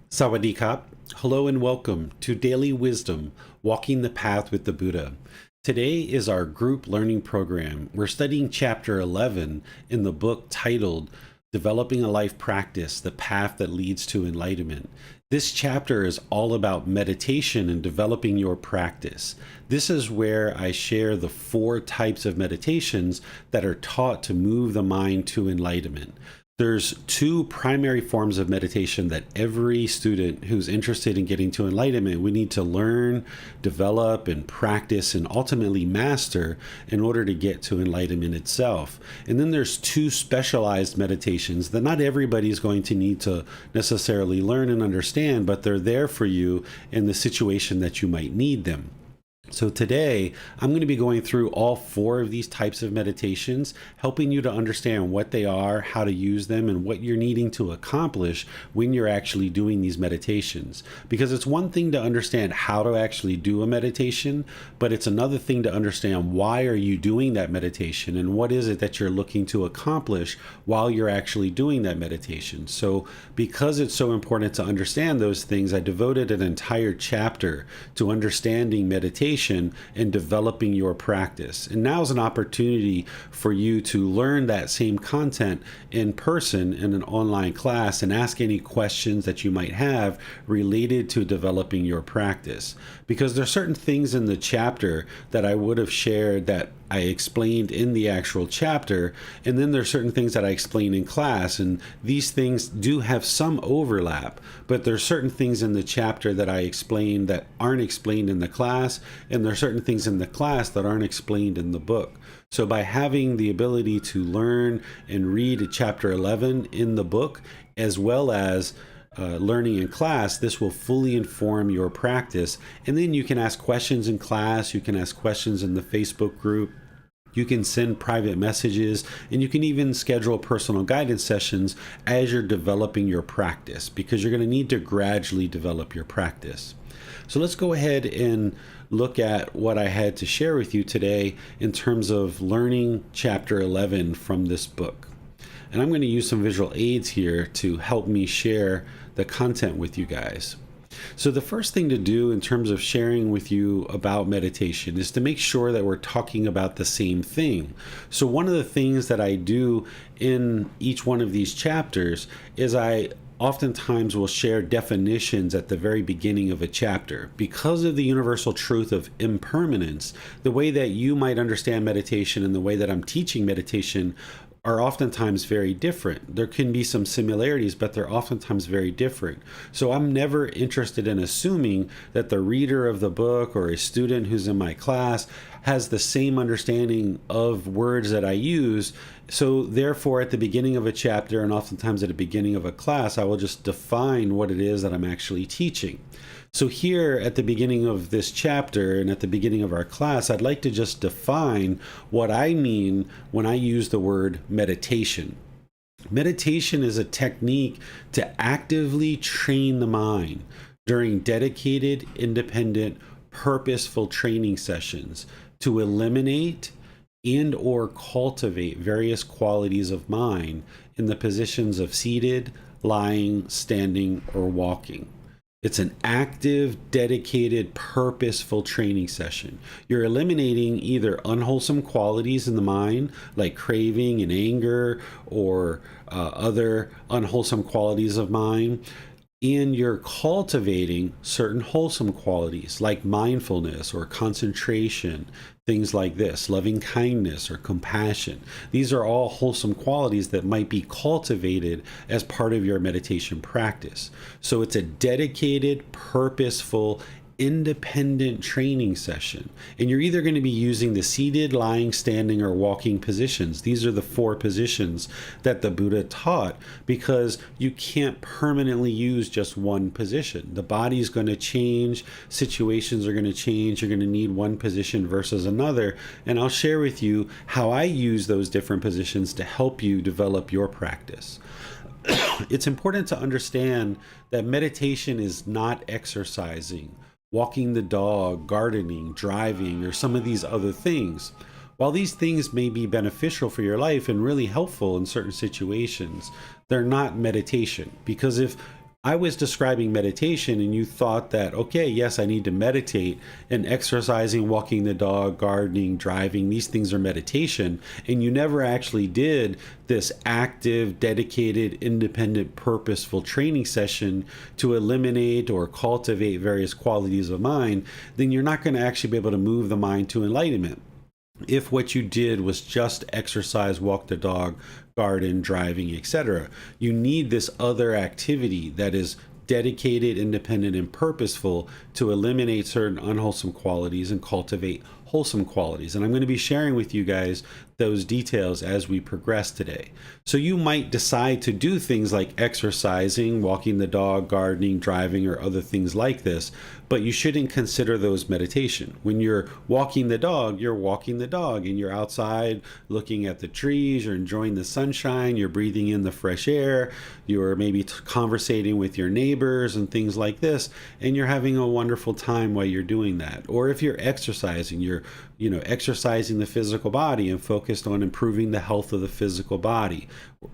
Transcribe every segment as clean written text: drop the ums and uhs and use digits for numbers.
Sawadee-kap. Hello and welcome to Daily Wisdom, Walking the Path with the Buddha. Today is our group learning program. We're studying chapter 11 in the book titled Developing a Life Practice, The Path That Leads to Enlightenment. This chapter is all about meditation and developing your practice. This is where I share the 4 types of meditations that are taught to move the mind to enlightenment. There's 2 primary forms of meditation that every student who's interested in getting to enlightenment, we need to learn, develop, and practice, and ultimately master in order to get to enlightenment itself. And then there's 2 specialized meditations that not everybody is going to need to necessarily learn and understand, but they're there for you in the situation that you might need them. So today, I'm going to be going through all 4 of these types of meditations, helping you to understand what they are, how to use them, and what you're needing to accomplish when you're actually doing these meditations. Because it's one thing to understand how to actually do a meditation, but it's another thing to understand why are you doing that meditation and what is it that you're looking to accomplish while you're actually doing that meditation. So because it's so important to understand those things, I devoted an entire chapter to understanding meditation and developing your practice. And now is an opportunity for you to learn that same content in person in an online class and ask any questions that you might have related to developing your practice. Because there are certain things in the chapter that I would have shared that I explained in the actual chapter, and then there are certain things that I explain in class, and these things do have some overlap, but there are certain things in the chapter that I explain that aren't explained in the class, and there are certain things in the class that aren't explained in the book. So by having the ability to learn and read chapter 11 in the book, as well as learning in class, this will fully inform your practice. And then you can ask questions in class, you can ask questions in the Facebook group, you can send private messages, and you can even schedule personal guidance sessions as you're developing your practice, because you're going to need to gradually develop your practice. So let's go ahead and look at what I had to share with you today in terms of learning chapter 11 from this book. And I'm going to use some visual aids here to help me share the content with you guys. So the first thing to do in terms of sharing with you about meditation is to make sure that we're talking about the same thing. So one of the things that I do in each one of these chapters is I oftentimes will share definitions at the very beginning of a chapter. Because of the universal truth of impermanence, the way that you might understand meditation and the way that I'm teaching meditation are oftentimes very different. There can be some similarities, but they're oftentimes very different. So I'm never interested in assuming that the reader of the book or a student who's in my class has the same understanding of words that I use. So therefore, at the beginning of a chapter and oftentimes at the beginning of a class, I will just define what it is that I'm actually teaching. So here at the beginning of this chapter and at the beginning of our class, I'd like to just define what I mean when I use the word meditation. Meditation is a technique to actively train the mind during dedicated, independent, purposeful training sessions to eliminate and or cultivate various qualities of mind in the positions of seated, lying, standing, or walking. It's an active, dedicated, purposeful training session. You're eliminating either unwholesome qualities in the mind, like craving and anger, or other unwholesome qualities of mind, and you're cultivating certain wholesome qualities like mindfulness or concentration, things like this, loving kindness or compassion. These are all wholesome qualities that might be cultivated as part of your meditation practice. So it's a dedicated, purposeful, independent training session. And you're either going to be using the seated, lying, standing, or walking positions. These are the 4 positions that the Buddha taught, because you can't permanently use just one position. The body's going to change, situations are going to change, you're going to need one position versus another. And I'll share with you how I use those different positions to help you develop your practice. It's important to understand that meditation is not exercising, walking the dog, gardening, driving, or some of these other things. While these things may be beneficial for your life and really helpful in certain situations, they're not meditation. Because if I was describing meditation and you thought that, okay, yes, I need to meditate, and exercising, walking the dog, gardening, driving, these things are meditation. And you never actually did this active, dedicated, independent, purposeful training session to eliminate or cultivate various qualities of mind. Then you're not going to actually be able to move the mind to enlightenment. If what you did was just exercise, walk the dog, garden, driving, etc., you need this other activity that is dedicated, independent, and purposeful to eliminate certain unwholesome qualities and cultivate wholesome qualities. And I'm going to be sharing with you guys those details as we progress today. So you might decide to do things like exercising, walking the dog, gardening, driving, or other things like this, but you shouldn't consider those meditation. When you're walking the dog, you're walking the dog and you're outside looking at the trees, you're enjoying the sunshine, you're breathing in the fresh air, you're maybe conversating with your neighbors and things like this, and you're having a wonderful time while you're doing that. Or if you're exercising, you're exercising the physical body and focused on improving the health of the physical body.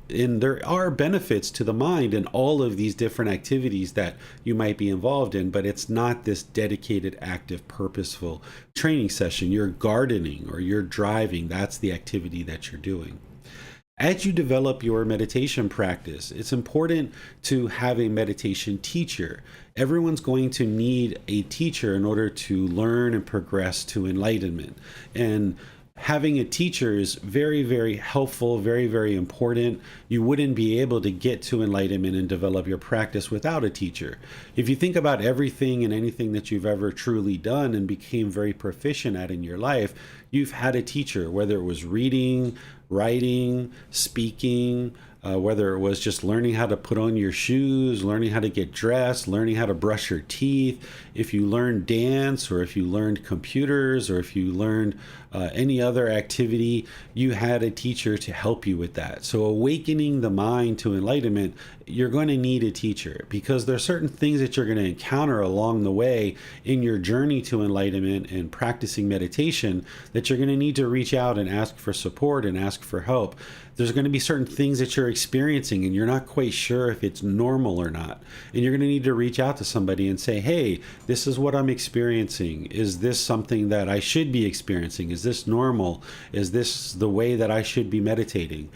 And there are benefits to the mind in all of these different activities that you might be involved in, but it's not this dedicated, active, purposeful training session. You're gardening or you're driving. That's the activity that you're doing. As you develop your meditation practice, it's important to have a meditation teacher. Everyone's going to need a teacher in order to learn and progress to enlightenment. And having a teacher is very, very helpful, very, very important. You wouldn't be able to get to enlightenment and develop your practice without a teacher. If you think about everything and anything that you've ever truly done and became very proficient at in your life, you've had a teacher, whether it was reading, writing, speaking, whether it was just learning how to put on your shoes, learning how to get dressed, learning how to brush your teeth. If you learned dance, or if you learned computers, or if you learned any other activity, you had a teacher to help you with that. So awakening the mind to enlightenment, you're going to need a teacher, because there are certain things that you're going to encounter along the way in your journey to enlightenment and practicing meditation that you're going to need to reach out and ask for support and ask for help. There's going to be certain things that you're experiencing and you're not quite sure if it's normal or not. And you're going to need to reach out to somebody and say, hey, this is what I'm experiencing. Is this something that I should be experiencing? Is this normal? Is this the way that I should be meditating?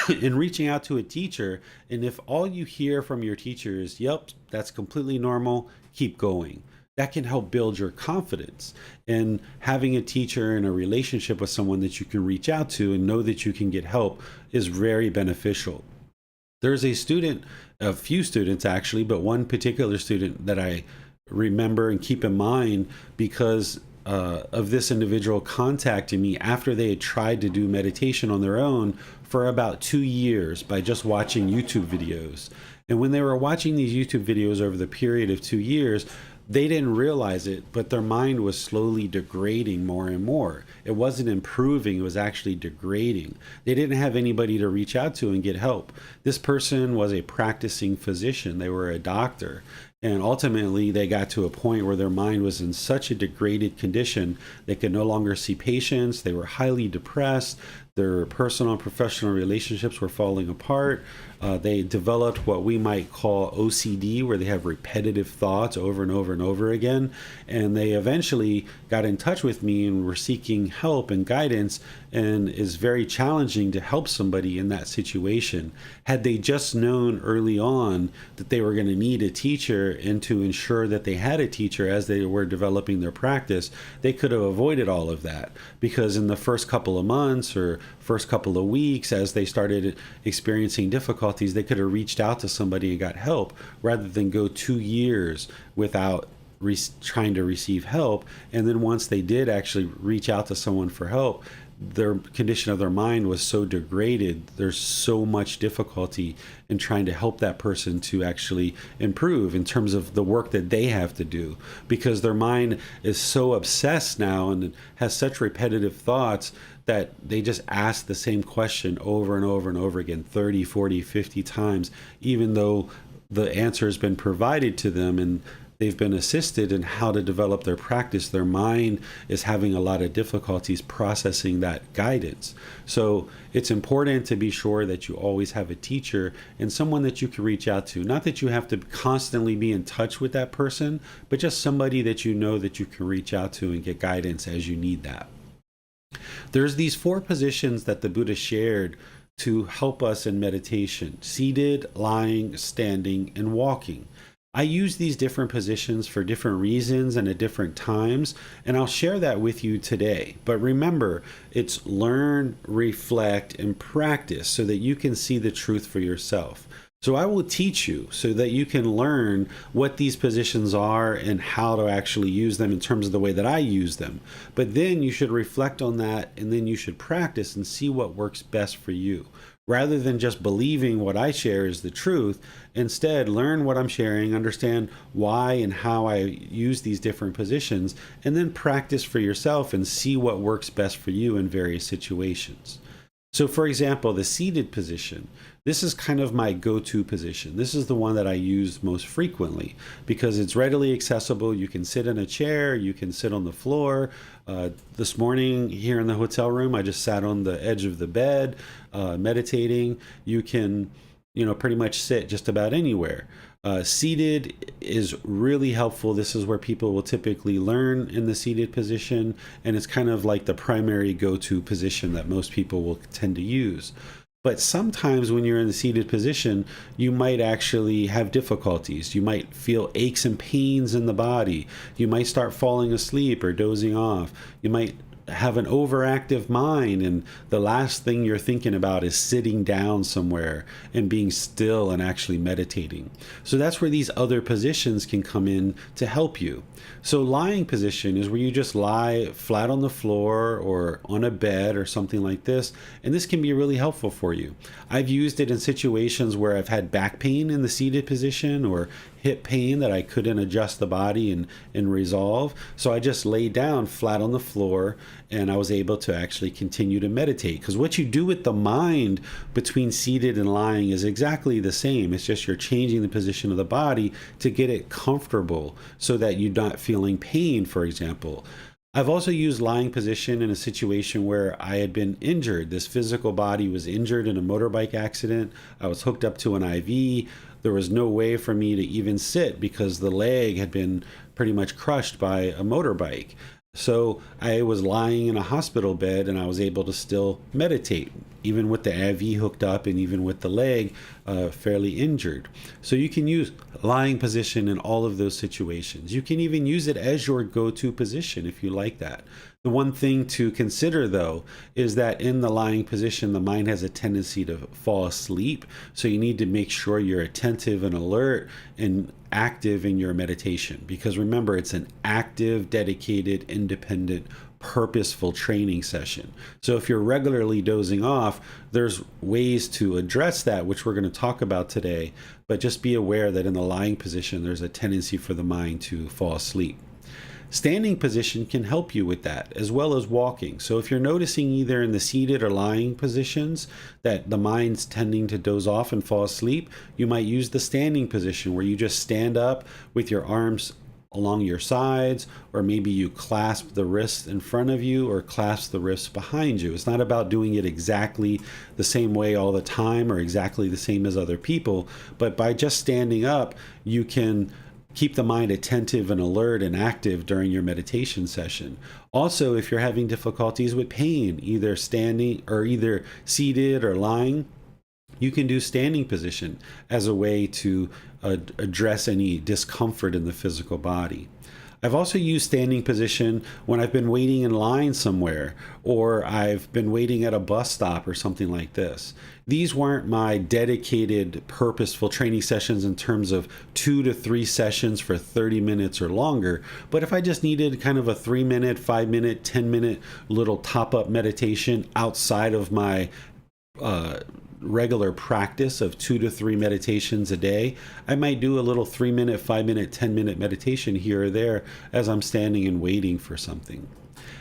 And reaching out to a teacher, and if all you hear from your teacher is, yep, that's completely normal, keep going. That can help build your confidence. And having a teacher and a relationship with someone that you can reach out to and know that you can get help is very beneficial. There's a student, a few students actually, but one particular student that I remember and keep in mind because of this individual contacting me after they had tried to do meditation on their own for about 2 years by just watching YouTube videos. And when they were watching these YouTube videos over the period of 2 years, they didn't realize it, but their mind was slowly degrading more and more. It wasn't improving, it was actually degrading. They didn't have anybody to reach out to and get help. This person was a practicing physician, they were a doctor. And ultimately, they got to a point where their mind was in such a degraded condition, they could no longer see patients, they were highly depressed, their personal and professional relationships were falling apart. They developed what we might call OCD, where they have repetitive thoughts over and over and over again. And they eventually got in touch with me and were seeking help and guidance, and it's very challenging to help somebody in that situation. Had they just known early on that they were going to need a teacher and to ensure that they had a teacher as they were developing their practice, they could have avoided all of that. Because in the first couple of months or first couple of weeks, as they started experiencing difficulties, they could have reached out to somebody and got help rather than go 2 years without trying to receive help. And then once they did actually reach out to someone for help, their condition of their mind was so degraded, there's so much difficulty in trying to help that person to actually improve in terms of the work that they have to do, because their mind is so obsessed now and has such repetitive thoughts that they just ask the same question over and over and over again 30, 40, 50 times, even though the answer has been provided to them and they've been assisted in how to develop their practice, their mind is having a lot of difficulties processing that guidance. So it's important to be sure that you always have a teacher and someone that you can reach out to. Not that you have to constantly be in touch with that person, but just somebody that you know that you can reach out to and get guidance as you need that. There's these 4 positions that the Buddha shared to help us in meditation: seated, lying, standing, and walking. I use these different positions for different reasons and at different times, and I'll share that with you today. But remember, it's learn, reflect, and practice so that you can see the truth for yourself. So I will teach you so that you can learn what these positions are and how to actually use them in terms of the way that I use them. But then you should reflect on that, and then you should practice and see what works best for you. Rather than just believing what I share is the truth, instead learn what I'm sharing, understand why and how I use these different positions, and then practice for yourself and see what works best for you in various situations. So for example, the seated position, this is kind of my go-to position. This is the one that I use most frequently because it's readily accessible. You can sit in a chair, you can sit on the floor. This morning here in the hotel room, I just sat on the edge of the bed, meditating. You can, pretty much sit just about anywhere. Seated is really helpful. This is where people will typically learn in the seated position, and it's kind of like the primary go-to position that most people will tend to use. But sometimes when you're in the seated position, you might actually have difficulties. You might feel aches and pains in the body. You might start falling asleep or dozing off. You might have an overactive mind, and the last thing you're thinking about is sitting down somewhere and being still and actually meditating. So that's where these other positions can come in to help you. So lying position is where you just lie flat on the floor or on a bed or something like this, and this can be really helpful for you. I've used it in situations where I've had back pain in the seated position or hip pain that I couldn't adjust the body and resolve. So I just lay down flat on the floor, and I was able to actually continue to meditate. Because what you do with the mind between seated and lying is exactly the same. It's just you're changing the position of the body to get it comfortable so that you're not feeling pain, for example. I've also used lying position in a situation where I had been injured. This physical body was injured in a motorbike accident. I was hooked up to an IV. There was no way for me to even sit because the leg had been pretty much crushed by a motorbike. So I was lying in a hospital bed, and I was able to still meditate, even with the IV hooked up and even with the leg fairly injured. So you can use lying position in all of those situations. You can even use it as your go-to position if you like that. The one thing to consider, though, is that in the lying position, the mind has a tendency to fall asleep. So you need to make sure you're attentive and alert and active in your meditation. Because remember, it's an active, dedicated, independent, purposeful training session. So if you're regularly dozing off, there's ways to address that, which we're going to talk about today. But just be aware that in the lying position, there's a tendency for the mind to fall asleep. Standing position can help you with that, as well as walking. So if you're noticing either in the seated or lying positions that the mind's tending to doze off and fall asleep, you might use the standing position where you just stand up with your arms along your sides, or maybe you clasp the wrists in front of you or clasp the wrists behind you. It's not about doing it exactly the same way all the time or exactly the same as other people, but by just standing up, you can keep the mind attentive and alert and active during your meditation session. Also, if you're having difficulties with pain, either standing or either seated or lying, you can do standing position as a way to address any discomfort in the physical body. I've also used standing position when I've been waiting in line somewhere, or I've been waiting at a bus stop or something like this. These weren't my dedicated, purposeful training sessions in terms of 2 to 3 sessions for 30 minutes or longer. But if I just needed kind of a 3-minute, 5-minute, 10-minute little top-up meditation outside of my regular practice of 2 to 3 meditations a day, I might do a little 3-minute, 5-minute, 10-minute meditation here or there as I'm standing and waiting for something.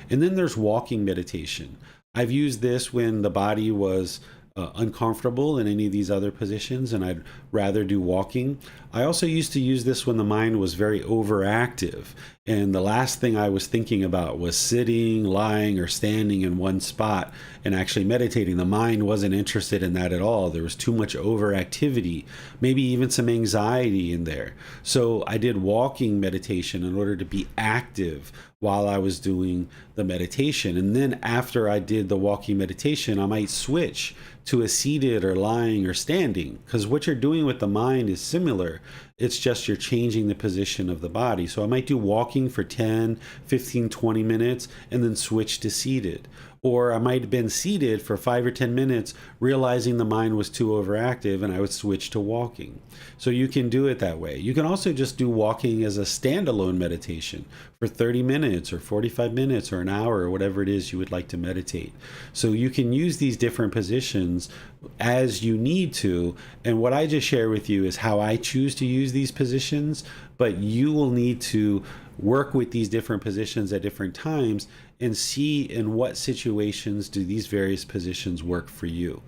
And then there's walking meditation. I've used this when the body was uncomfortable in any of these other positions and I'd rather do walking. I also used to use this when the mind was very overactive. And the last thing I was thinking about was sitting, lying, or standing in one spot and actually meditating. The mind wasn't interested in that at all. There was too much overactivity, maybe even some anxiety in there. So I did walking meditation in order to be active while I was doing the meditation. And then after I did the walking meditation, I might switch to a seated or lying or standing, because what you're doing with the mind is similar. It's just you're changing the position of the body. So I might do walking for 10, 15, 20 minutes and then switch to seated. Or I might have been seated for 5 or 10 minutes, realizing the mind was too overactive, and I would switch to walking. So you can do it that way. You can also just do walking as a standalone meditation for 30 minutes or 45 minutes or an hour or whatever it is you would like to meditate. So you can use these different positions as you need to. And what I just share with you is how I choose to use these positions, but you will need to work with these different positions at different times and see in what situations do these various positions work for you.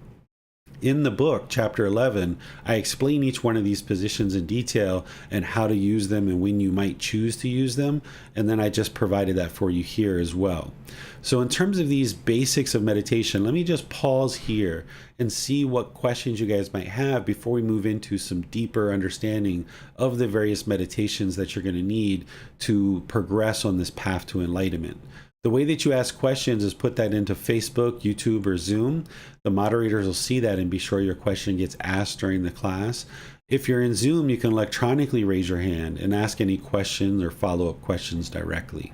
In the book, chapter 11, I explain each one of these positions in detail and how to use them and when you might choose to use them. And then I just provided that for you here as well. So in terms of these basics of meditation, let me just pause here and see what questions you guys might have before we move into some deeper understanding of the various meditations that you're going to need to progress on this path to enlightenment. The way that you ask questions is put that into Facebook, YouTube, or Zoom. The moderators will see that and be sure your question gets asked during the class. If you're in Zoom, you can electronically raise your hand and ask any questions or follow-up questions directly.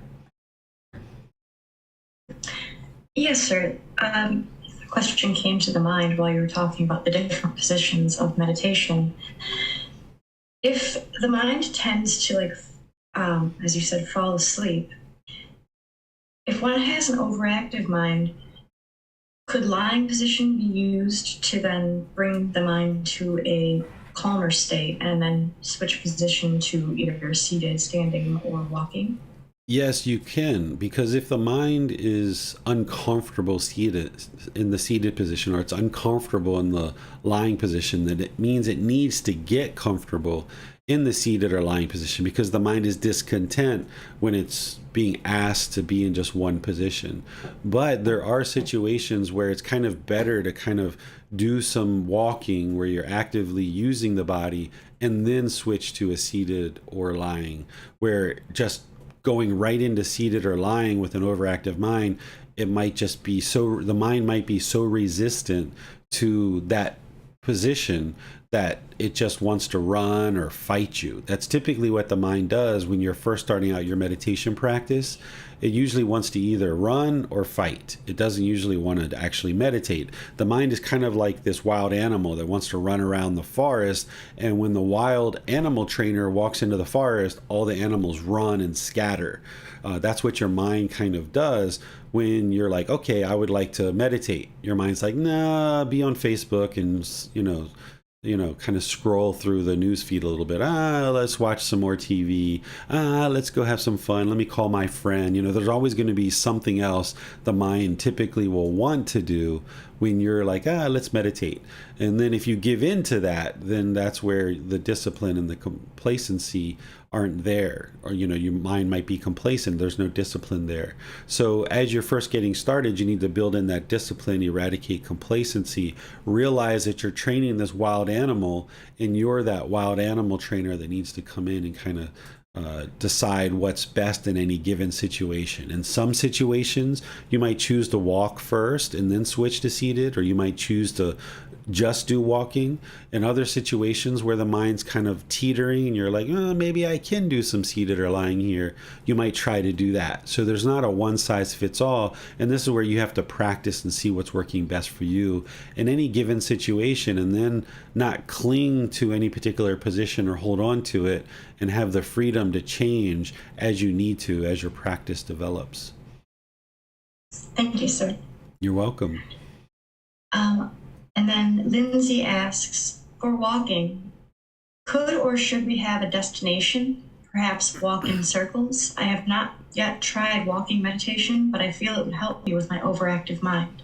Yes, sir. A question came to the mind while you were talking about the different positions of meditation. If the mind tends to, as you said, fall asleep, if one has an overactive mind, could lying position be used to then bring the mind to a calmer state and then switch position to either seated, standing, or walking? Yes, you can, because if the mind is uncomfortable seated in the seated position, or it's uncomfortable in the lying position, then it means it needs to get comfortable in the seated or lying position, because the mind is discontent when it's being asked to be in just one position. But there are situations where it's kind of better to kind of do some walking where you're actively using the body and then switch to a seated or lying, where just going right into seated or lying with an overactive mind, it might just be so, the mind might be so resistant to that position that it just wants to run or fight you. That's typically what the mind does when you're first starting out your meditation practice. It usually wants to either run or fight. It doesn't usually want to actually meditate. The mind is kind of like this wild animal that wants to run around the forest, and when the wild animal trainer walks into the forest, all the animals run and scatter. That's what your mind kind of does when you're like, okay, I would like to meditate. Your mind's like, nah, be on Facebook and, kind of scroll through the news feed a little bit. Let's watch some more TV. Let's go have some fun. Let me call my friend. There's always going to be something else the mind typically will want to do when you're like, let's meditate. And then if you give in to that, then that's where the discipline and the complacency aren't there. Or, your mind might be complacent. There's no discipline there. So as you're first getting started, you need to build in that discipline, eradicate complacency, realize that you're training this wild animal and you're that wild animal trainer that needs to come in and kind of decide what's best in any given situation. In some situations, you might choose to walk first and then switch to seated, or you might choose to just do walking. In other situations where the mind's kind of teetering and you're like, maybe I can do some seated or lying here, you might try to do that. So there's not a one size fits all. And this is where you have to practice and see what's working best for you in any given situation, and then not cling to any particular position or hold on to it, and have the freedom to change as you need to as your practice develops. Thank you, sir. You're welcome. And then Lindsay asks, for walking, could or should we have a destination, perhaps walk in circles? I have not yet tried walking meditation, but I feel it would help me with my overactive mind.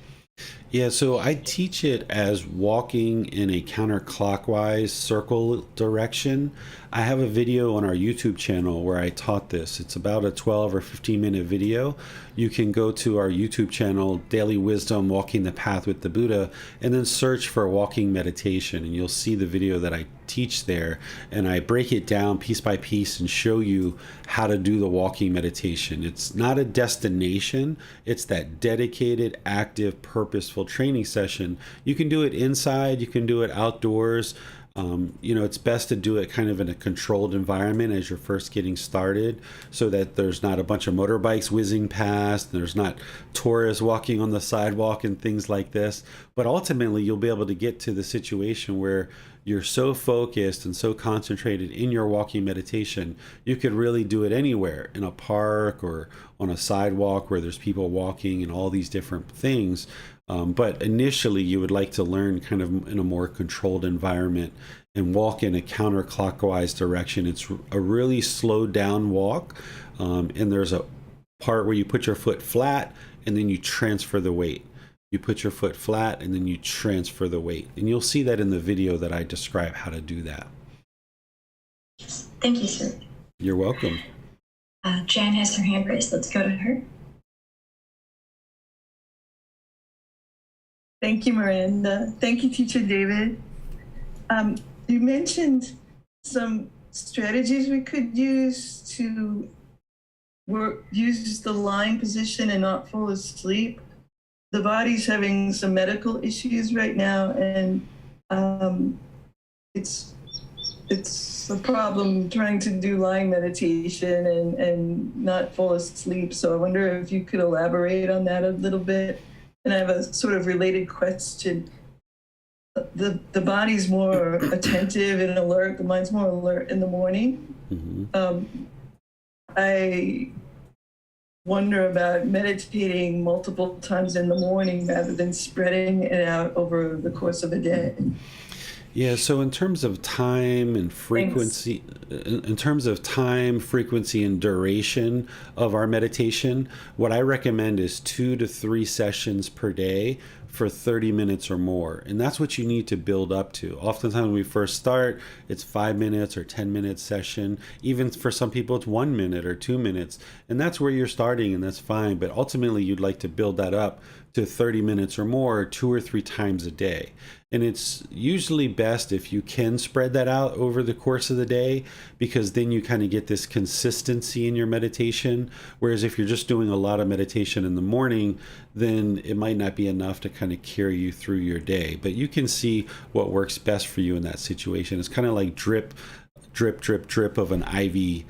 Yeah, so I teach it as walking in a counterclockwise circle direction. I have a video on our YouTube channel where I taught this. It's about a 12 or 15-minute video. You can go to our YouTube channel, Daily Wisdom Walking the Path with the Buddha, and then search for walking meditation, and you'll see the video that I teach there. And I break it down piece by piece and show you how to do the walking meditation. It's not a destination, it's that dedicated, active, purposeful training session. You can do it inside, you can do it outdoors. It's best to do it kind of in a controlled environment as you're first getting started, so that there's not a bunch of motorbikes whizzing past, there's not tourists walking on the sidewalk and things like this. But ultimately, you'll be able to get to the situation where you're so focused and so concentrated in your walking meditation, you could really do it anywhere, in a park or on a sidewalk where there's people walking and all these different things. But initially, you would like to learn kind of in a more controlled environment and walk in a counterclockwise direction. It's a really slowed down walk. And there's a part where you put your foot flat and then you transfer the weight. You put your foot flat and then you transfer the weight. And you'll see that in the video that I describe how to do that. Thank you, sir. You're welcome. Jan has her hand raised. Let's go to her. Thank you, Miranda. Thank you, Teacher David. You mentioned some strategies we could use to use the lying position and not fall asleep. The body's having some medical issues right now, and it's a problem trying to do lying meditation and not fall asleep. So I wonder if you could elaborate on that a little bit. And I have a sort of related question. The body's more attentive and alert. The mind's more alert in the morning. Mm-hmm. I wonder about meditating multiple times in the morning rather than spreading it out over the course of a day. Yeah, so in terms of time and frequency, in terms of time, frequency, and duration of our meditation, what I recommend is 2 to 3 sessions per day for 30 minutes or more. And that's what you need to build up to. Oftentimes when we first start, it's 5 minutes or 10-minute session. Even for some people, it's 1 minute or 2 minutes. And that's where you're starting, and that's fine. But ultimately, you'd like to build that up to 30 minutes or more, 2 or 3 times a day. And it's usually best if you can spread that out over the course of the day, because then you kind of get this consistency in your meditation. Whereas if you're just doing a lot of meditation in the morning, then it might not be enough to kind of carry you through your day. But you can see what works best for you in that situation. It's kind of like drip, drip, drip, drip of an IV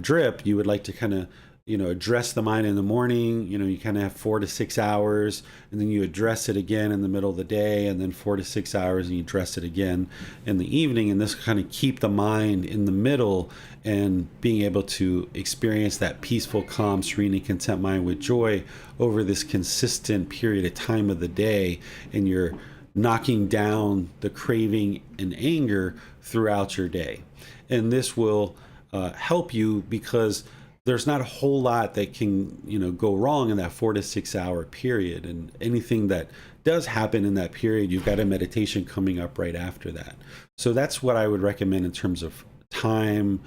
drip. You would like to kind of address the mind in the morning. You kind of have 4 to 6 hours, and then you address it again in the middle of the day, and then 4 to 6 hours, and you address it again in the evening. And this kind of keep the mind in the middle and being able to experience that peaceful, calm, serene, and content mind with joy over this consistent period of time of the day. And you're knocking down the craving and anger throughout your day. And this will help you, because there's not a whole lot that can, go wrong in that 4 to 6 hour period. And anything that does happen in that period, you've got a meditation coming up right after that. So that's what I would recommend in terms of time,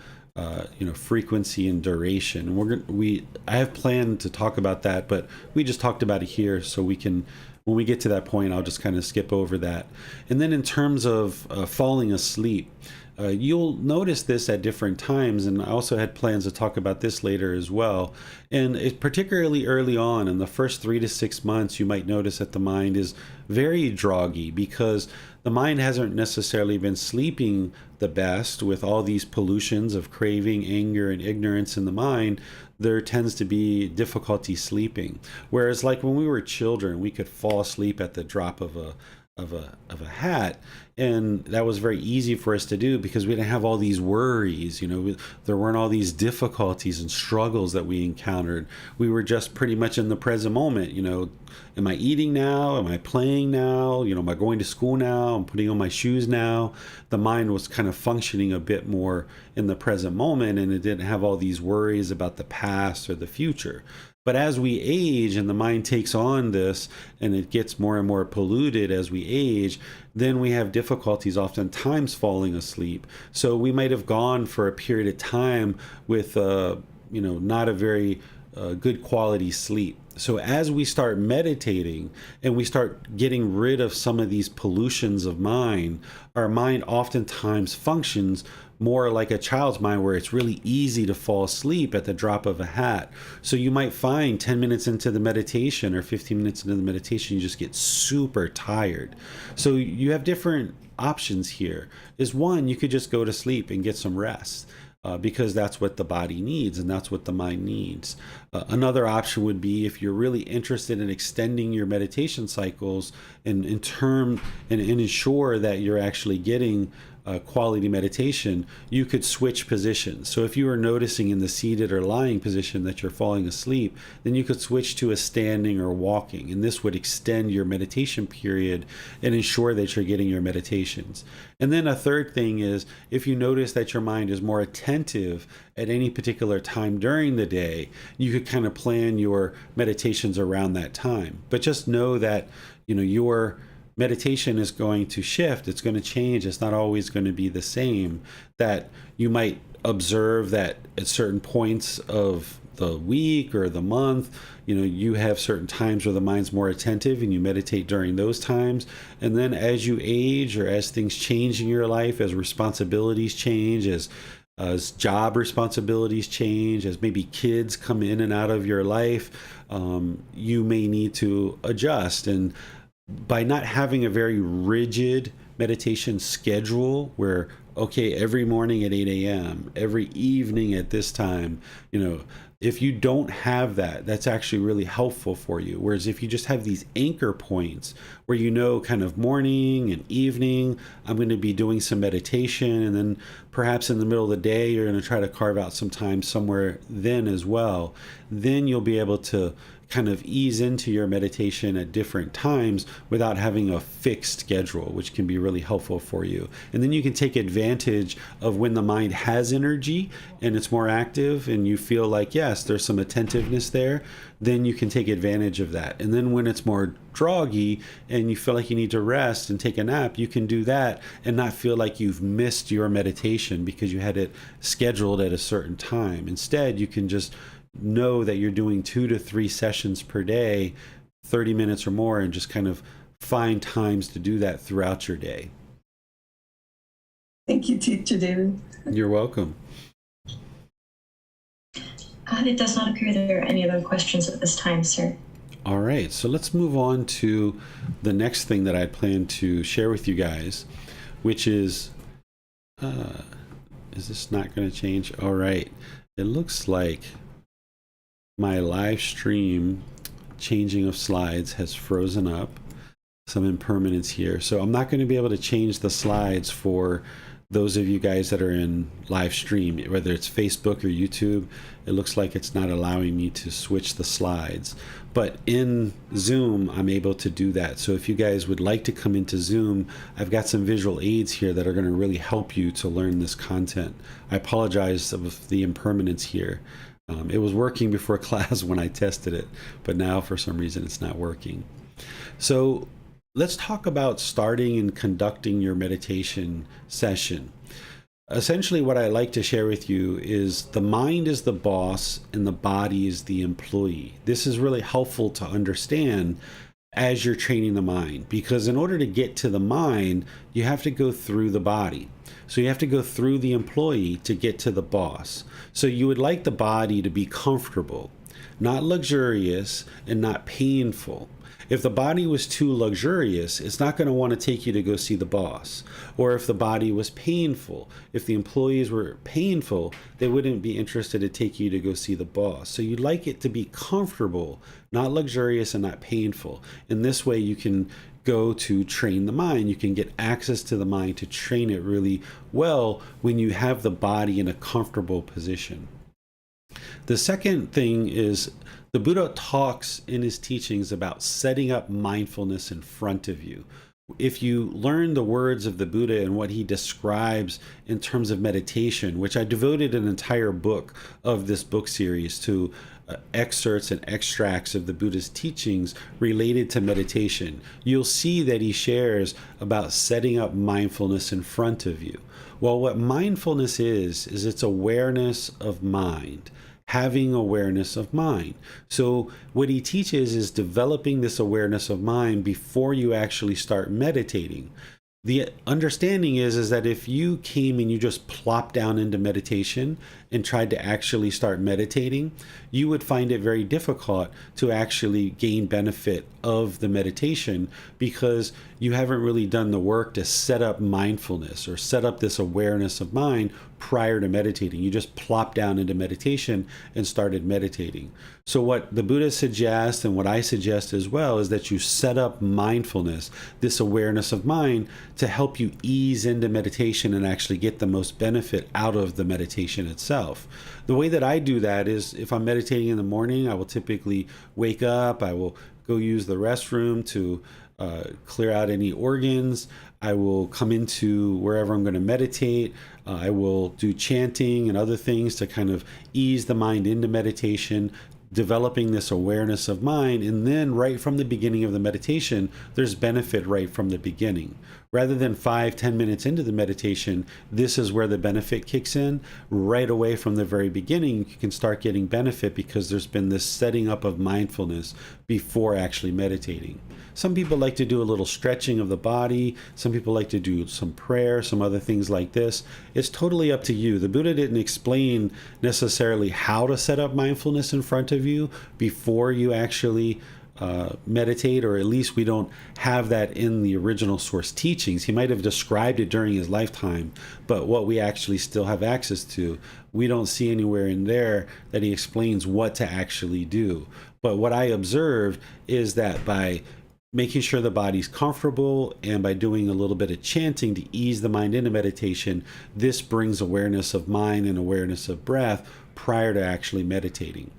frequency and duration. And I have planned to talk about that, but we just talked about it here, so we can, when we get to that point, I'll just kind of skip over that. And then in terms of falling asleep, you'll notice this at different times, and I also had plans to talk about this later as well. And particularly early on, in the first 3 to 6 months, you might notice that the mind is very droggy, because the mind hasn't necessarily been sleeping the best with all these pollutions of craving, anger, and ignorance in the mind. There tends to be difficulty sleeping. Whereas like when we were children, we could fall asleep at the drop of a hat. And that was very easy for us to do because we didn't have all these worries, there weren't all these difficulties and struggles that we encountered. We were just pretty much in the present moment. Am I eating now? Am I playing now? Am I going to school now? I'm putting on my shoes now. The mind was kind of functioning a bit more in the present moment, and it didn't have all these worries about the past or the future. But as we age and the mind takes on this and it gets more and more polluted as we age, then we have difficulties oftentimes falling asleep. So we might have gone for a period of time with, not a very good quality sleep. So as we start meditating and we start getting rid of some of these pollutions of mind, our mind oftentimes functions more like a child's mind, where it's really easy to fall asleep at the drop of a hat. So you might find 10 minutes into the meditation or 15 minutes into the meditation, you just get super tired. So you have different options here. Is one, you could just go to sleep and get some rest. Because that's what the body needs and that's what the mind needs. Another option would be, if you're really interested in extending your meditation cycles and ensure that you're actually getting quality meditation, you could switch positions. So if you are noticing in the seated or lying position that you're falling asleep, then you could switch to a standing or walking, and this would extend your meditation period and ensure that you're getting your meditations. And then a third thing is, if you notice that your mind is more attentive at any particular time during the day, you could kind of plan your meditations around that time. But just know that your meditation is going to shift. It's going to change. It's not always going to be the same. That you might observe that at certain points of the week or the month, you have certain times where the mind's more attentive and you meditate during those times. And then as you age, or as things change in your life, as responsibilities change, as job responsibilities change, as maybe kids come in and out of your life, you may need to adjust. And by not having a very rigid meditation schedule where, okay, every morning at 8 a.m., every evening at this time, if you don't have that, that's actually really helpful for you. Whereas if you just have these anchor points where kind of morning and evening, I'm going to be doing some meditation, and then perhaps in the middle of the day, you're going to try to carve out some time somewhere then as well, then you'll be able to kind of ease into your meditation at different times without having a fixed schedule, which can be really helpful for you. And then you can take advantage of when the mind has energy and it's more active and you feel like, yes, there's some attentiveness there, then you can take advantage of that. And then when it's more groggy and you feel like you need to rest and take a nap, you can do that and not feel like you've missed your meditation because you had it scheduled at a certain time. Instead, you can just know that you're doing 2 to 3 sessions per day, 30 minutes or more, and just kind of find times to do that throughout your day. Thank you, Teacher David. You're welcome. It does not appear there are any other questions at this time, sir. All right, so let's move on to the next thing that I plan to share with you guys, which is this not going to change? All right, it looks like my live stream changing of slides has frozen up, some impermanence here. So I'm not going to be able to change the slides for those of you guys that are in live stream, whether it's Facebook or YouTube. It looks like it's not allowing me to switch the slides. But in Zoom, I'm able to do that. So if you guys would like to come into Zoom, I've got some visual aids here that are going to really help you to learn this content. I apologize of the impermanence here. It was working before class when I tested it, but now for some reason it's not working. So let's talk about starting and conducting your meditation session. Essentially, what I like to share with you is the mind is the boss and the body is the employee. This is really helpful to understand as you're training the mind, because in order to get to the mind, you have to go through the body. So you have to go through the employee to get to the boss. So you would like the body to be comfortable, not luxurious and not painful. If the body was too luxurious, it's not going to want to take you to go see the boss. Or if the body was painful, if the employees were painful, they wouldn't be interested to take you to go see the boss. So you'd like it to be comfortable, not luxurious and not painful. In this way, you can go to train the mind. You can get access to the mind to train it really well when you have the body in a comfortable position. The second thing is the Buddha talks in his teachings about setting up mindfulness in front of you. If you learn the words of the Buddha and what he describes in terms of meditation, which I devoted an entire book of this book series to excerpts and extracts of the Buddha's teachings related to meditation, you'll see that he shares about setting up mindfulness in front of you. Well, what mindfulness is it's awareness of mind. Having awareness of mind. So what he teaches is developing this awareness of mind before you actually start meditating. The understanding is that if you came and you just plopped down into meditation and tried to actually start meditating, you would find it very difficult to actually gain benefit of the meditation because you haven't really done the work to set up mindfulness or set up this awareness of mind prior to meditating. You just plopped down into meditation and started meditating. So what the Buddha suggests and what I suggest as well is that you set up mindfulness, this awareness of mind, to help you ease into meditation and actually get the most benefit out of the meditation itself. The way that I do that is if I'm meditating in the morning, I will typically wake up, I will go use the restroom to clear out any organs. I will come into wherever I'm going to meditate. I will do chanting and other things to kind of ease the mind into meditation, developing this awareness of mind. And then right from the beginning of the meditation, there's benefit right from the beginning. Rather than 5-10 minutes into the meditation, this is where the benefit kicks in. Right away from the very beginning, you can start getting benefit because there's been this setting up of mindfulness before actually meditating. Some people like to do a little stretching of the body. Some people like to do some prayer, some other things like this. It's totally up to you. The Buddha didn't explain necessarily how to set up mindfulness in front of you before you actually meditate, or at least we don't have that in the original source teachings. He might have described it during his lifetime, but what we actually still have access to, we don't see anywhere in there that he explains what to actually do. But what I observed is that by making sure the body's comfortable and by doing a little bit of chanting to ease the mind into meditation, this brings awareness of mind and awareness of breath prior to actually meditating.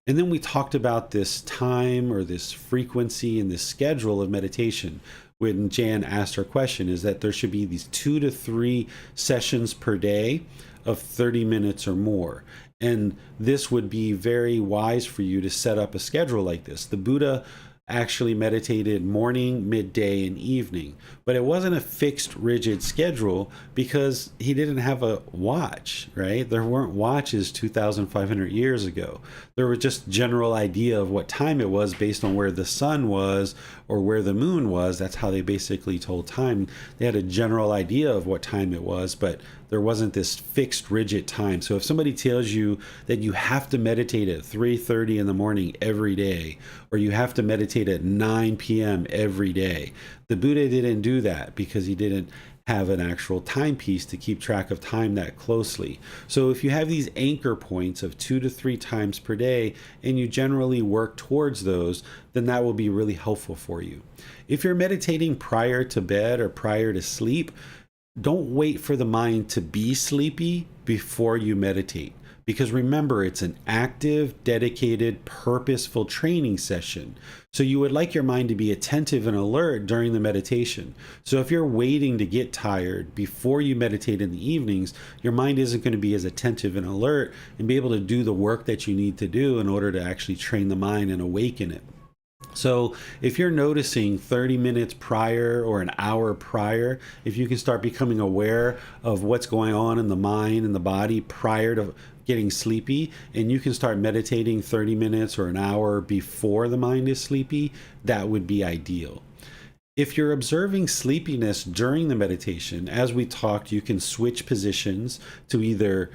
And then we talked about this time or this frequency and this schedule of meditation. When Jan asked her question, is that there should be these 2 to 3 sessions per day of 30 minutes or more. And this would be very wise for you to set up a schedule like this. The Buddha actually meditated morning, midday, and evening. But it wasn't a fixed, rigid schedule because he didn't have a watch, right? There weren't watches 2,500 years ago. There was just general idea of what time it was based on where the sun was or where the moon was. That's how they basically told time. They had a general idea of what time it was, but there wasn't this fixed, rigid time. So if somebody tells you that you have to meditate at 3:30 in the morning every day, or you have to meditate at 9 p.m. every day, the Buddha didn't do that because he didn't have an actual timepiece to keep track of time that closely. So if you have these anchor points of 2 to 3 times per day and you generally work towards those, then that will be really helpful for you. If you're meditating prior to bed or prior to sleep, don't wait for the mind to be sleepy before you meditate. Because remember, it's an active, dedicated, purposeful training session. So you would like your mind to be attentive and alert during the meditation. So if you're waiting to get tired before you meditate in the evenings, your mind isn't going to be as attentive and alert and be able to do the work that you need to do in order to actually train the mind and awaken it. So if you're noticing 30 minutes prior or an hour prior, if you can start becoming aware of what's going on in the mind and the body prior to getting sleepy, and you can start meditating 30 minutes or an hour before the mind is sleepy, that would be ideal. If you're observing sleepiness during the meditation, as we talked, you can switch positions to either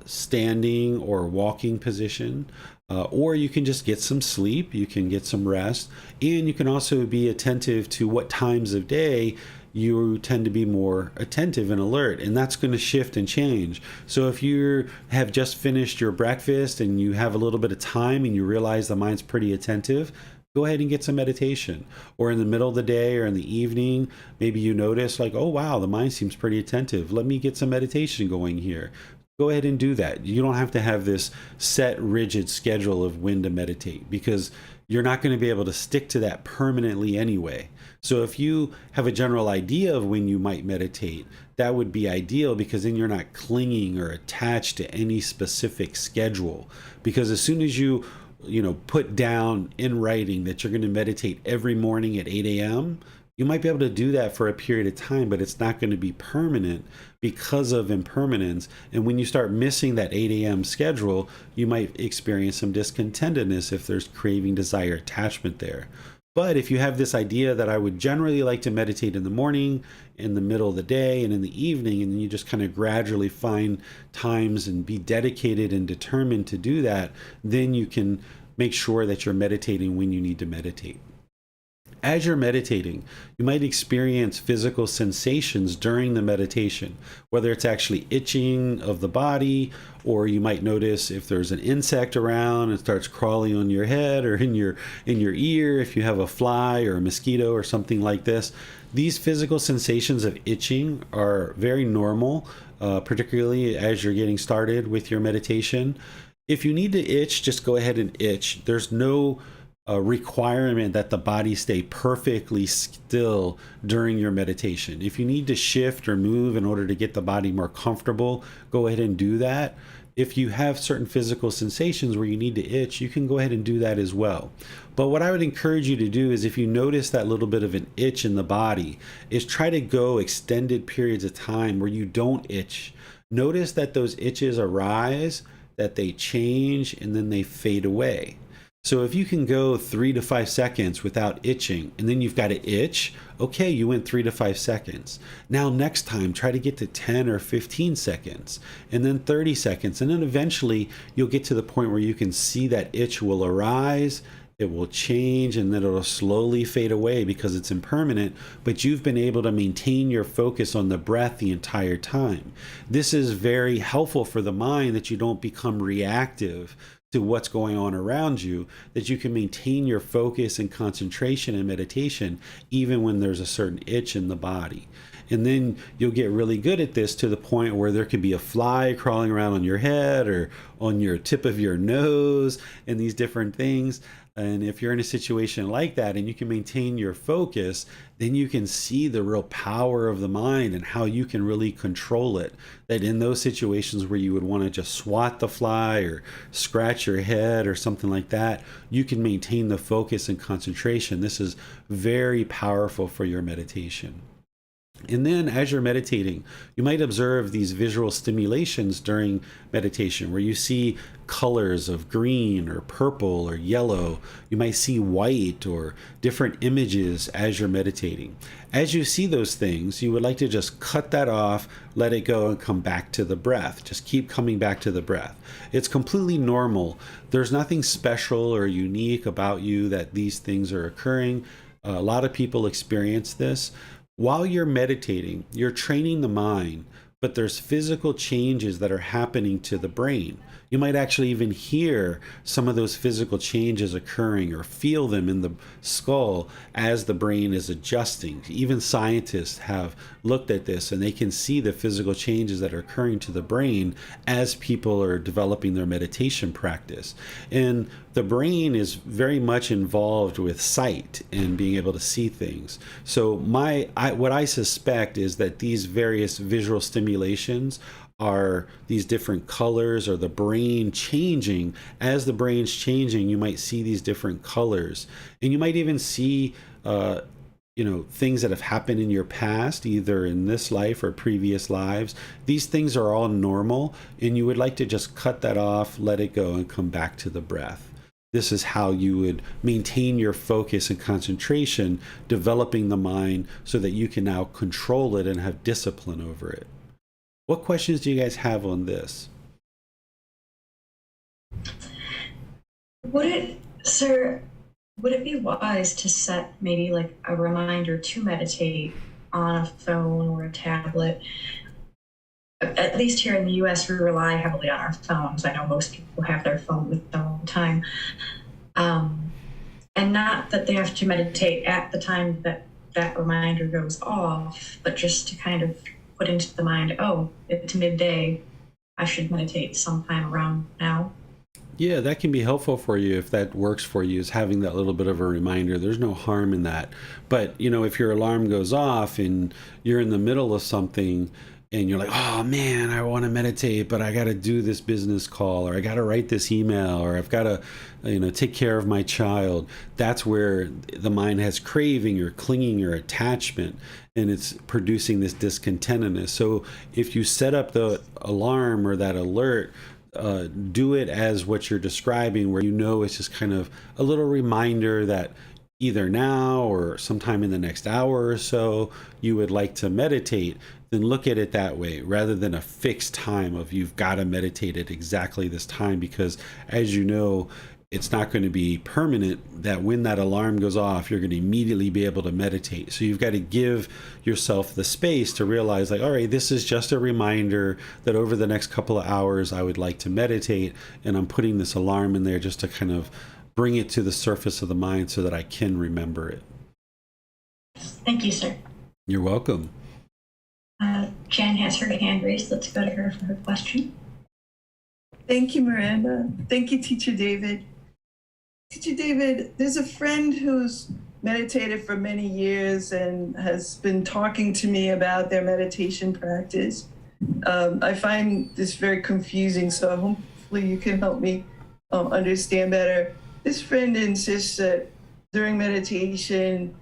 standing or walking position. Or you can just get some sleep, you can get some rest, and you can also be attentive to what times of day you tend to be more attentive and alert, and that's going to shift and change. So if you have just finished your breakfast and you have a little bit of time and you realize the mind's pretty attentive, go ahead and get some meditation. Or in the middle of the day or in the evening, maybe you notice like, oh wow, the mind seems pretty attentive. Let me get some meditation going here. Go ahead and do that. You don't have to have this set, rigid schedule of when to meditate, because you're not going to be able to stick to that permanently anyway. So if you have a general idea of when you might meditate, that would be ideal, because then you're not clinging or attached to any specific schedule. Because as soon as you put down in writing that you're going to meditate every morning at 8 a.m., you might be able to do that for a period of time, but it's not going to be permanent because of impermanence. And when you start missing that 8 a.m. schedule, you might experience some discontentedness if there's craving, desire, attachment there. But if you have this idea that I would generally like to meditate in the morning, in the middle of the day, and in the evening, and then you just kind of gradually find times and be dedicated and determined to do that, then you can make sure that you're meditating when you need to meditate. As you're meditating, you might experience physical sensations during the meditation, whether it's actually itching of the body, or you might notice if there's an insect around and starts crawling on your head or in your ear, if you have a fly or a mosquito or something like this. These physical sensations of itching are very normal, particularly as you're getting started with your meditation. If you need to itch, just go ahead and itch. There's no requirement that the body stay perfectly still during your meditation. If you need to shift or move in order to get the body more comfortable, go ahead and do that. If you have certain physical sensations where you need to itch, you can go ahead and do that as well. But what I would encourage you to do is, if you notice that little bit of an itch in the body, is try to go extended periods of time where you don't itch. Notice that those itches arise, that they change, and then they fade away. So if you can go 3 to 5 seconds without itching, and then you've got to itch, okay, you went 3 to 5 seconds. Now next time, try to get to 10 or 15 seconds, and then 30 seconds. And then eventually you'll get to the point where you can see that itch will arise, it will change, and then it'll slowly fade away because it's impermanent, but you've been able to maintain your focus on the breath the entire time. This is very helpful for the mind, that you don't become reactive to what's going on around you, that you can maintain your focus and concentration and meditation even when there's a certain itch in the body. And then you'll get really good at this to the point where there could be a fly crawling around on your head or on your tip of your nose and these different things. And if you're in a situation like that and you can maintain your focus, then you can see the real power of the mind and how you can really control it. That in those situations where you would want to just swat the fly or scratch your head or something like that, you can maintain the focus and concentration. This is very powerful for your meditation. And then as you're meditating, you might observe these visual stimulations during meditation where you see colors of green or purple or yellow. You might see white or different images as you're meditating. As you see those things, you would like to just cut that off, let it go, and come back to the breath. Just keep coming back to the breath. It's completely normal. There's nothing special or unique about you that these things are occurring. A lot of people experience this. While you're meditating, you're training the mind, but there's physical changes that are happening to the brain. You might actually even hear some of those physical changes occurring or feel them in the skull as the brain is adjusting. Even scientists have looked at this and they can see the physical changes that are occurring to the brain as people are developing their meditation practice. And the brain is very much involved with sight and being able to see things. So what I suspect is that these various visual stimulations are these different colors, or the brain changing. As the brain's changing, you might see these different colors, and you might even see things that have happened in your past, either in this life or previous lives. These things are all normal, and you would like to just cut that off, let it go, and come back to the breath. This is how you would maintain your focus and concentration, developing the mind so that you can now control it and have discipline over it. What questions do you guys have on this? Would it be wise to set maybe like a reminder to meditate on a phone or a tablet? At least here in the US, we rely heavily on our phones. I know most people have their phone with them all the time. And And not that they have to meditate at the time that that reminder goes off, but just to kind of put into the mind, oh, it's midday, I should meditate sometime around now. Yeah, that can be helpful for you if that works for you, is having that little bit of a reminder. There's no harm in that. But, if your alarm goes off and you're in the middle of something and you're like, oh man, I want to meditate, but I got to do this business call, or I got to write this email, or I've got to, take care of my child. That's where the mind has craving or clinging or attachment, and it's producing this discontentedness. So if you set up the alarm or that alert, do it as what you're describing, where it's just kind of a little reminder that either now or sometime in the next hour or so you would like to meditate. Then look at it that way, rather than a fixed time of you've got to meditate at exactly this time, because as you know, it's not going to be permanent that when that alarm goes off, you're going to immediately be able to meditate. So you've got to give yourself the space to realize, like, all right, this is just a reminder that over the next couple of hours, I would like to meditate. And I'm putting this alarm in there just to kind of bring it to the surface of the mind so that I can remember it. Thank you, sir. You're welcome. Jan has her hand raised. Let's go to her for her question. Thank you, Miranda. Thank you, Teacher David. Teacher David, there's a friend who's meditated for many years and has been talking to me about their meditation practice. I find this very confusing, so hopefully you can help me understand better. This friend insists that during meditation,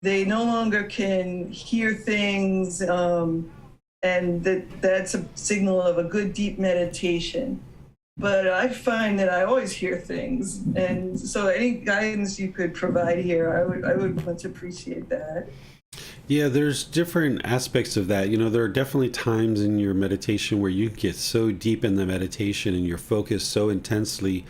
they no longer can hear things, and that's a signal of a good deep meditation. But I find that I always hear things, and so any guidance you could provide here, I would much appreciate that. Yeah, there's different aspects of that. There are definitely times in your meditation where you get so deep in the meditation and you're focused so intensely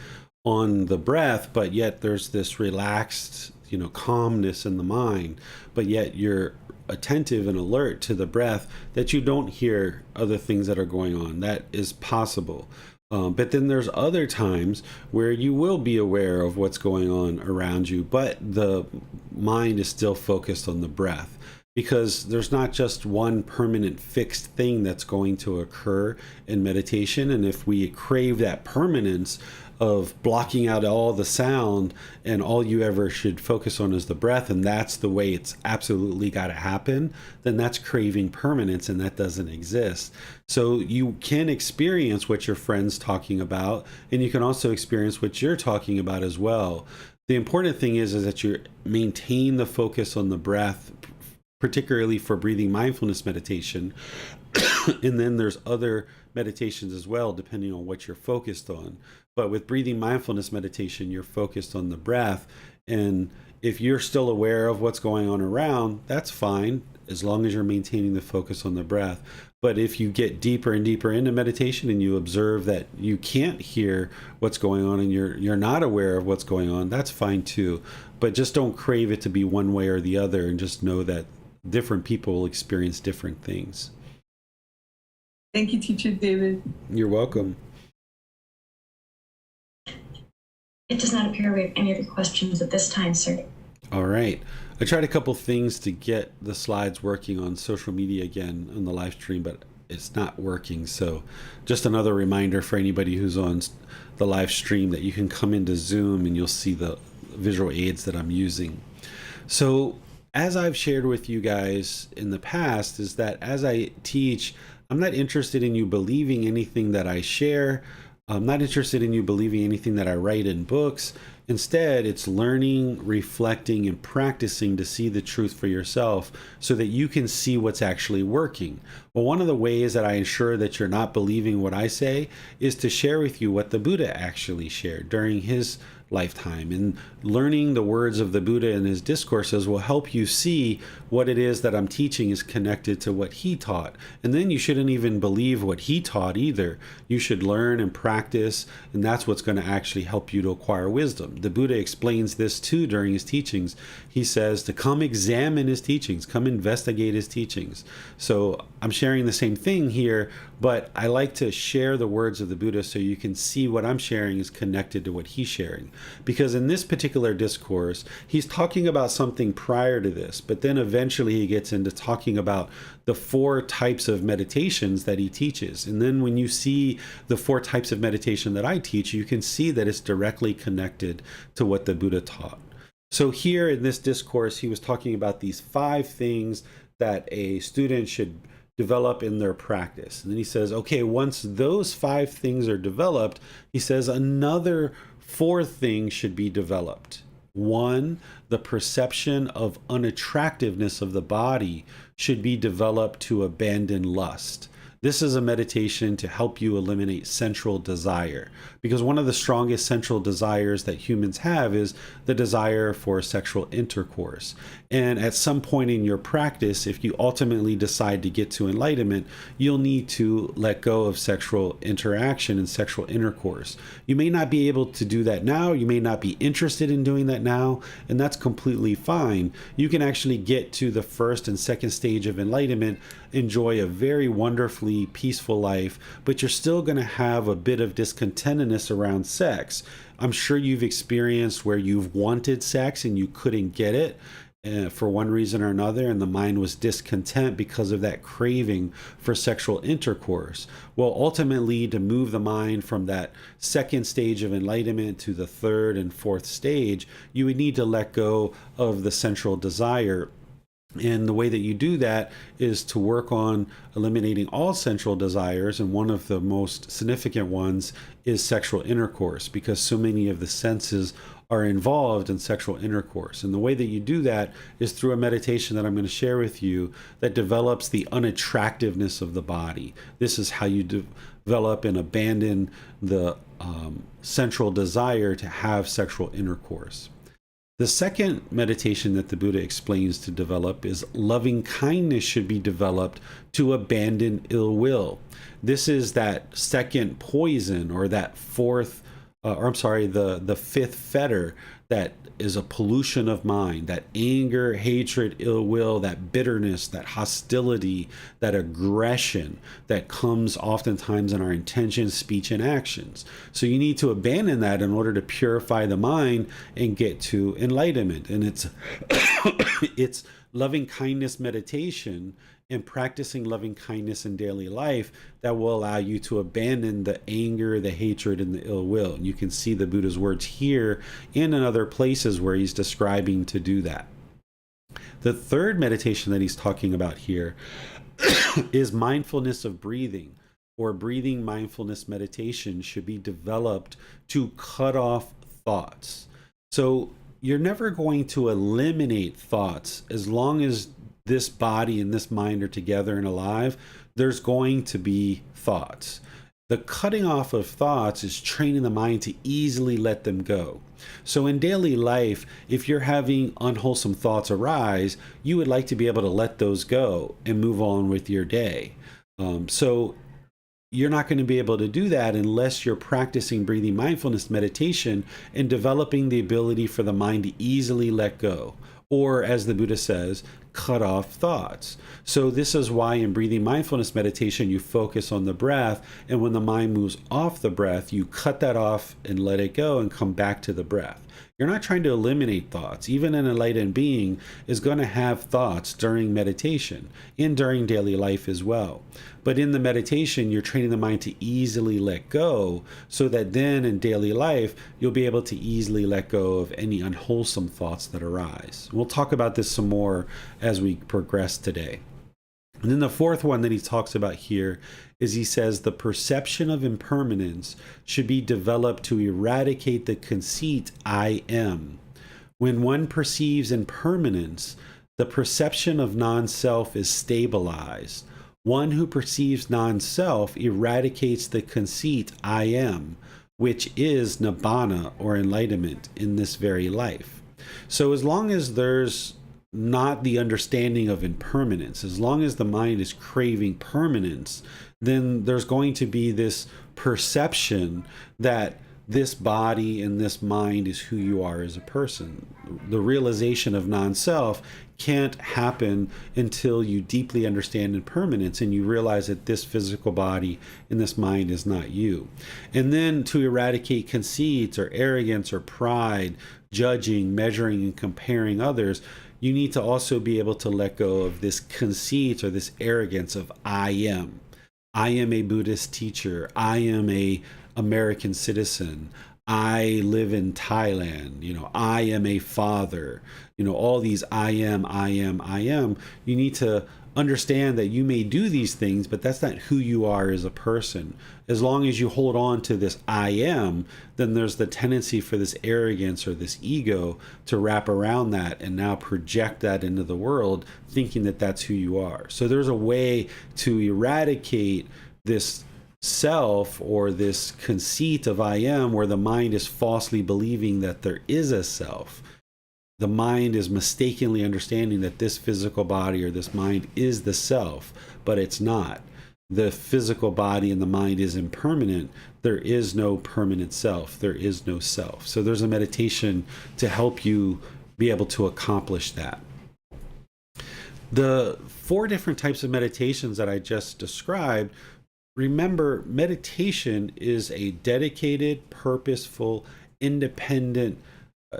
on the breath, but yet there's this relaxed, calmness in the mind, but yet you're attentive and alert to the breath that you don't hear other things that are going on. That is possible. But then there's other times where you will be aware of what's going on around you, but the mind is still focused on the breath, because there's not just one permanent fixed thing that's going to occur in meditation. And if we crave that permanence of blocking out all the sound and all you ever should focus on is the breath, and that's the way it's absolutely got to happen, then that's craving permanence, and that doesn't exist. So you can experience what your friend's talking about, and you can also experience what you're talking about as well. The important thing is that you maintain the focus on the breath, particularly for breathing mindfulness meditation. And then there's other meditations as well, depending on what you're focused on. But with breathing mindfulness meditation, you're focused on the breath. And if you're still aware of what's going on around, that's fine, as long as you're maintaining the focus on the breath. But if you get deeper and deeper into meditation and you observe that you can't hear what's going on and you're not aware of what's going on, that's fine too. But just don't crave it to be one way or the other, and just know that different people will experience different things. Thank you, Teacher David. You're welcome. It does not appear we have any other questions at this time, sir. All right. I tried a couple things to get the slides working on social media again on the live stream, but it's not working. So just another reminder for anybody who's on the live stream that you can come into Zoom and you'll see the visual aids that I'm using. So as I've shared with you guys in the past, is that as I teach, I'm not interested in you believing anything that I share. I'm not interested in you believing anything that I write in books. Instead, it's learning, reflecting, and practicing to see the truth for yourself so that you can see what's actually working. Well, one of the ways that I ensure that you're not believing what I say is to share with you what the Buddha actually shared during his lifetime. And learning the words of the Buddha and his discourses will help you see what it is that I'm teaching is connected to what he taught. And then you shouldn't even believe what he taught either. You should learn and practice, and that's what's going to actually help you to acquire wisdom. The Buddha explains this too during his teachings. He says to come examine his teachings, come investigate his teachings. So I'm sharing the same thing here, but I like to share the words of the Buddha so you can see what I'm sharing is connected to what he's sharing. Because in this particular discourse, he's talking about something prior to this, but then eventually he gets into talking about the 4 types of meditations that he teaches. And then when you see the 4 types of meditation that I teach, you can see that it's directly connected to what the Buddha taught. So here in this discourse, he was talking about these 5 things that a student should develop in their practice. And then he says, okay, once those 5 things are developed, he says another 4 things should be developed. 1, the perception of unattractiveness of the body should be developed to abandon lust. This is a meditation to help you eliminate sensual desire, because one of the strongest sensual desires that humans have is the desire for sexual intercourse. And at some point in your practice, if you ultimately decide to get to enlightenment, you'll need to let go of sexual interaction and sexual intercourse. You may not be able to do that now. You may not be interested in doing that now, and that's completely fine. You can actually get to the first and second stage of enlightenment, enjoy a very wonderfully peaceful life, but you're still going to have a bit of discontentedness around sex. I'm sure you've experienced where you've wanted sex and you couldn't get it for one reason or another, and the mind was discontent because of that craving for sexual intercourse. Well, ultimately, to move the mind from that second stage of enlightenment to the third and fourth stage, you would need to let go of the sensual desire. And the way that you do that is to work on eliminating all sensual desires. And one of the most significant ones is sexual intercourse, because so many of the senses are involved in sexual intercourse. And the way that you do that is through a meditation that I'm going to share with you that develops the unattractiveness of the body. This is how you develop and abandon the sensual desire to have sexual intercourse. The second meditation that the Buddha explains to develop is loving kindness should be developed to abandon ill will. This is that second poison, or that the fifth fetter that is a pollution of mind, that anger, hatred, ill will, that bitterness, that hostility, that aggression that comes oftentimes in our intentions, speech, and actions. So you need to abandon that in order to purify the mind and get to enlightenment. And it's loving kindness meditation and practicing loving kindness in daily life that will allow you to abandon the anger, the hatred, and the ill will. And you can see the Buddha's words here and in other places where he's describing to do that. The third meditation that he's talking about here is mindfulness of breathing, or breathing mindfulness meditation should be developed to cut off thoughts. So you're never going to eliminate thoughts as long as this body and this mind are together and alive. There's going to be thoughts. The cutting off of thoughts is training the mind to easily let them go. So in daily life, if you're having unwholesome thoughts arise, you would like to be able to let those go and move on with your day. So you're not going to be able to do that unless you're practicing breathing mindfulness meditation and developing the ability for the mind to easily let go, or as the Buddha says, cut off thoughts. So this is why in breathing mindfulness meditation, you focus on the breath, and when the mind moves off the breath, you cut that off and let it go and come back to the breath. You're not trying to eliminate thoughts. Even an enlightened being is going to have thoughts during meditation and during daily life as well. But in the meditation, you're training the mind to easily let go, so that then in daily life, you'll be able to easily let go of any unwholesome thoughts that arise. We'll talk about this some more as we progress today. And then the fourth one that he talks about here is, he says, the perception of impermanence should be developed to eradicate the conceit I am. When one perceives impermanence, the perception of non-self is stabilized. One who perceives non-self eradicates the conceit I am, which is nibbana, or enlightenment, in this very life. So as long as there's not the understanding of impermanence, as long as the mind is craving permanence, then there's going to be this perception that this body and this mind is who you are as a person. The realization of non-self can't happen until you deeply understand impermanence and you realize that this physical body and this mind is not you. And then to eradicate conceits or arrogance or pride, judging, measuring, and comparing others, you need to also be able to let go of this conceit or this arrogance of I am. I am a Buddhist teacher. I am a American citizen. I live in Thailand. I am a father. All these I am, I am, I am. You need to understand that you may do these things, but that's not who you are as a person. As long as you hold on to this I am, then there's the tendency for this arrogance or this ego to wrap around that and now project that into the world, thinking that that's who you are. So there's a way to eradicate this self or this conceit of I am, where the mind is falsely believing that there is a self. The mind is mistakenly understanding that this physical body or this mind is the self, but it's not. The physical body and the mind is impermanent. There is no permanent self. There is no self. So there's a meditation to help you be able to accomplish that. The 4 different types of meditations that I just described, remember, meditation is a dedicated, purposeful, independent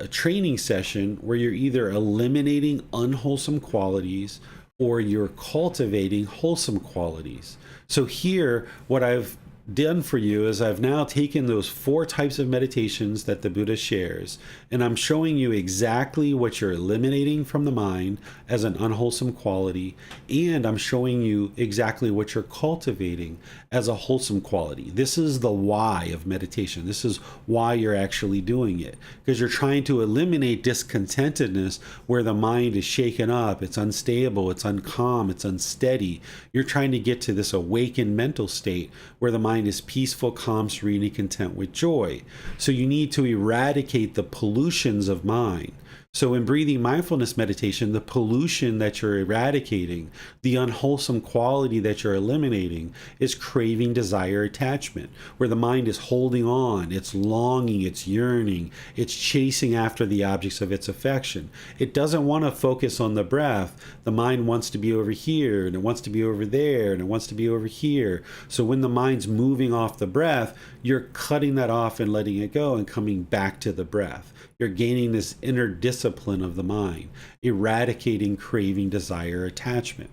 training session where you're either eliminating unwholesome qualities or you're cultivating wholesome qualities. So here, what I've done for you is I've now taken those 4 types of meditations that the Buddha shares, and I'm showing you exactly what you're eliminating from the mind as an unwholesome quality, and I'm showing you exactly what you're cultivating as a wholesome quality. This is the why of meditation. This is why you're actually doing it, because you're trying to eliminate discontentedness where the mind is shaken up, it's unstable, it's uncalm, it's unsteady. You're trying to get to this awakened mental state where the mind is peaceful, calm, serene, and content with joy. So you need to eradicate the pollutions of mind. So in breathing mindfulness meditation, the pollution that you're eradicating, the unwholesome quality that you're eliminating, is craving, desire, attachment, where the mind is holding on, it's longing, it's yearning, it's chasing after the objects of its affection. It doesn't want to focus on the breath. The mind wants to be over here, and it wants to be over there, and it wants to be over here. So when the mind's moving off the breath, you're cutting that off and letting it go and coming back to the breath. You're gaining this inner discipline of the mind, eradicating craving, desire, attachment.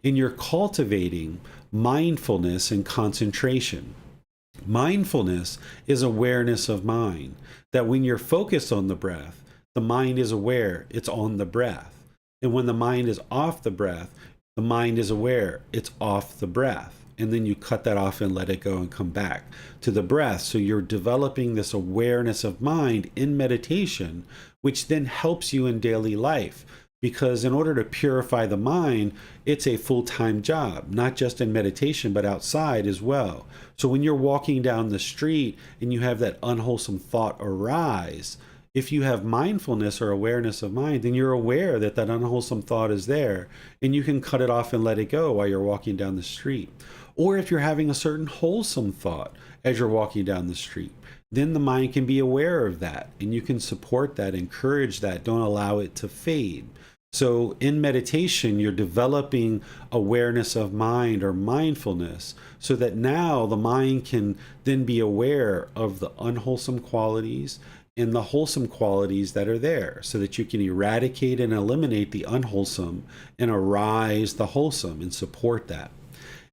And you're cultivating mindfulness and concentration. Mindfulness is awareness of mind, that when you're focused on the breath, the mind is aware it's on the breath. And when the mind is off the breath, the mind is aware it's off the breath. And then you cut that off and let it go and come back to the breath. So you're developing this awareness of mind in meditation, which then helps you in daily life. Because in order to purify the mind, it's a full-time job, not just in meditation, but outside as well. So when you're walking down the street and you have that unwholesome thought arise, if you have mindfulness or awareness of mind, then you're aware that that unwholesome thought is there, and you can cut it off and let it go while you're walking down the street. Or if you're having a certain wholesome thought as you're walking down the street, then the mind can be aware of that, and you can support that, encourage that, don't allow it to fade. So in meditation, you're developing awareness of mind or mindfulness so that now the mind can then be aware of the unwholesome qualities and the wholesome qualities that are there, so that you can eradicate and eliminate the unwholesome and arise the wholesome and support that.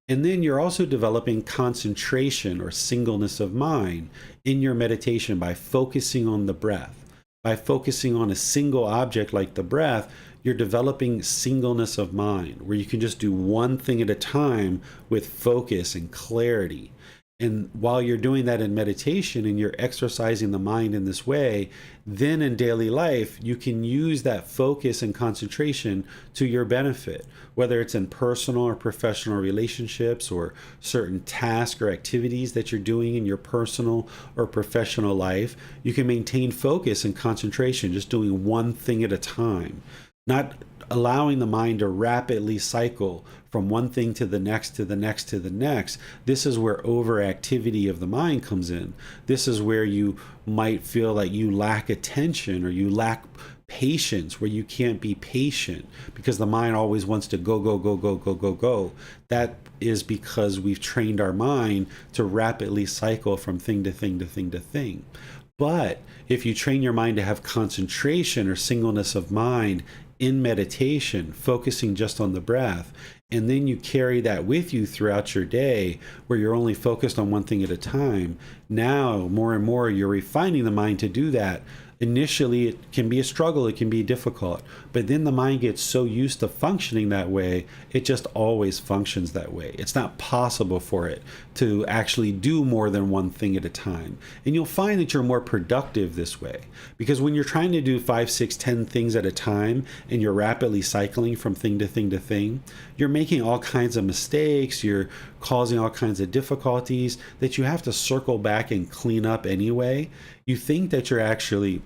And then you're also developing concentration or singleness of mind in your meditation by focusing on the breath. By focusing on a single object like the breath, you're developing singleness of mind, where you can just do one thing at a time with focus and clarity. And while you're doing that in meditation and you're exercising the mind in this way, then in daily life, you can use that focus and concentration to your benefit, whether it's in personal or professional relationships or certain tasks or activities that you're doing in your personal or professional life. You can maintain focus and concentration just doing one thing at a time. not allowing the mind to rapidly cycle from one thing to the next to the next to the next. This is where overactivity of the mind comes in. This is where you might feel like you lack attention or you lack patience, where you can't be patient because the mind always wants to go, go, go, go, go, go, go. That is because we've trained our mind to rapidly cycle from thing to thing to thing to thing. But if you train your mind to have concentration or singleness of mind in meditation, focusing just on the breath, and then you carry that with you throughout your day where you're only focused on one thing at a time, now more and more you're refining the mind to do that. Initially, it can be a struggle, it can be difficult, but then the mind gets so used to functioning that way, it just always functions that way. It's not possible for it to actually do more than one thing at a time. And you'll find that you're more productive this way, because when you're trying to do 5, 6, 10 things at a time, and you're rapidly cycling from thing to thing to thing, you're making all kinds of mistakes, you're causing all kinds of difficulties that you have to circle back and clean up anyway. You think that you're actually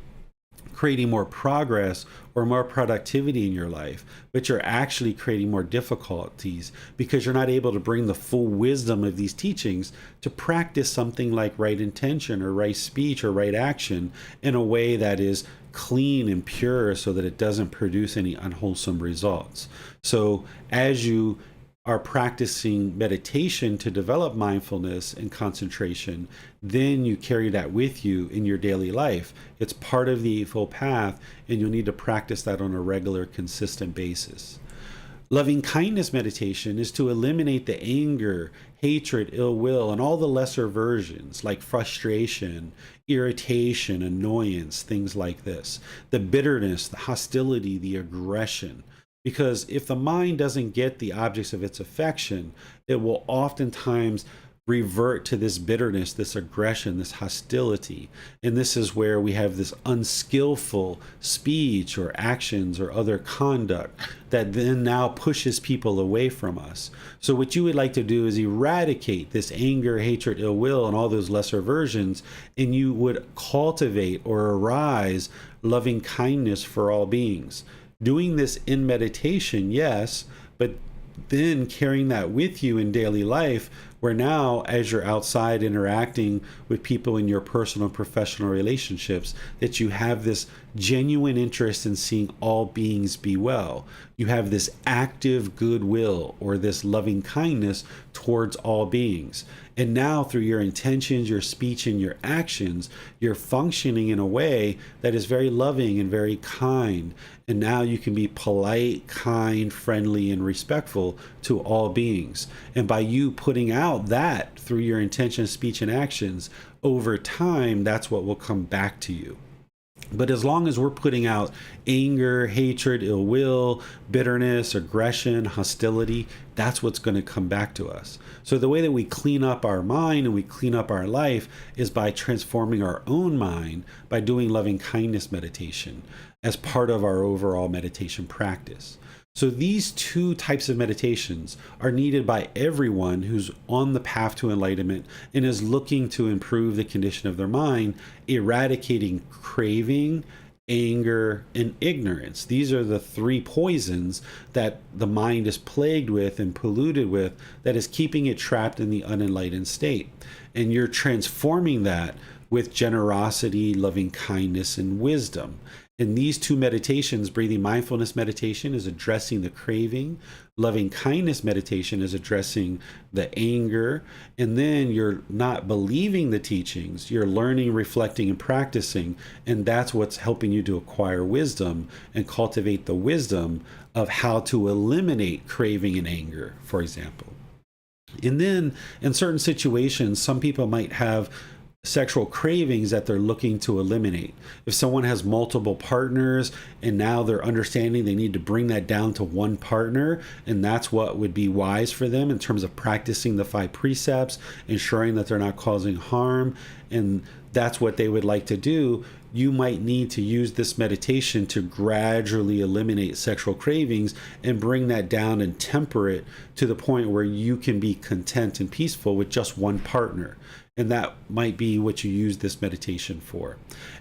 creating more progress or more productivity in your life, but you're actually creating more difficulties because you're not able to bring the full wisdom of these teachings to practice something like right intention or right speech or right action in a way that is clean and pure so that it doesn't produce any unwholesome results. So as you are practicing meditation to develop mindfulness and concentration, then you carry that with you in your daily life. It's part of the Eightfold Path, and you'll need to practice that on a regular, consistent basis. Loving kindness meditation is to eliminate the anger, hatred, ill will, and all the lesser versions like frustration, irritation, annoyance, things like this. The bitterness, the hostility, the aggression. Because if the mind doesn't get the objects of its affection, it will oftentimes revert to this bitterness, this aggression, this hostility. And this is where we have this unskillful speech or actions or other conduct that then now pushes people away from us. So what you would like to do is eradicate this anger, hatred, ill will, and all those lesser versions, and you would cultivate or arise loving kindness for all beings. Doing this in meditation, yes, but then carrying that with you in daily life, where now as you're outside interacting with people in your personal and professional relationships, that you have this genuine interest in seeing all beings be well. You have this active goodwill or this loving kindness towards all beings. And now through your intentions, your speech, and your actions, you're functioning in a way that is very loving and very kind. And now you can be polite, kind, friendly, and respectful to all beings. And by you putting out that through your intention, speech, and actions, over time, that's what will come back to you. But as long as we're putting out anger, hatred, ill will, bitterness, aggression, hostility, that's what's going to come back to us. So the way that we clean up our mind and we clean up our life is by transforming our own mind by doing loving kindness meditation as part of our overall meditation practice. So these two types of meditations are needed by everyone who's on the path to enlightenment and is looking to improve the condition of their mind, eradicating craving, anger, and ignorance. These are the three poisons that the mind is plagued with and polluted with that is keeping it trapped in the unenlightened state. And you're transforming that with generosity, loving kindness, and wisdom. In these two meditations, breathing mindfulness meditation is addressing the craving, loving kindness meditation is addressing the anger, and then you're not believing the teachings, you're learning, reflecting, and practicing, and that's what's helping you to acquire wisdom and cultivate the wisdom of how to eliminate craving and anger, for example. And then in certain situations, some people might have sexual cravings that they're looking to eliminate. If someone has multiple partners and now they're understanding they need to bring that down to one partner, and that's what would be wise for them in terms of practicing the 5 precepts, ensuring that they're not causing harm, and that's what they would like to do, you might need to use this meditation to gradually eliminate sexual cravings and bring that down and temper it to the point where you can be content and peaceful with just one partner. And that might be what you use this meditation for.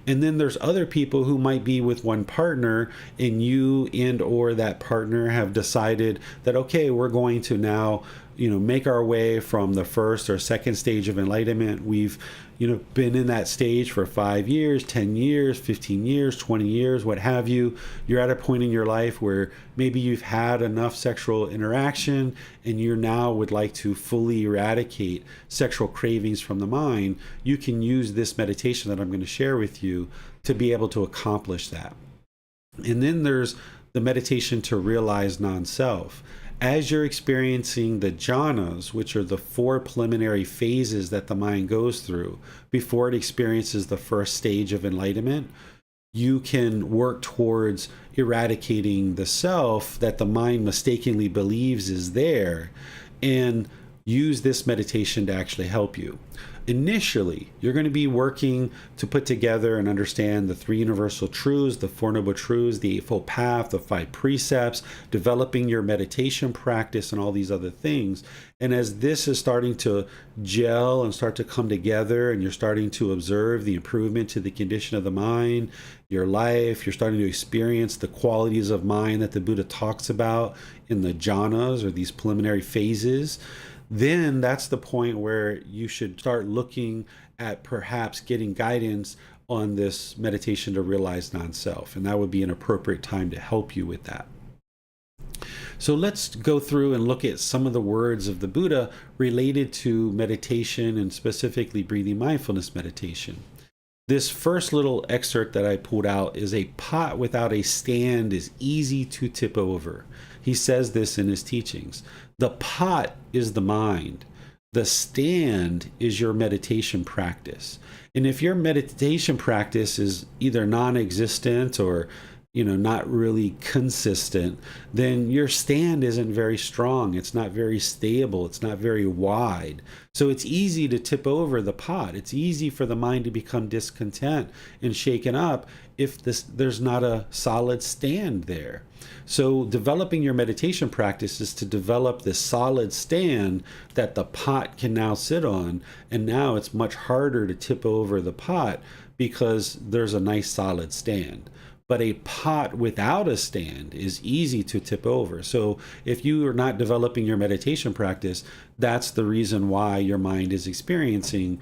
And then there's other people who might be with one partner, and you and or that partner have decided that, okay, we're going to now, make our way from the first or second stage of enlightenment. We've, been in that stage for 5 years, 10 years, 15 years, 20 years, what have you. You're at a point in your life where maybe you've had enough sexual interaction and you now would like to fully eradicate sexual cravings from the mind. You can use this meditation that I'm going to share with you to be able to accomplish that. And then there's the meditation to realize non-self. As you're experiencing the jhanas, which are the 4 preliminary phases that the mind goes through before it experiences the first stage of enlightenment, you can work towards eradicating the self that the mind mistakenly believes is there, and use this meditation to actually help you. Initially, you're going to be working to put together and understand the 3 universal truths, the 4 noble truths, the Eightfold Path, the 5 precepts, developing your meditation practice and all these other things. And as this is starting to gel and start to come together, and you're starting to observe the improvement to the condition of the mind, your life, you're starting to experience the qualities of mind that the Buddha talks about in the jhanas, or these preliminary phases, then that's the point where you should start looking at perhaps getting guidance on this meditation to realize non-self. And that would be an appropriate time to help you with that. So let's go through and look at some of the words of the Buddha related to meditation, and specifically breathing mindfulness meditation. This first little excerpt that I pulled out is, "A pot without a stand is easy to tip over." He says this in his teachings. The pot is the mind. The stand is your meditation practice. And if your meditation practice is either non-existent or not really consistent, then your stand isn't very strong. It's not very stable. It's not very wide. So it's easy to tip over the pot. It's easy for the mind to become discontent and shaken up if there's not a solid stand there. So developing your meditation practice is to develop this solid stand that the pot can now sit on. And now it's much harder to tip over the pot because there's a nice solid stand. But a pot without a stand is easy to tip over. So if you are not developing your meditation practice, that's the reason why your mind is experiencing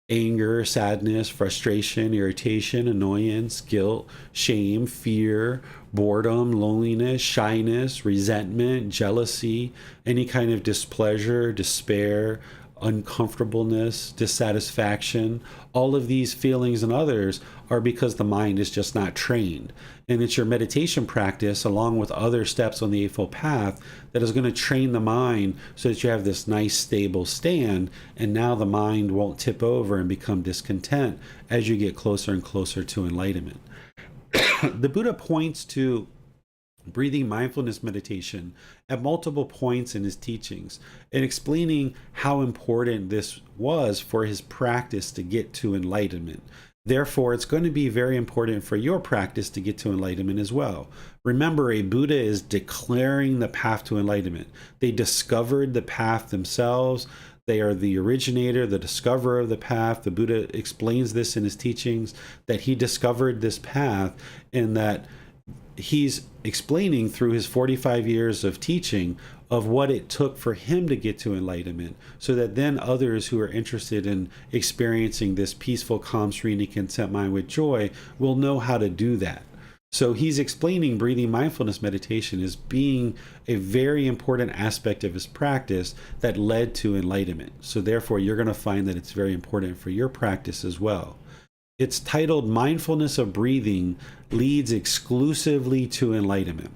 anger, sadness, frustration, irritation, annoyance, guilt, shame, fear, boredom, loneliness, shyness, resentment, jealousy, any kind of displeasure, despair, uncomfortableness, dissatisfaction. All of these feelings and others are because the mind is just not trained. And it's your meditation practice, along with other steps on the Eightfold Path, that is going to train the mind so that you have this nice stable stand, and now the mind won't tip over and become discontent as you get closer and closer to enlightenment. The Buddha points to breathing mindfulness meditation at multiple points in his teachings, and explaining how important this was for his practice to get to enlightenment. Therefore, it's going to be very important for your practice to get to enlightenment as well. Remember, a Buddha is declaring the path to enlightenment. They discovered the path themselves. They are the originator, the discoverer of the path. The Buddha explains this in his teachings, that he discovered this path, and that he's explaining through his 45 years of teaching of what it took for him to get to enlightenment, so that then others who are interested in experiencing this peaceful, calm, serene, and content mind with joy will know how to do that. So he's explaining breathing mindfulness meditation as being a very important aspect of his practice that led to enlightenment. So therefore, you're going to find that it's very important for your practice as well. It's titled Mindfulness of Breathing Leads Exclusively to Enlightenment.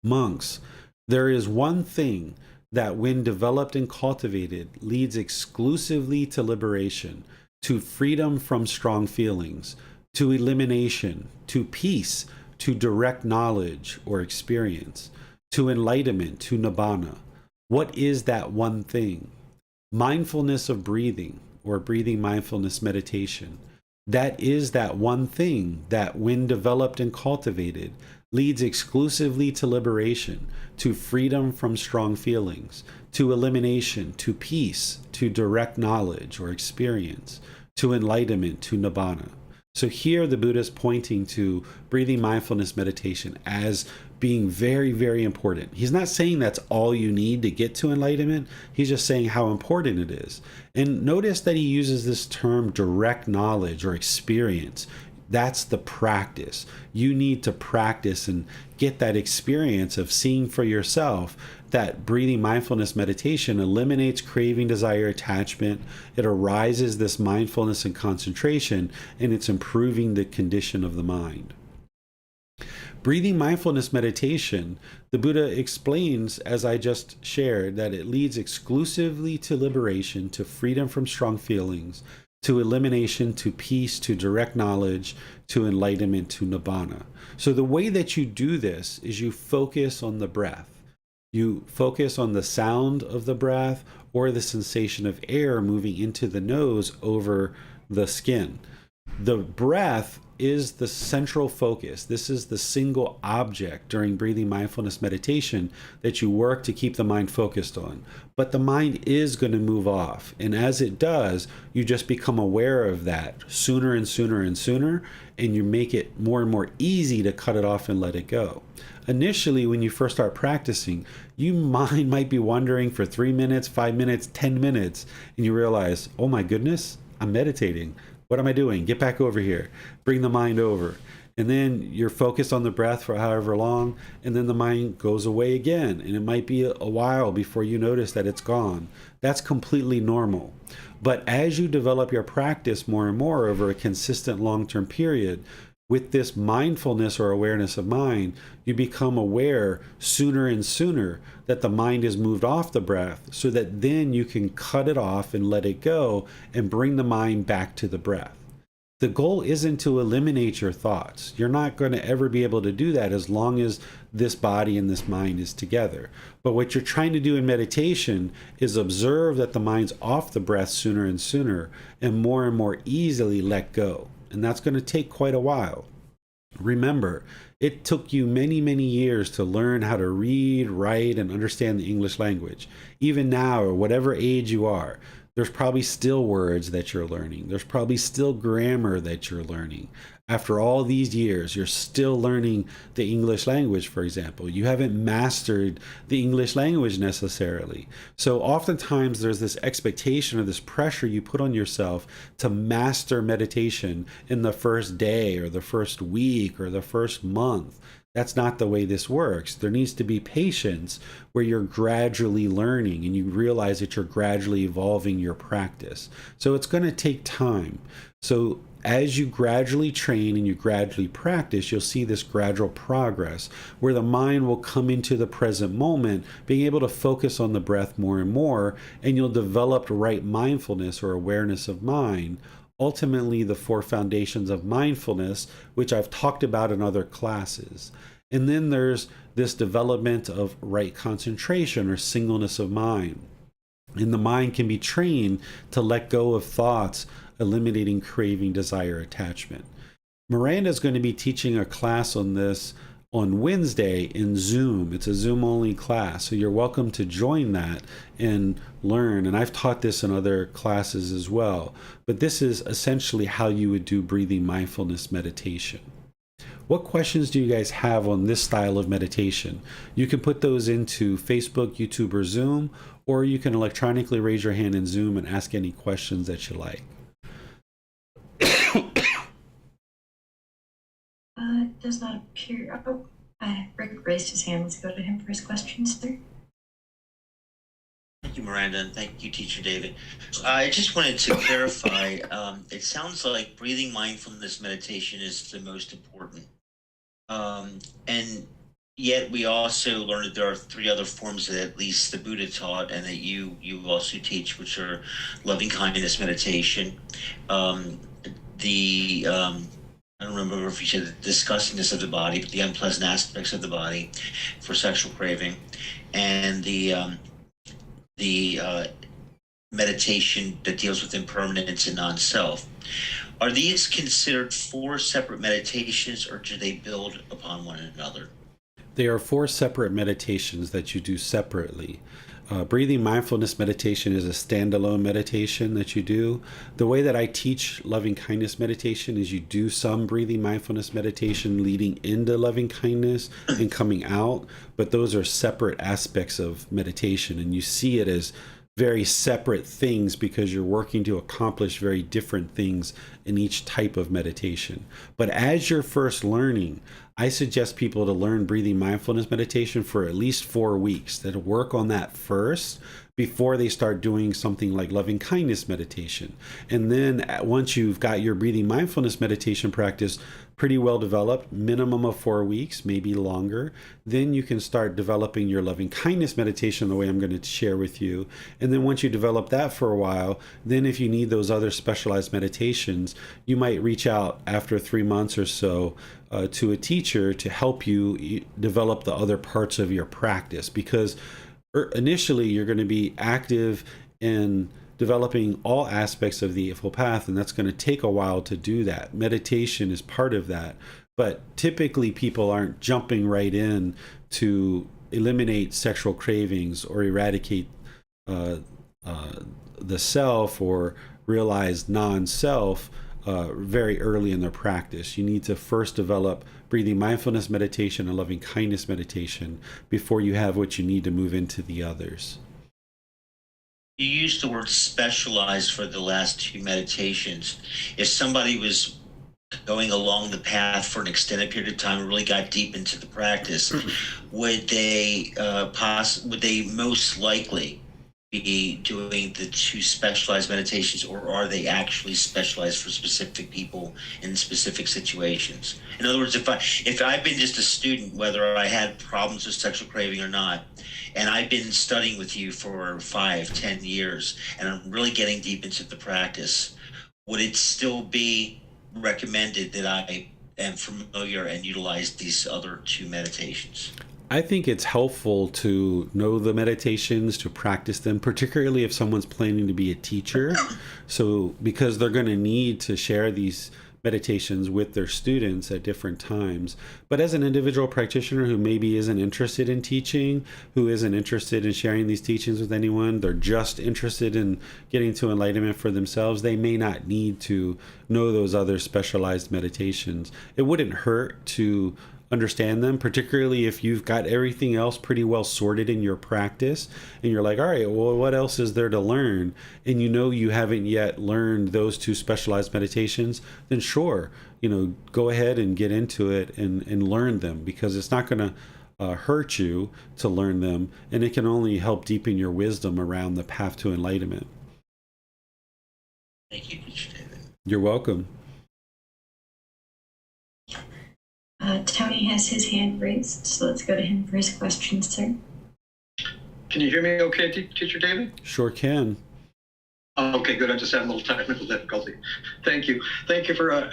Monks, there is one thing that, when developed and cultivated, leads exclusively to liberation, to freedom from strong feelings, to elimination, to peace, to direct knowledge or experience, to enlightenment, to nibbana. What is that one thing? Mindfulness of breathing, or breathing mindfulness meditation. That is that one thing that, when developed and cultivated, leads exclusively to liberation, to freedom from strong feelings, to elimination, to peace, to direct knowledge or experience, to enlightenment, to nibbana. So here the Buddha is pointing to breathing mindfulness meditation as being very, very important. He's not saying that's all you need to get to enlightenment. He's just saying how important it is. And notice that he uses this term direct knowledge or experience. That's the practice. You need to practice and get that experience of seeing for yourself that breathing mindfulness meditation eliminates craving, desire, attachment. It arises this mindfulness and concentration, and it's improving the condition of the mind. Breathing mindfulness meditation, the Buddha explains, as I just shared, that it leads exclusively to liberation, to freedom from strong feelings, to elimination, to peace, to direct knowledge, to enlightenment, to nibbana. So the way that you do this is you focus on the breath. You focus on the sound of the breath or the sensation of air moving into the nose over the skin. The breath is the central focus. This is the single object during breathing mindfulness meditation that you work to keep the mind focused on. But the mind is going to move off. And as it does, you just become aware of that sooner and sooner and sooner, and you make it more and more easy to cut it off and let it go. Initially, when you first start practicing, your mind might be wandering for 3 minutes, 5 minutes, 10 minutes, and you realize, oh my goodness, I'm meditating. What am I doing? Get back over here. Bring the mind over. And then you're focused on the breath for however long, and then the mind goes away again. And it might be a while before you notice that it's gone. That's completely normal. But as you develop your practice more and more over a consistent long-term period, with this mindfulness or awareness of mind, you become aware sooner and sooner that the mind is moved off the breath, so that then you can cut it off and let it go and bring the mind back to the breath. The goal isn't to eliminate your thoughts. You're not going to ever be able to do that as long as this body and this mind is together. But what you're trying to do in meditation is observe that the mind's off the breath sooner and sooner, and more easily let go. And that's going to take quite a while. Remember, it took you many, many years to learn how to read, write, and understand the English language. Even now, or whatever age you are, there's probably still words that you're learning. There's probably still grammar that you're learning. After all these years, you're still learning the English language, for example. You haven't mastered the English language necessarily. So oftentimes there's this expectation or this pressure you put on yourself to master meditation in the first day or the first week or the first month. That's not the way this works. There needs to be patience where you're gradually learning and you realize that you're gradually evolving your practice. So it's going to take time. So as you gradually train and you gradually practice, you'll see this gradual progress where the mind will come into the present moment, being able to focus on the breath more and more, and you'll develop right mindfulness or awareness of mind. Ultimately, the 4 foundations of mindfulness, which I've talked about in other classes. And then there's this development of right concentration or singleness of mind. And the mind can be trained to let go of thoughts, eliminating craving, desire, attachment. Miranda is going to be teaching a class on this on Wednesday in Zoom. It's a Zoom only class, so you're welcome to join that and learn. And I've taught this in other classes as well, but this is essentially how you would do breathing mindfulness meditation. What questions do you guys have on this style of meditation? You can put those into Facebook, YouTube, or Zoom, or you can electronically raise your hand in Zoom and ask any questions that you like. It does not appear. Oh, Rick raised his hand. Let's go to him for his questions, sir. Thank you, Miranda, and thank you, Teacher David. I just wanted to clarify, it sounds like breathing mindfulness meditation is the most important. And yet we also learned that there are 3 other forms that at least the Buddha taught and that you also teach, which are loving kindness meditation, I don't remember if you said the disgustingness of the body, but the unpleasant aspects of the body for sexual craving, and the meditation that deals with impermanence and non-self. Are these considered 4 separate meditations, or do they build upon one another? They are 4 separate meditations that you do separately. Breathing mindfulness meditation is a standalone meditation that you do. The way that I teach loving kindness meditation is you do some breathing mindfulness meditation leading into loving kindness and coming out, but those are separate aspects of meditation, and you see it as very separate things because you're working to accomplish very different things in each type of meditation. But as you're first learning, I suggest people to learn breathing mindfulness meditation for at least 4 weeks, to work on that first before they start doing something like loving kindness meditation. And then once you've got your breathing mindfulness meditation practice pretty well developed, minimum of 4 weeks, maybe longer, then you can start developing your loving kindness meditation the way I'm going to share with you. And then once you develop that for a while, then if you need those other specialized meditations, you might reach out after 3 months or so to a teacher to help you develop the other parts of your practice, because initially you're going to be active in developing all aspects of the Eightfold Path, and that's going to take a while to do that. Meditation is part of that, but typically people aren't jumping right in to eliminate sexual cravings or eradicate the self or realize non-self very early in their practice. You need to first develop breathing mindfulness meditation and loving kindness meditation before you have what you need to move into the others. You used the word specialized for the last 2 meditations. If somebody was going along the path for an extended period of time and really got deep into the practice, would they most likely be doing the 2 specialized meditations, or are they actually specialized for specific people in specific situations? In other words, if I've been just a student, whether I had problems with sexual craving or not, and I've been studying with you for 5-10 years, and I'm really getting deep into the practice, would it still be recommended that I am familiar and utilize these other 2 meditations? I think it's helpful to know the meditations, to practice them, particularly if someone's planning to be a teacher. So, because they're going to need to share these meditations with their students at different times. But as an individual practitioner who maybe isn't interested in teaching, who isn't interested in sharing these teachings with anyone, they're just interested in getting to enlightenment for themselves, they may not need to know those other specialized meditations. It wouldn't hurt to understand them, particularly if you've got everything else pretty well sorted in your practice and you're like, all right, well, what else is there to learn? And you know you haven't yet learned those 2 specialized meditations, then sure, go ahead and get into it and learn them, because it's not going to hurt you to learn them, and it can only help deepen your wisdom around the path to enlightenment. Thank you, Teacher David. You're welcome. Tony has his hand raised, so let's go to him for his question, sir. Can you hear me okay, Teacher David? Sure can. Okay, good. I just had a little technical difficulty. Thank you. Thank you for,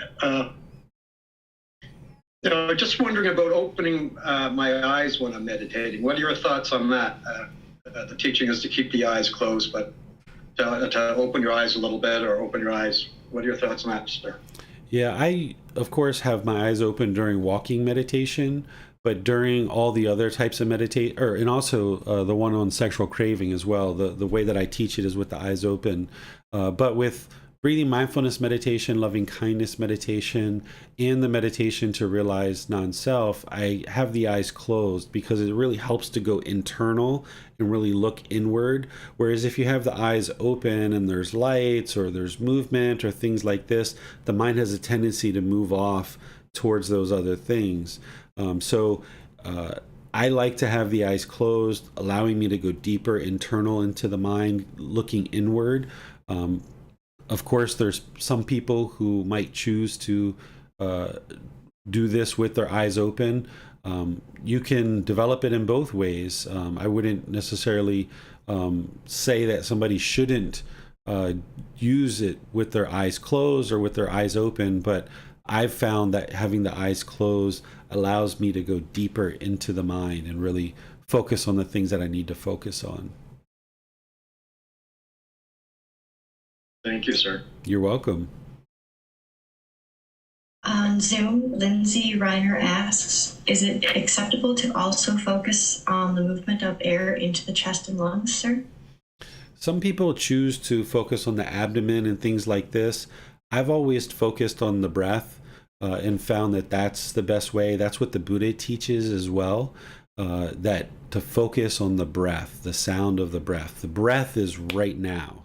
just wondering about opening my eyes when I'm meditating. What are your thoughts on that? The teaching is to keep the eyes closed, but to open your eyes a little bit, or open your eyes. What are your thoughts on that, sir? Yeah, I, of course, have my eyes open during walking meditation, but during all the other types of meditate, and also the one on sexual craving as well, the way that I teach it is with the eyes open. But with breathing mindfulness meditation, loving kindness meditation, and the meditation to realize non-self, I have the eyes closed because it really helps to go internal and really look inward. Whereas if you have the eyes open and there's lights or there's movement or things like this, the mind has a tendency to move off towards those other things. I like to have the eyes closed, allowing me to go deeper internal into the mind, looking inward. Of course, there's some people who might choose to do this with their eyes open. You can develop it in both ways. I wouldn't necessarily say that somebody shouldn't use it with their eyes closed or with their eyes open, but I've found that having the eyes closed allows me to go deeper into the mind and really focus on the things that I need to focus on. Thank you, sir. You're welcome. On Zoom, Lindsay Reiner asks, is it acceptable to also focus on the movement of air into the chest and lungs, sir? Some people choose to focus on the abdomen and things like this. I've always focused on the breath and found that that's the best way. That's what the Buddha teaches as well, that to focus on the breath, the sound of the breath. The breath is right now.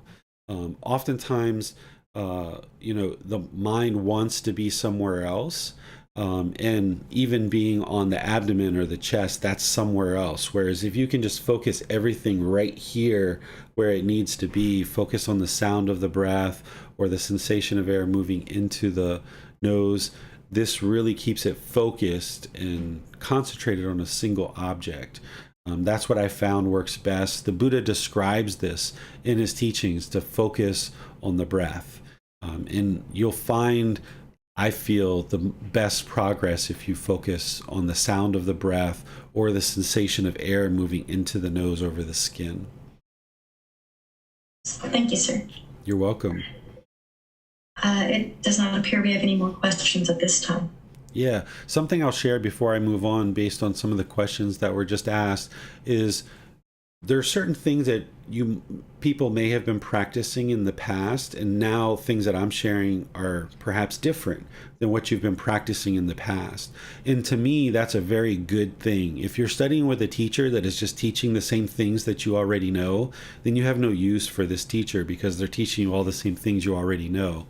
Oftentimes, the mind wants to be somewhere else. And even being on the abdomen or the chest, that's somewhere else. Whereas if you can just focus everything right here where it needs to be, focus on the sound of the breath or the sensation of air moving into the nose, this really keeps it focused and concentrated on a single object. That's what I found works best. The Buddha describes this in his teachings, to focus on the breath. And you'll find, I feel, the best progress if you focus on the sound of the breath or the sensation of air moving into the nose over the skin. Thank you, sir. You're welcome. It does not appear we have any more questions at this time. Yeah, something I'll share before I move on based on some of the questions that were just asked is there are certain things that people may have been practicing in the past, and now things that I'm sharing are perhaps different than what you've been practicing in the past. And to me, that's a very good thing. If you're studying with a teacher that is just teaching the same things that you already know, then you have no use for this teacher because they're teaching you all the same things you already know.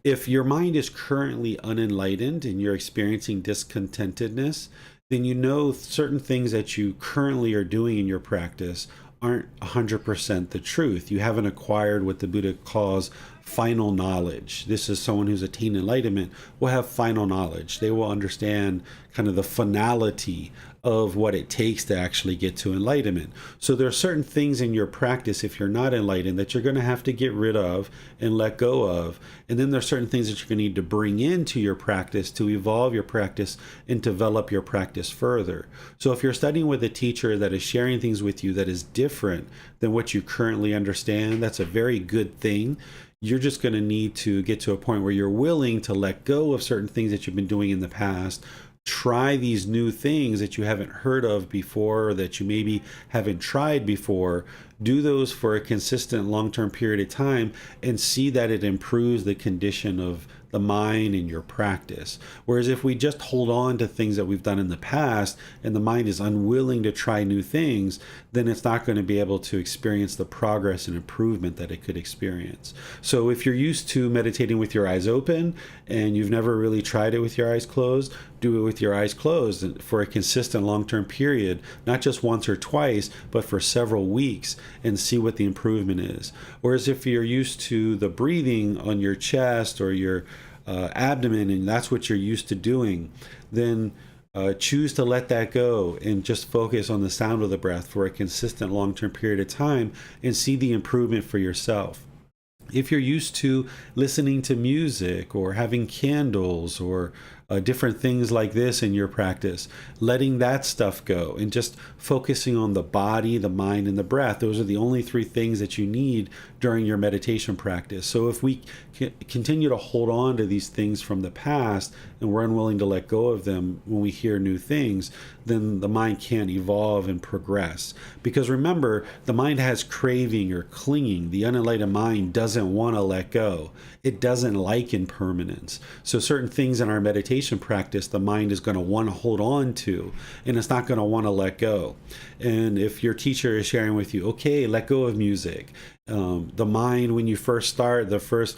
If your mind is currently unenlightened and you're experiencing discontentedness, then you know certain things that you currently are doing in your practice aren't 100% the truth. You haven't acquired what the Buddha calls final knowledge. This is someone who's attained enlightenment will have final knowledge. They will understand kind of the finality of what it takes to actually get to enlightenment. So there are certain things in your practice, if you're not enlightened, that you're going to have to get rid of and let go of. And then there are certain things that you're going to need to bring into your practice to evolve your practice and develop your practice further. So if you're studying with a teacher that is sharing things with you that is different than what you currently understand, that's a very good thing. You're just going to need to get to a point where you're willing to let go of certain things that you've been doing in the past. Try these new things that you haven't heard of before, or that you maybe haven't tried before. Do those for a consistent long-term period of time and see that it improves the condition of the mind and your practice. Whereas if we just hold on to things that we've done in the past and the mind is unwilling to try new things, then it's not going to be able to experience the progress and improvement that it could experience. So if you're used to meditating with your eyes open and you've never really tried it with your eyes closed, do it with your eyes closed for a consistent long-term period, not just once or twice, but for several weeks, and see what the improvement is. Whereas if you're used to the breathing on your chest or your abdomen, and that's what you're used to doing, then choose to let that go and just focus on the sound of the breath for a consistent long-term period of time and see the improvement for yourself. If you're used to listening to music or having candles or different things like this in your practice, letting that stuff go and just focusing on the body, the mind, and the breath. Those are the only three things that you need during your meditation practice. So if we continue to hold on to these things from the past and we're unwilling to let go of them when we hear new things, then the mind can't evolve and progress. Because remember, the mind has craving or clinging. The unenlightened mind doesn't want to let go. It doesn't like impermanence. So certain things in our meditation practice, the mind is going to want to hold on to, and it's not going to want to let go. And if your teacher is sharing with you, okay, let go of music, the mind, when you first start, the first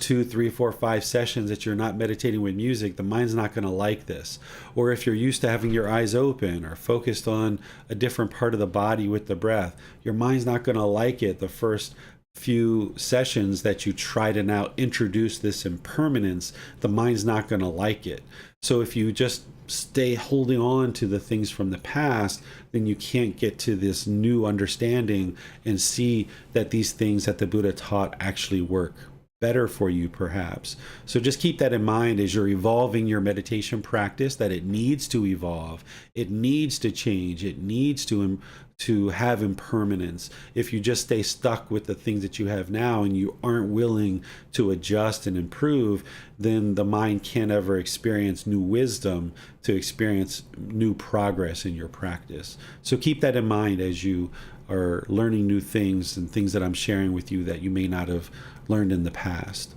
2, 3, 4, 5 sessions that you're not meditating with music, the mind's not going to like this. Or if you're used to having your eyes open or focused on a different part of the body with the breath, your mind's not going to like it the first few sessions that you try to now introduce this impermanence. The mind's not going to like it. So if you just stay holding on to the things from the past, then you can't get to this new understanding and see that these things that the Buddha taught actually work better for you, perhaps. So just keep that in mind as you're evolving your meditation practice, that it needs to evolve, it needs to change, it needs to to have impermanence. If you just stay stuck with the things that you have now and you aren't willing to adjust and improve, then the mind can't ever experience new wisdom, to experience new progress in your practice. So keep that in mind as you are learning new things and things that I'm sharing with you that you may not have learned in the past.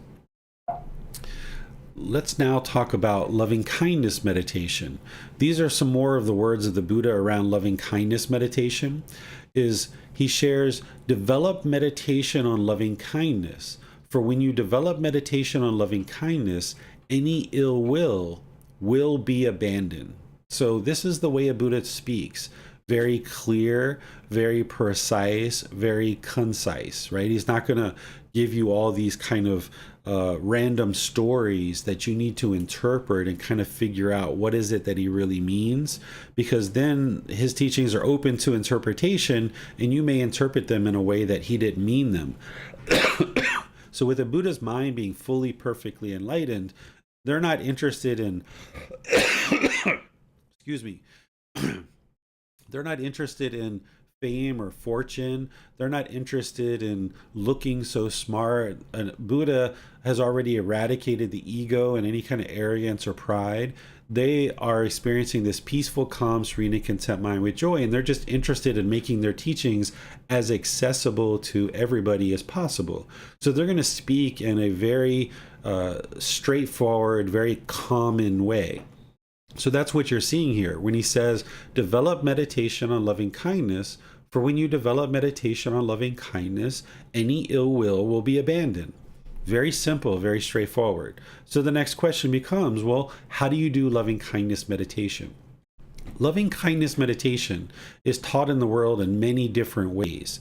Let's now talk about loving kindness meditation. These are some more of the words of the Buddha around loving kindness meditation. He shares, develop meditation on loving kindness. For when you develop meditation on loving kindness, any ill will be abandoned. So this is the way a Buddha speaks. Very clear, very precise, very concise, right? He's not going to give you all these kind of random stories that you need to interpret and kind of figure out what is it that he really means, because then his teachings are open to interpretation and you may interpret them in a way that he didn't mean them. So with a Buddha's mind being fully, perfectly enlightened, they're not interested in excuse me. They're not interested in fame or fortune. They're not interested in looking so smart. And Buddha has already eradicated the ego and any kind of arrogance or pride. They are experiencing this peaceful, calm, serene, and content mind with joy, and they're just interested in making their teachings as accessible to everybody as possible. So they're going to speak in a very straightforward, very common way. So that's what you're seeing here when he says, develop meditation on loving kindness. For when you develop meditation on loving kindness, any ill will be abandoned. Very simple, very straightforward. So the next question becomes, well, how do you do loving kindness meditation? Loving kindness meditation is taught in the world in many different ways.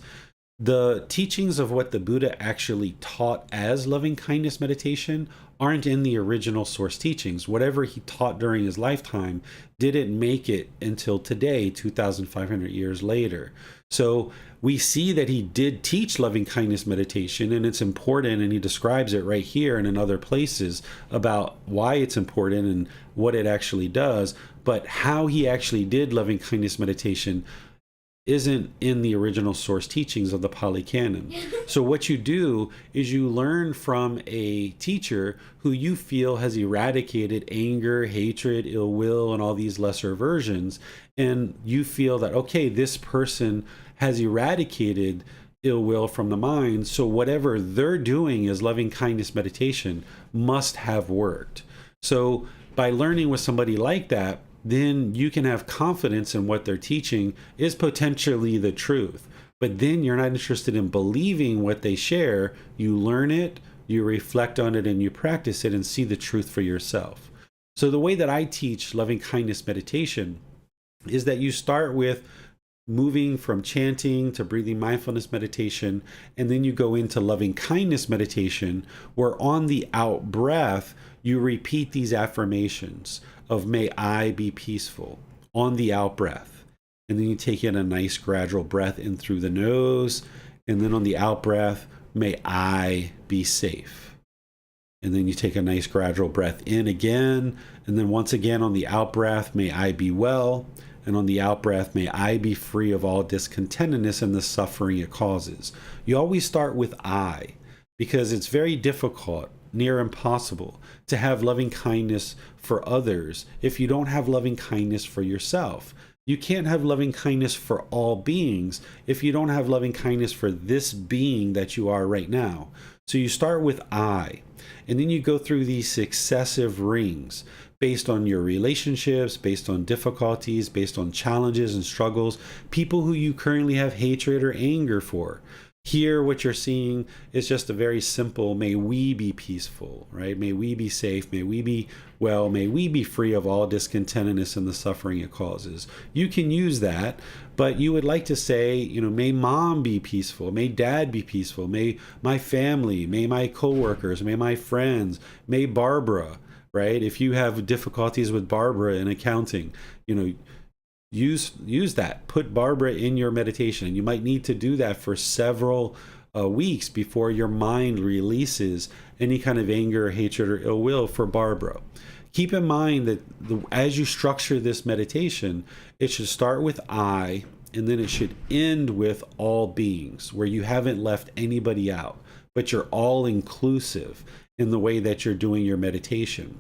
The teachings of what the Buddha actually taught as loving kindness meditation aren't in the original source teachings. Whatever he taught during his lifetime didn't make it until today, 2,500 years later. So we see that he did teach loving kindness meditation, and it's important, and he describes it right here and in other places about why it's important and what it actually does. But how he actually did loving kindness meditation isn't in the original source teachings of the Pali Canon. So what you do is you learn from a teacher who you feel has eradicated anger, hatred, ill will, and all these lesser versions, and you feel that, okay, this person has eradicated ill will from the mind, so whatever they're doing as loving kindness meditation must have worked. So by learning with somebody like that, then you can have confidence in what they're teaching is potentially the truth. But then you're not interested in believing what they share. You learn it, you reflect on it, and you practice it and see the truth for yourself. So the way that I teach loving kindness meditation is that you start with moving from chanting to breathing mindfulness meditation, and then you go into loving kindness meditation, where on the out breath, you repeat these affirmations of may I be peaceful on the out breath. And then you take in a nice gradual breath in through the nose. And then on the out breath, may I be safe. And then you take a nice gradual breath in again. And then once again on the out breath, may I be well. And on the out breath, may I be free of all discontentedness and the suffering it causes. You always start with I, because it's very difficult, near impossible, to have loving kindness for others if you don't have loving kindness for yourself. You can't have loving kindness for all beings if you don't have loving kindness for this being that you are right now. So you start with I, and then you go through these successive rings based on your relationships, based on difficulties, based on challenges and struggles, people who you currently have hatred or anger for. Here, what you're seeing is just a very simple, may we be peaceful, right? May we be safe, may we be well, may we be free of all discontentedness and the suffering it causes. You can use that, but you would like to say, may mom be peaceful, may dad be peaceful, may my family, may my coworkers, may my friends, may Barbara, right? If you have difficulties with Barbara in accounting, use that. Put Barbara in your meditation, and you might need to do that for several weeks before your mind releases any kind of anger, hatred, or ill will for Barbara. Keep in mind that as you structure this meditation, it should start with I, and then it should end with all beings, where you haven't left anybody out, but you're all inclusive in the way that you're doing your meditation.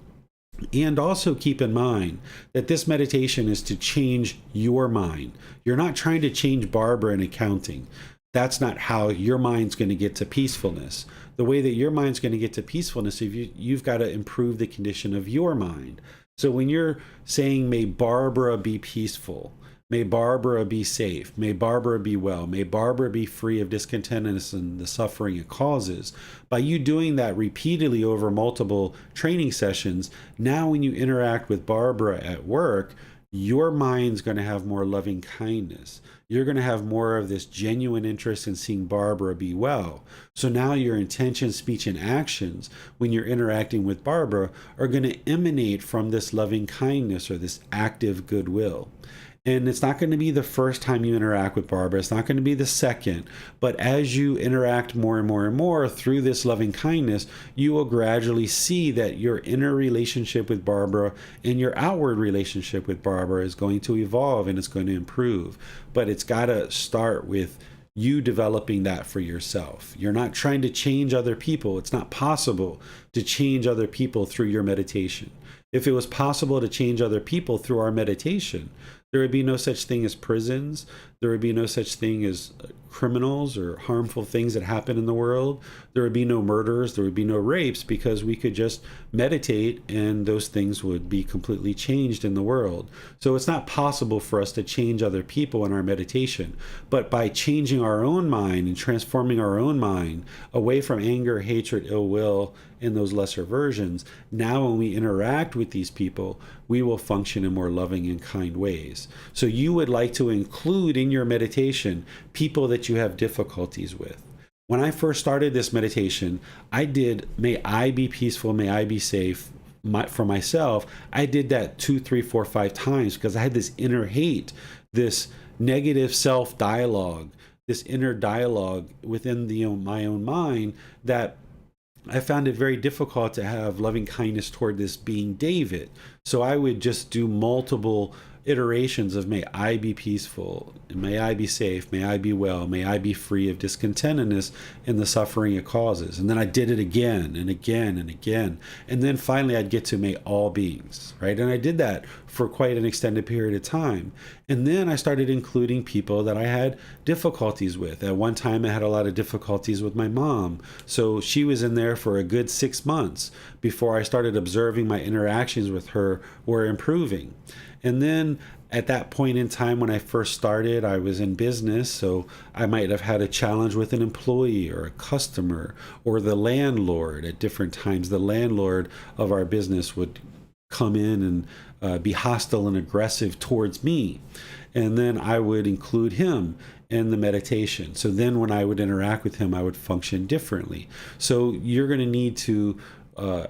And also keep in mind that this meditation is to change your mind. You're not trying to change Barbara in accounting. That's not how your mind's going to get to peacefulness. The way that your mind's going to get to peacefulness, you've got to improve the condition of your mind. So when you're saying, may Barbara be peaceful, may Barbara be safe, may Barbara be well, may Barbara be free of discontentedness and the suffering it causes, by you doing that repeatedly over multiple training sessions, now when you interact with Barbara at work, your mind's going to have more loving kindness. You're going to have more of this genuine interest in seeing Barbara be well. So now your intention, speech, and actions when you're interacting with Barbara are going to emanate from this loving kindness or this active goodwill. And it's not going to be the first time you interact with Barbara. It's not going to be the second. But as you interact more and more and more through this loving kindness, you will gradually see that your inner relationship with Barbara and your outward relationship with Barbara is going to evolve and it's going to improve. But it's got to start with you developing that for yourself. You're not trying to change other people. It's not possible to change other people through your meditation. If it was possible to change other people through our meditation, there would be no such thing as prisons. There would be no such thing as criminals or harmful things that happen in the world. There would be no murders. There would be no rapes, because we could just meditate and those things would be completely changed in the world. So it's not possible for us to change other people in our meditation. But by changing our own mind and transforming our own mind away from anger, hatred, ill will, and those lesser versions, now when we interact with these people, we will function in more loving and kind ways. So you would like to include in your meditation people that you have difficulties with. When I first started this meditation, I did, may I be peaceful, may I be safe, for myself. I did that 2, 3, 4, 5 times because I had this inner hate, this negative self-dialogue, this inner dialogue within my own mind, that I found it very difficult to have loving kindness toward this being David. So I would just do multiple iterations of may I be peaceful, may I be safe, may I be well, may I be free of discontentedness and the suffering it causes. And then I did it again and again and again. And then finally I'd get to may all beings, right? And I did that for quite an extended period of time. And then I started including people that I had difficulties with. At one time I had a lot of difficulties with my mom. So she was in there for a good 6 months before I started observing my interactions with her were improving. And then at that point in time when I first started, I was in business, so I might have had a challenge with an employee or a customer or the landlord. At different times, the landlord of our business would come in and be hostile and aggressive towards me. And then I would include him in the meditation. So then when I would interact with him, I would function differently. So you're going to need to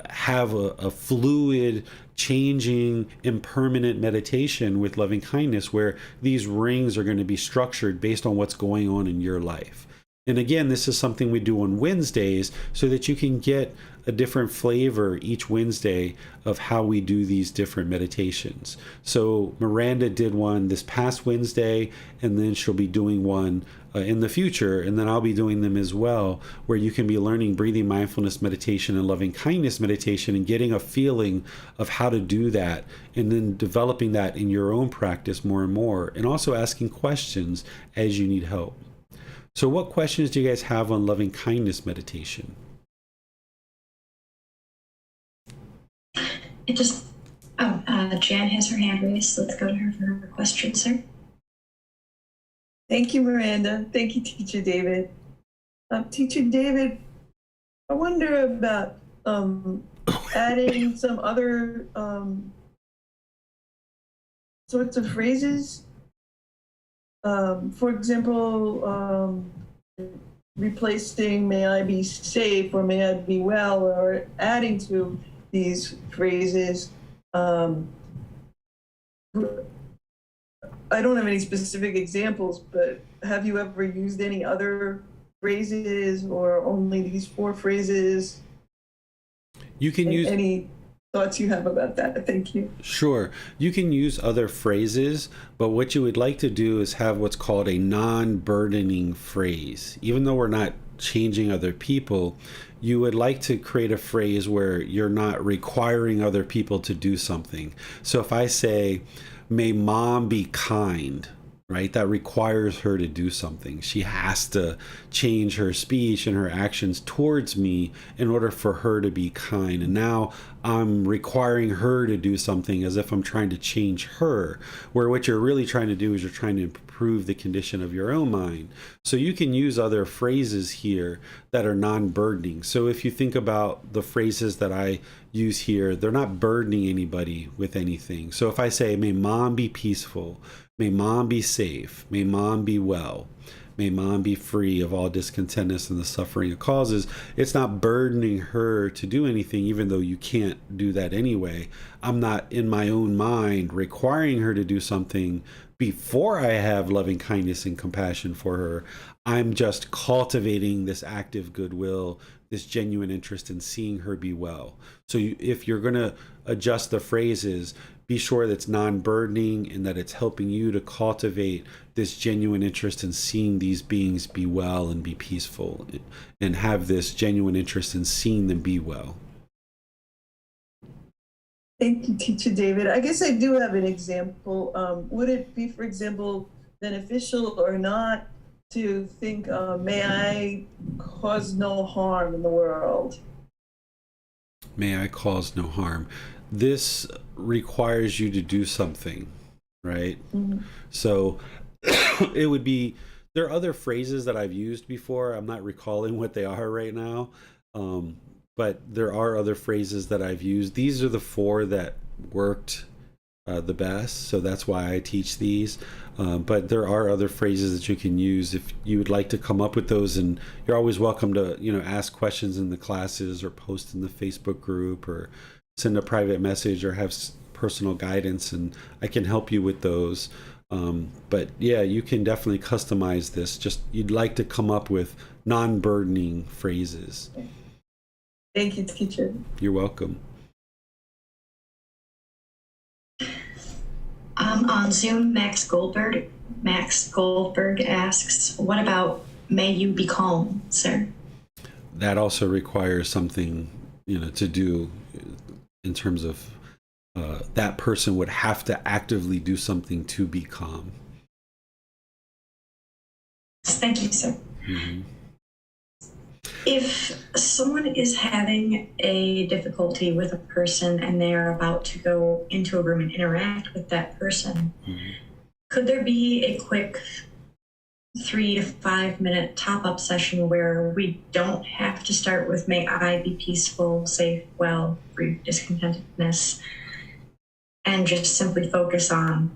have a fluid, changing, impermanent meditation with loving kindness where these rings are going to be structured based on what's going on in your life. And again, this is something we do on Wednesdays so that you can get a different flavor each Wednesday of how we do these different meditations. So Miranda did one this past Wednesday, and then she'll be doing one in the future, and then I'll be doing them as well, where you can be learning breathing mindfulness meditation and loving kindness meditation and getting a feeling of how to do that, and then developing that in your own practice more and more, and also asking questions as you need help. So what questions do you guys have on loving kindness meditation? Jan has her hand raised. Let's go to her for her question, sir. Thank you, Miranda. Thank you, Teacher David. Teacher David, I wonder about adding some other sorts of phrases. For example, replacing may I be safe or may I be well, or adding to these phrases. I don't have any specific examples, but have you ever used any other phrases or only these 4 phrases? You can use any thoughts you have about that. Thank you. Sure. You can use other phrases, but what you would like to do is have what's called a non-burdening phrase. Even though we're not changing other people, you would like to create a phrase where you're not requiring other people to do something. So if I say, may mom be kind, right? That requires her to do something. She has to change her speech and her actions towards me in order for her to be kind. And now I'm requiring her to do something as if I'm trying to change her, where what you're really trying to do is you're trying to improve the condition of your own mind. So you can use other phrases here that are non-burdening. So if you think about the phrases that I use here, they're not burdening anybody with anything. So if I say, may mom be peaceful, may mom be safe, may mom be well, may mom be free of all discontentness and the suffering it causes, it's not burdening her to do anything, even though you can't do that anyway. I'm not in my own mind requiring her to do something before I have loving kindness and compassion for her. I'm just cultivating this active goodwill, this genuine interest in seeing her be well. So if you're going to adjust the phrases, be sure that it's non-burdening and that it's helping you to cultivate this genuine interest in seeing these beings be well and be peaceful, and have this genuine interest in seeing them be well. Thank you, Teacher David. I guess I do have an example. Would it be, for example, beneficial or not to think, may I cause no harm in the world? May I cause no harm. This requires you to do something, right? Mm-hmm. So it would be, there are other phrases that I've used before. I'm not recalling what they are right now. But there are other phrases that I've used. These are the 4 that worked the best, so that's why I teach these. But there are other phrases that you can use if you would like to come up with those, and you're always welcome to, ask questions in the classes or post in the Facebook group or send a private message or have personal guidance, and I can help you with those. But yeah, you can definitely customize this. Just you'd like to come up with non-burdening phrases. Thank you, teacher. You're welcome. On Zoom, Max Goldberg asks, what about may you be calm, sir? That also requires something, to do in terms of that person would have to actively do something to be calm. Thank you, sir. Mm-hmm. If someone is having a difficulty with a person and they're about to go into a room and interact with that person, mm-hmm. could there be a quick 3 to 5 minute top-up session where we don't have to start with may I be peaceful, safe, well, free of discontentedness, and just simply focus on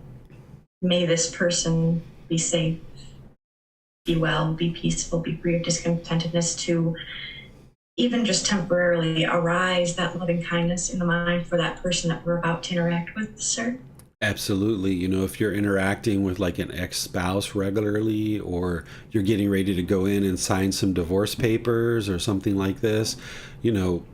may this person be safe, be well, be peaceful, be free of discontentedness, to even just temporarily arise that loving kindness in the mind for that person that we're about to interact with, sir? Absolutely. If you're interacting with like an ex-spouse regularly, or you're getting ready to go in and sign some divorce papers or something like this,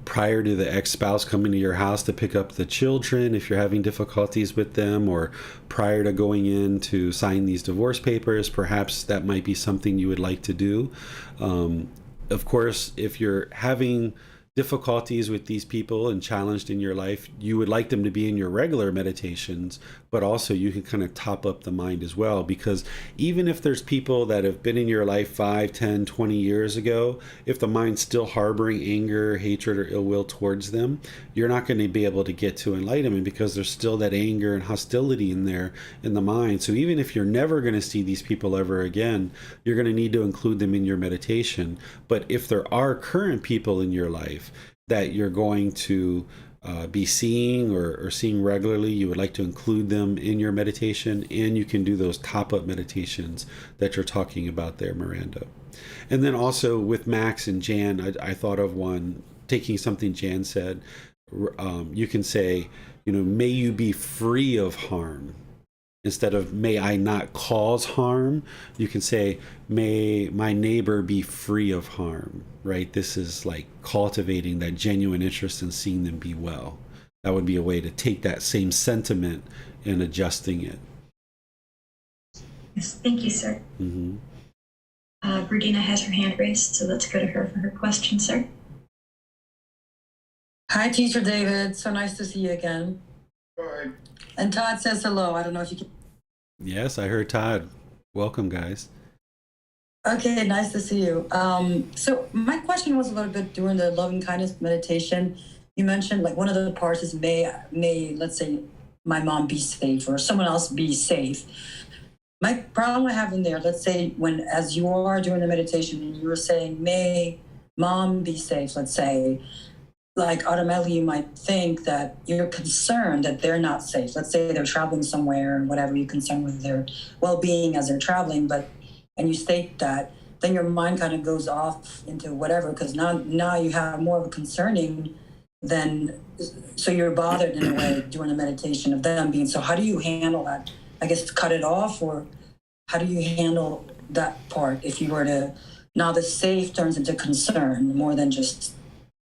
prior to the ex-spouse coming to your house to pick up the children, if you're having difficulties with them, or prior to going in to sign these divorce papers, perhaps that might be something you would like to do. Of course, if you're having difficulties with these people and challenged in your life, you would like them to be in your regular meditations, but also you can kind of top up the mind as well, because even if there's people that have been in your life 5, 10, 20 years ago, if the mind's still harboring anger, hatred, or ill will towards them, you're not going to be able to get to enlightenment because there's still that anger and hostility in there in the mind. So even if you're never going to see these people ever again, you're going to need to include them in your meditation. But if there are current people in your life that you're going to be seeing or seeing regularly, you would like to include them in your meditation, and you can do those top-up meditations that you're talking about there, Miranda. And then also with Max and Jan, I thought of one, taking something Jan said. You can say, may you be free of harm. Instead of may I not cause harm, you can say, may my neighbor be free of harm, right? This is like cultivating that genuine interest in seeing them be well. That would be a way to take that same sentiment and adjusting it. Yes, thank you, sir. Mm-hmm. Berdina has her hand raised, so let's go to her for her question, sir. Hi, Teacher David. So nice to see you again. Right. And Todd says hello. I don't know if you can. Yes, I heard Todd. Welcome, guys. Okay, nice to see you. So my question was a little bit during the loving kindness meditation. You mentioned like one of the parts is may let's say my mom be safe or someone else be safe. My problem I have in there, let's say when as you are doing the meditation and you were saying may mom be safe, let's say, like automatically you might think that you're concerned that they're not safe. Let's say they're traveling somewhere and whatever, you're concerned with their well-being as they're traveling, and you state that, then your mind kind of goes off into whatever, because now you have more of a concerning than, so you're bothered in a way during the meditation of them being, so how do you handle that? I guess cut it off, or how do you handle that part if you were to, now the safe turns into concern more than just,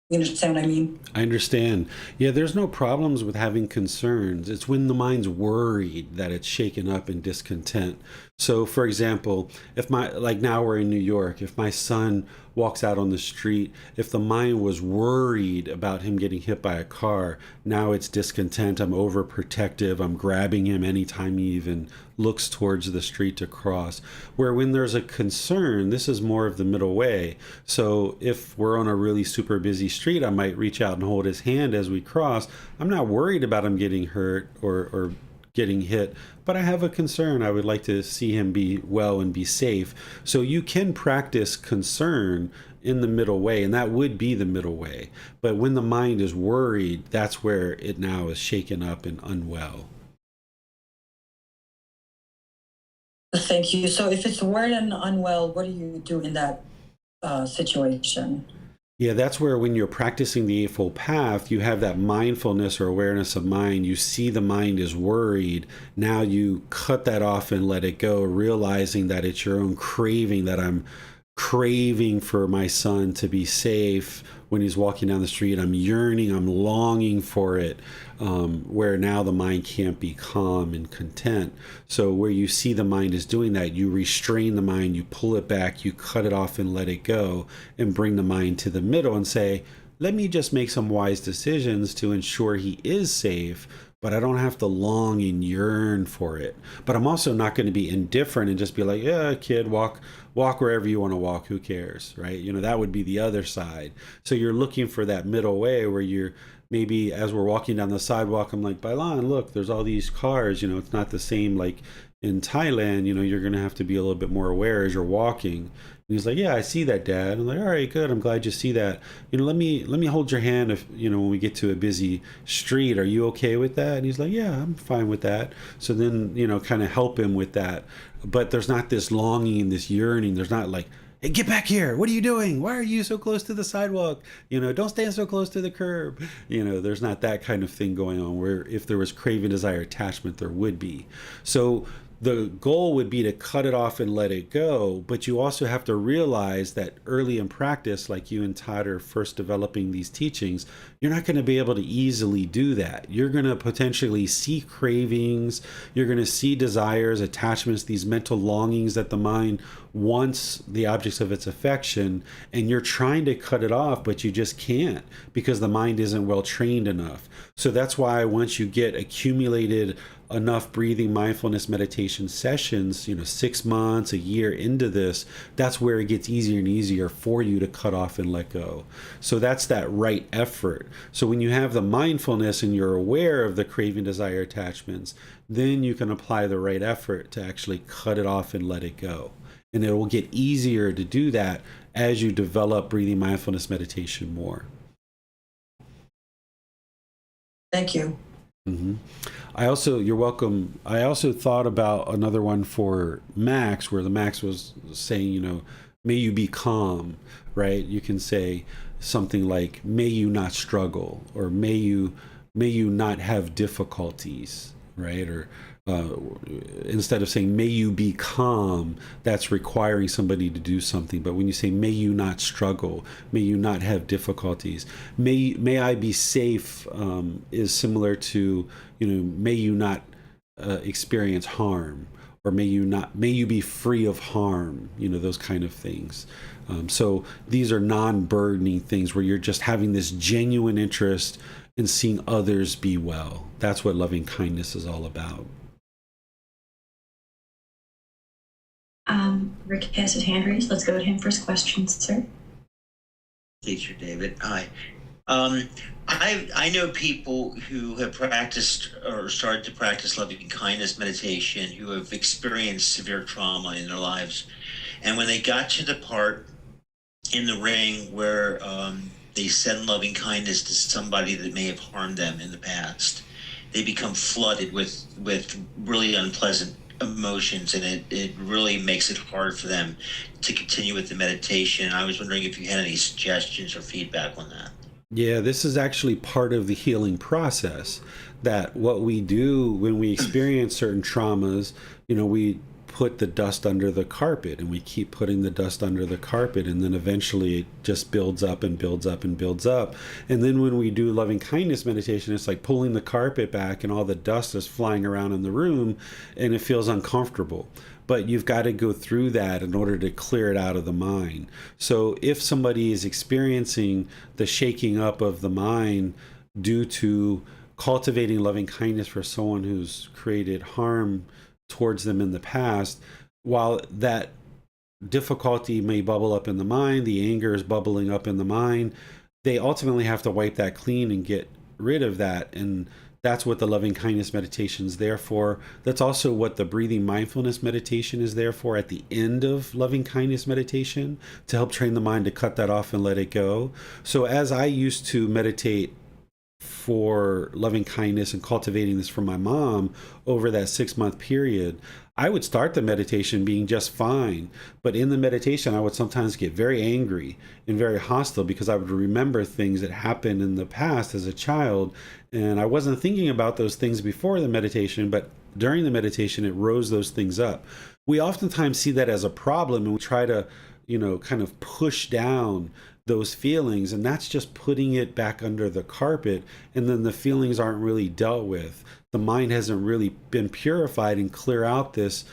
you understand what I mean? I understand. Yeah, there's no problems with having concerns. It's when the mind's worried that it's shaken up in discontent. So, for example, if like now we're in New York, if my son walks out on the street, if the mind was worried about him getting hit by a car, now it's discontent. I'm overprotective. I'm grabbing him anytime he even looks towards the street to cross. Where when there's a concern, this is more of the middle way. So if we're on a really super busy street, I might reach out and hold his hand as we cross. I'm not worried about him getting hurt or getting hit, but I have a concern. I would like to see him be well and be safe. So you can practice concern in the middle way, and that would be the middle way. But when the mind is worried, that's where it now is shaken up and unwell. Thank you. So if it's worried and unwell, what do you do in that situation? Yeah, that's where when you're practicing the Eightfold Path, you have that mindfulness or awareness of mind. You see the mind is worried. Now you cut that off and let it go, realizing that it's your own craving, that I'm craving for my son to be safe when he's walking down the street. I'm yearning, I'm longing for it, where now the mind can't be calm and content. So where you see the mind is doing that, you restrain the mind, you pull it back, you cut it off and let it go, and bring the mind to the middle and say, let me just make some wise decisions to ensure he is safe, but I don't have to long and yearn for it. But I'm also not going to be indifferent and just be like, yeah, kid, walk wherever you want to walk, who cares, right? You know, that would be the other side. So you're looking for that middle way where you're maybe, as we're walking down the sidewalk, I'm like, Bailan, look, there's all these cars, you know, it's not the same like in Thailand, you know, you're going to have to be a little bit more aware as you're walking. And he's like, yeah, I see that, Dad. I'm like, all right, good. I'm glad you see that. You know, let me hold your hand if, you know, when we get to a busy street, are you okay with that? And he's like, yeah, I'm fine with that. So then, you know, kind of help him with that. But there's not this longing, this yearning. There's not like, hey, get back here. What are you doing? Why are you so close to the sidewalk? You know, don't stand so close to the curb. You know, there's not that kind of thing going on where if there was craving, desire, attachment, there would be. So the goal would be to cut it off and let it go, but you also have to realize that early in practice, like you and Todd are first developing these teachings, you're not going to be able to easily do that. You're going to potentially see cravings, you're going to see desires, attachments, these mental longings that the mind wants the objects of its affection, and you're trying to cut it off, but you just can't because the mind isn't well trained enough. So that's why once you get accumulated enough breathing mindfulness meditation sessions, you know, 6 months, a year into this, that's where it gets easier and easier for you to cut off and let go. So that's that right effort. So when you have the mindfulness and you're aware of the craving, desire, attachments, then you can apply the right effort to actually cut it off and let it go. And it will get easier to do that as you develop breathing mindfulness meditation more. Thank you. Mm-hmm. You're welcome. I also thought about another one for Max, where the Max was saying, you know, may you be calm, right? You can say something like, may you not struggle, or may you not have difficulties, right? instead of saying may you be calm, that's requiring somebody to do something. But when you say may you not struggle, may you not have difficulties, may I be safe, is similar to, may you not experience harm, or may you be free of harm, those kind of things. So these are non-burdening things where you're just having this genuine interest in seeing others be well. That's what loving kindness is all about. Rick has his hand raised. Let's go to him for his questions, sir. Teacher David, hi. I know people who have practiced or started to practice loving kindness meditation who have experienced severe trauma in their lives. And when they got to the part in the ring where they send loving kindness to somebody that may have harmed them in the past, they become flooded with really unpleasant emotions, and it really makes it hard for them to continue with the meditation. I was wondering if you had any suggestions or feedback on that. Yeah, this is actually part of the healing process, that what we do when we experience certain traumas, we put the dust under the carpet, and we keep putting the dust under the carpet, and then eventually it just builds up and builds up and builds up. And then when we do loving kindness meditation, it's like pulling the carpet back and all the dust is flying around in the room, and it feels uncomfortable. But you've got to go through that in order to clear it out of the mind. So if somebody is experiencing the shaking up of the mind due to cultivating loving kindness for someone who's created harm towards them in the past, while that difficulty may bubble up in the mind, the anger is bubbling up in the mind, they ultimately have to wipe that clean and get rid of that. And that's what the loving kindness meditation is there for. That's also what the breathing mindfulness meditation is there for at the end of loving kindness meditation, to help train the mind to cut that off and let it go. So as I used to meditate for loving kindness and cultivating this for my mom over that 6-month period, I would start the meditation being just fine. But in the meditation, I would sometimes get very angry and very hostile because I would remember things that happened in the past as a child. And I wasn't thinking about those things before the meditation, but during the meditation, it rose those things up. We oftentimes see that as a problem, and we try to, kind of push down those feelings, and that's just putting it back under the carpet, and then the feelings aren't really dealt with. The mind hasn't really been purified and clear out this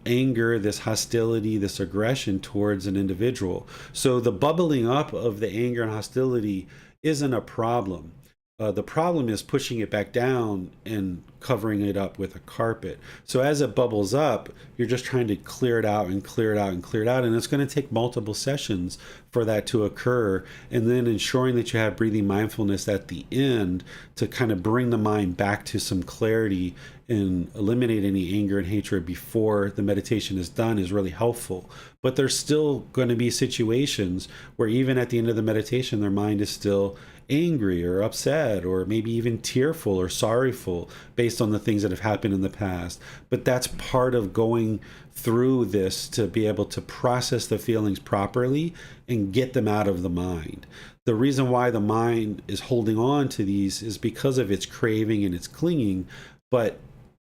anger, this hostility, this aggression towards an individual. So the bubbling up of the anger and hostility isn't a problem. The problem is pushing it back down and covering it up with a carpet. So as it bubbles up, you're just trying to clear it out and clear it out and clear it out. And it's going to take multiple sessions for that to occur. And then ensuring that you have breathing mindfulness at the end to kind of bring the mind back to some clarity and eliminate any anger and hatred before the meditation is done is really helpful. But there's still going to be situations where even at the end of the meditation, their mind is still angry or upset or maybe even tearful or sorrowful based on the things that have happened in the past. But that's part of going through this to be able to process the feelings properly and get them out of the mind. The reason why the mind is holding on to these is because of its craving and its clinging, but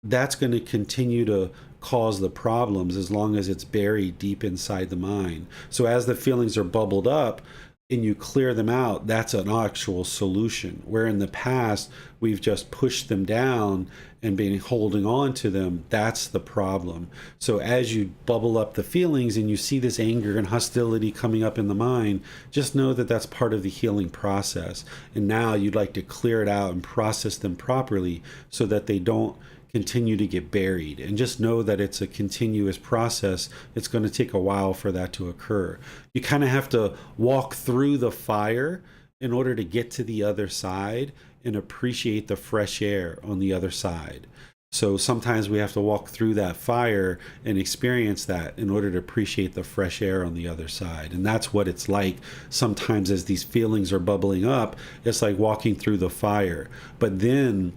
that's going to continue to cause the problems as long as it's buried deep inside the mind. So as the feelings are bubbled up, and you clear them out, that's an actual solution. Where in the past, we've just pushed them down and been holding on to them, that's the problem. So as you bubble up the feelings and you see this anger and hostility coming up in the mind, just know that that's part of the healing process. And now you'd like to clear it out and process them properly so that they don't continue to get buried. And just know that it's a continuous process. It's going to take a while for that to occur. You kind of have to walk through the fire in order to get to the other side and appreciate the fresh air on the other side. So sometimes we have to walk through that fire and experience that in order to appreciate the fresh air on the other side. And that's what it's like sometimes as these feelings are bubbling up. It's like walking through the fire. But then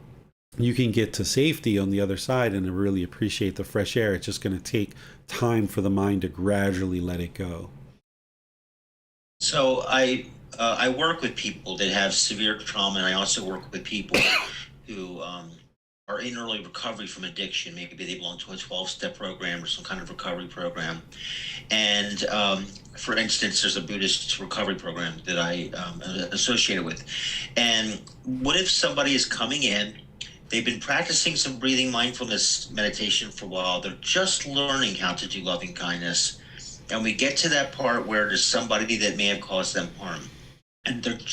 you can get to safety on the other side and really appreciate the fresh air. It's just going to take time for the mind to gradually let it go. So I work with people that have severe trauma, and I also work with people who are in early recovery from addiction. Maybe they belong to a 12-step program or some kind of recovery program. And for instance, there's a Buddhist recovery program that I am associated with. And what if somebody is coming in, they've been practicing some breathing mindfulness meditation for a while, they're just learning how to do loving kindness, and we get to that part where there's somebody that may have caused them harm, and it's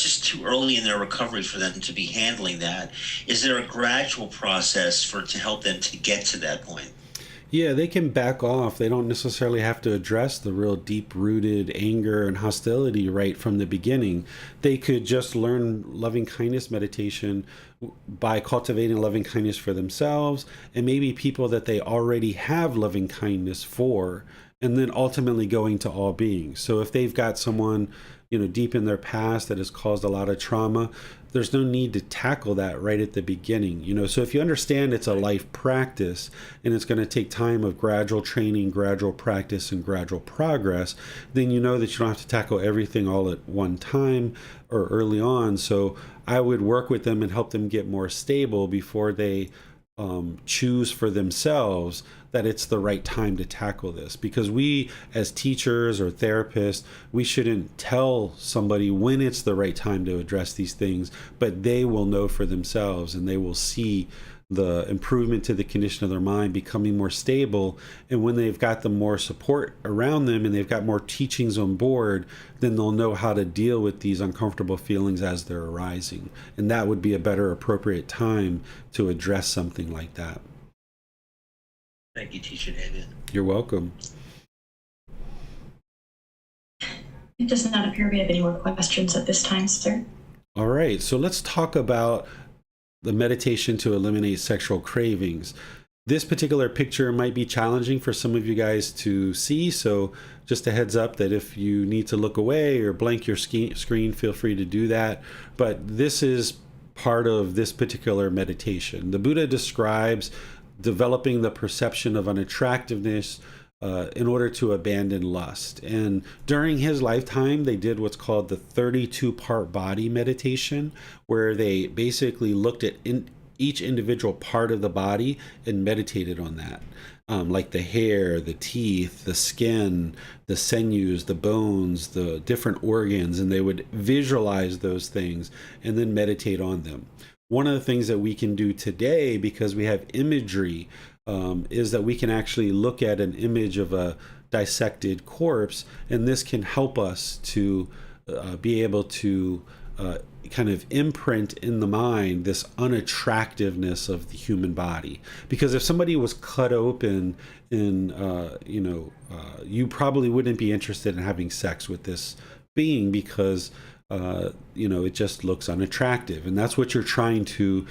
just too early in their recovery for them to be handling that. Is there a gradual process to help them to get to that point? Yeah, they can back off. They don't necessarily have to address the real deep-rooted anger and hostility right from the beginning. They could just learn loving kindness meditation by cultivating loving kindness for themselves and maybe people that they already have loving kindness for, and then ultimately going to all beings. So if they've got someone, deep in their past that has caused a lot of trauma, there's no need to tackle that right at the beginning. So if you understand it's a life practice and it's going to take time of gradual training, gradual practice, and gradual progress, then you know that you don't have to tackle everything all at one time or early on. So I would work with them and help them get more stable before they choose for themselves that it's the right time to tackle this. Because we as teachers or therapists, we shouldn't tell somebody when it's the right time to address these things, but they will know for themselves and they will see the improvement to the condition of their mind becoming more stable. And when they've got the more support around them and they've got more teachings on board, then they'll know how to deal with these uncomfortable feelings as they're arising. And that would be a better appropriate time to address something like that. Thank you, Teacher David. You're welcome. It does not appear we have any more questions at this time, sir. All right, so let's talk about the meditation to eliminate sexual cravings. This particular picture might be challenging for some of you guys to see, so just a heads up that if you need to look away or blank your screen, feel free to do that. But this is part of this particular meditation. The Buddha describes developing the perception of unattractiveness in order to abandon lust. And during his lifetime, they did what's called the 32-part body meditation, where they basically looked at each individual part of the body and meditated on that. Like the hair, the teeth, the skin, the sinews, the bones, the different organs, and they would visualize those things and then meditate on them. One of the things that we can do today, because we have imagery, is that we can actually look at an image of a dissected corpse, and this can help us to be able to kind of imprint in the mind this unattractiveness of the human body. Because if somebody was cut open in, you probably wouldn't be interested in having sex with this being because it just looks unattractive. And that's what you're trying to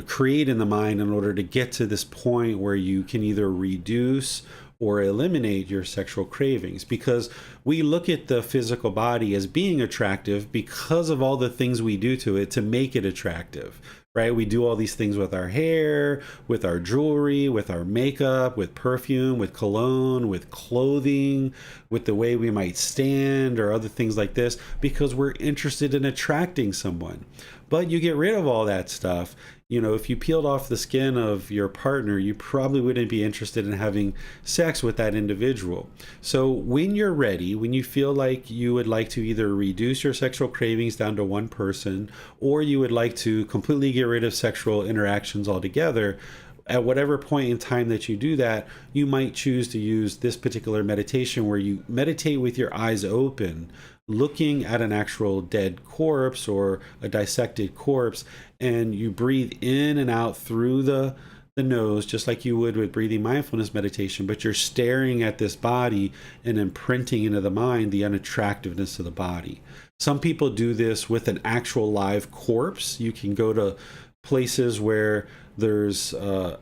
create in the mind in order to get to this point where you can either reduce or eliminate your sexual cravings. Because we look at the physical body as being attractive because of all the things we do to it to make it attractive, right? We do all these things with our hair, with our jewelry, with our makeup, with perfume, with cologne, with clothing, with the way we might stand or other things like this, because we're interested in attracting someone. But you get rid of all that stuff. If you peeled off the skin of your partner, you probably wouldn't be interested in having sex with that individual. So when you're ready, when you feel like you would like to either reduce your sexual cravings down to one person, or you would like to completely get rid of sexual interactions altogether, at whatever point in time that you do that, you might choose to use this particular meditation where you meditate with your eyes open, looking at an actual dead corpse or a dissected corpse, and you breathe in and out through the nose, just like you would with breathing mindfulness meditation, but you're staring at this body and imprinting into the mind the unattractiveness of the body. Some people do this with an actual live corpse. You can go to places where there's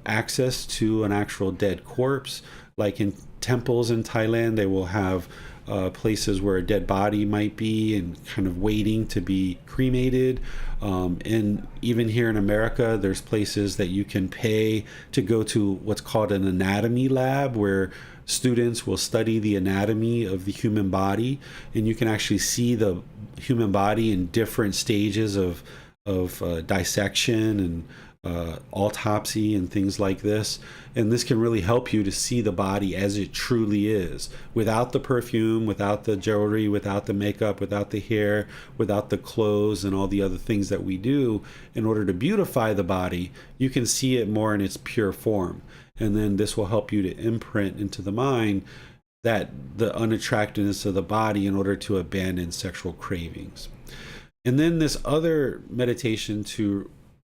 access to an actual dead corpse, like in temples in Thailand, they will have places where a dead body might be and kind of waiting to be cremated. And even here in America, there's places that you can pay to go to what's called an anatomy lab, where students will study the anatomy of the human body, and you can actually see the human body in different stages of dissection and autopsy and things like this. And this can really help you to see the body as it truly is, without the perfume, without the jewelry, without the makeup, without the hair, without the clothes and all the other things that we do in order to beautify the body. You can see it more in its pure form. And then this will help you to imprint into the mind that the unattractiveness of the body in order to abandon sexual cravings. And then this other meditation to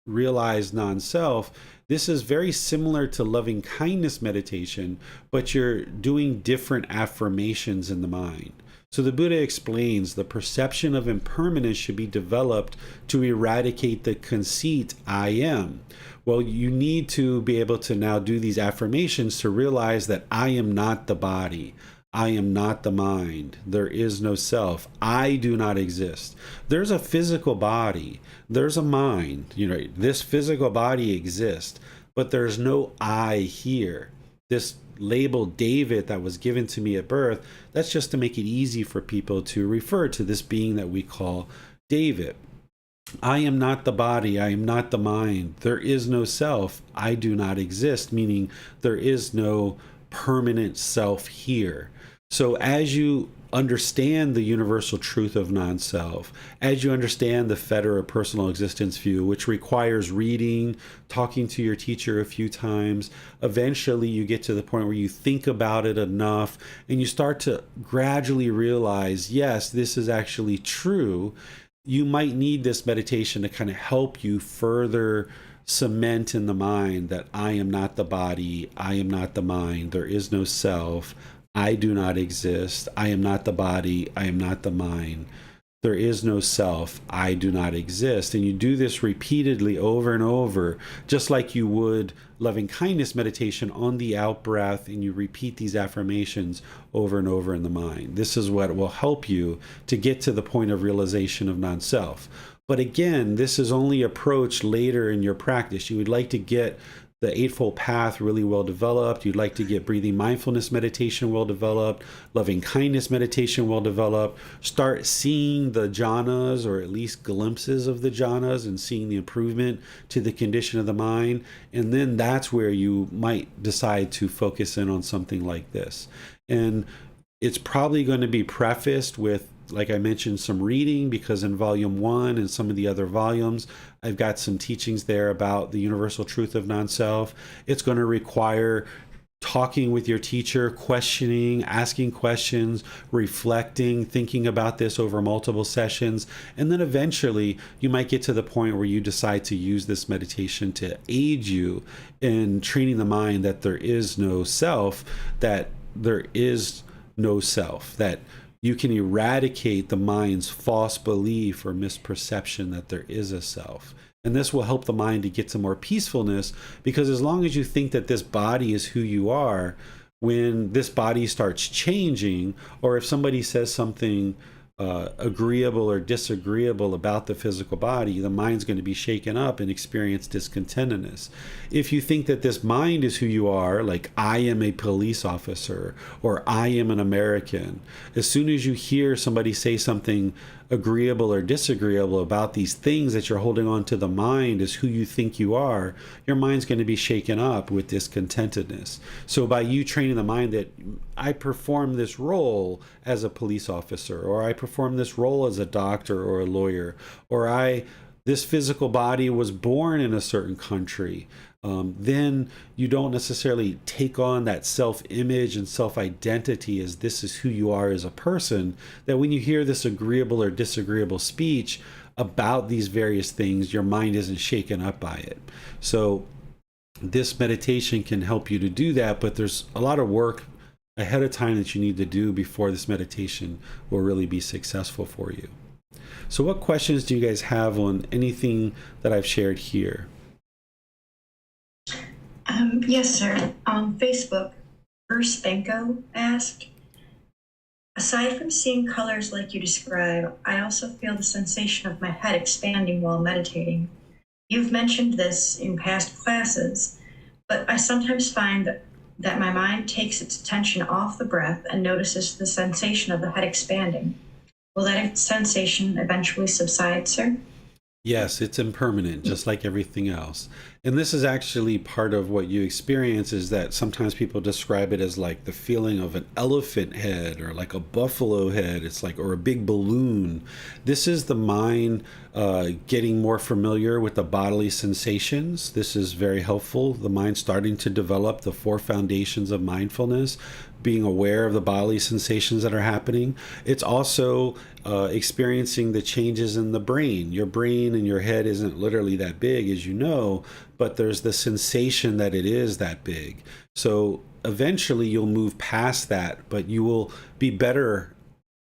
realize non-self, this is very similar to loving kindness meditation, but you're doing different affirmations in the mind. So the Buddha explains the perception of impermanence should be developed to eradicate the conceit, I am. Well, you need to be able to now do these affirmations to realize that I am not the body. I am not the mind. There is no self. I do not exist. There's a physical body. There's a mind. This physical body exists, but there's no I here. This label David that was given to me at birth, that's just to make it easy for people to refer to this being that we call David. I am not the body. I am not the mind. There is no self. I do not exist, meaning there is no permanent self here. So as you understand the universal truth of non-self, as you understand the Feder or personal existence view, which requires reading, talking to your teacher a few times, eventually you get to the point where you think about it enough and you start to gradually realize, yes, this is actually true. You might need this meditation to kind of help you further cement in the mind that I am not the body, I am not the mind, there is no self, I do not exist, I am not the body, I am not the mind, there is no self, I do not exist. And you do this repeatedly over and over, just like you would loving kindness meditation on the out breath, and you repeat these affirmations over and over in the mind. This is what will help you to get to the point of realization of non-self. But again, this is only approached later in your practice. You would like to get the Eightfold Path really well developed. You'd like to get breathing mindfulness meditation well developed, loving kindness meditation well developed. Start seeing the jhanas, or at least glimpses of the jhanas, and seeing the improvement to the condition of the mind. And then that's where you might decide to focus in on something like this. And it's probably going to be prefaced with, like I mentioned, some reading, because in volume 1 and some of the other volumes, I've got some teachings there about the universal truth of non-self. It's going to require talking with your teacher, questioning, asking questions, reflecting, thinking about this over multiple sessions. And then eventually you might get to the point where you decide to use this meditation to aid you in training the mind that there is no self, that there is no self, that you can eradicate the mind's false belief or misperception that there is a self. And this will help the mind to get to more peacefulness, because as long as you think that this body is who you are, when this body starts changing, or if somebody says something agreeable or disagreeable about the physical body, the mind's going to be shaken up and experience discontentedness. If you think that this mind is who you are, like I am a police officer or I am an American, as soon as you hear somebody say something agreeable or disagreeable about these things that you're holding on to the mind as who you think you are, your mind's going to be shaken up with discontentedness. So by you training the mind that I perform this role as a police officer, or I perform this role as a doctor or a lawyer, or this physical body was born in a certain country, then you don't necessarily take on that self-image and self-identity as this is who you are as a person, that when you hear this agreeable or disagreeable speech about these various things, your mind isn't shaken up by it. So this meditation can help you to do that, but there's a lot of work ahead of time that you need to do before this meditation will really be successful for you. So what questions do you guys have on anything that I've shared here? Yes, sir. On Facebook, Bruce Benko asked, aside from seeing colors like you describe, I also feel the sensation of my head expanding while meditating. You've mentioned this in past classes, but I sometimes find that my mind takes its attention off the breath and notices the sensation of the head expanding. Will that sensation eventually subside, sir? Yes, it's impermanent, just like everything else. And this is actually part of what you experience is that sometimes people describe it as like the feeling of an elephant head or like a buffalo head. It's like, or a big balloon. This is the mind getting more familiar with the bodily sensations. This is very helpful. The mind starting to develop the four foundations of mindfulness, being aware of the bodily sensations that are happening. It's also experiencing the changes in the brain. Your brain and your head isn't literally that big, as you know, but there's the sensation that it is that big. So eventually you'll move past that, but you will be better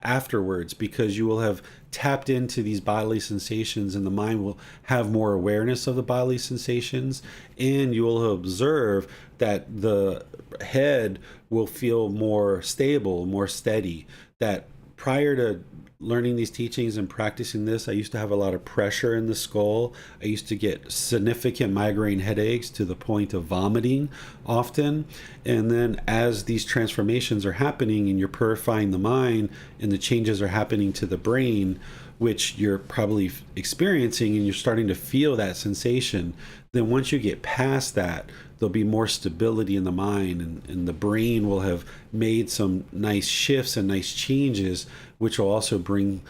afterwards because you will have tapped into these bodily sensations, and the mind will have more awareness of the bodily sensations, and you will observe that the head will feel more stable, more steady. That prior to learning these teachings and practicing this, I used to have a lot of pressure in the skull. I used to get significant migraine headaches to the point of vomiting often. And then as these transformations are happening and you're purifying the mind and the changes are happening to the brain, which you're probably experiencing and you're starting to feel that sensation, then once you get past that, there'll be more stability in the mind, and the brain will have made some nice shifts and nice changes, which will also bring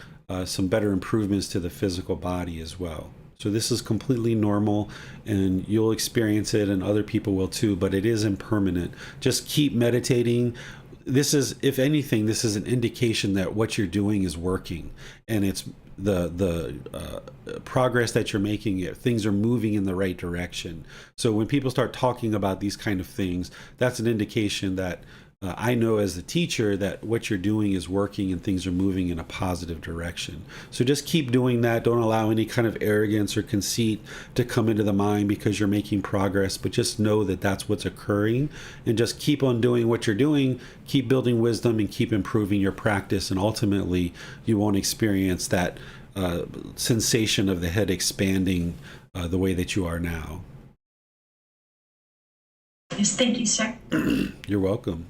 some better improvements to the physical body as well. So this is completely normal, and you'll experience it and other people will too, but it is impermanent. Just keep meditating. This is, if anything, this is an indication that what you're doing is working, and it's the progress that you're making. Things are moving in the right direction. So when people start talking about these kind of things, that's an indication that I know as a teacher that what you're doing is working and things are moving in a positive direction. So just keep doing that. Don't allow any kind of arrogance or conceit to come into the mind because you're making progress, but just know that that's what's occurring, and just keep on doing what you're doing. Keep building wisdom and keep improving your practice, and ultimately you won't experience that sensation of the head expanding the way that you are now. Yes, thank you, sir. You're welcome.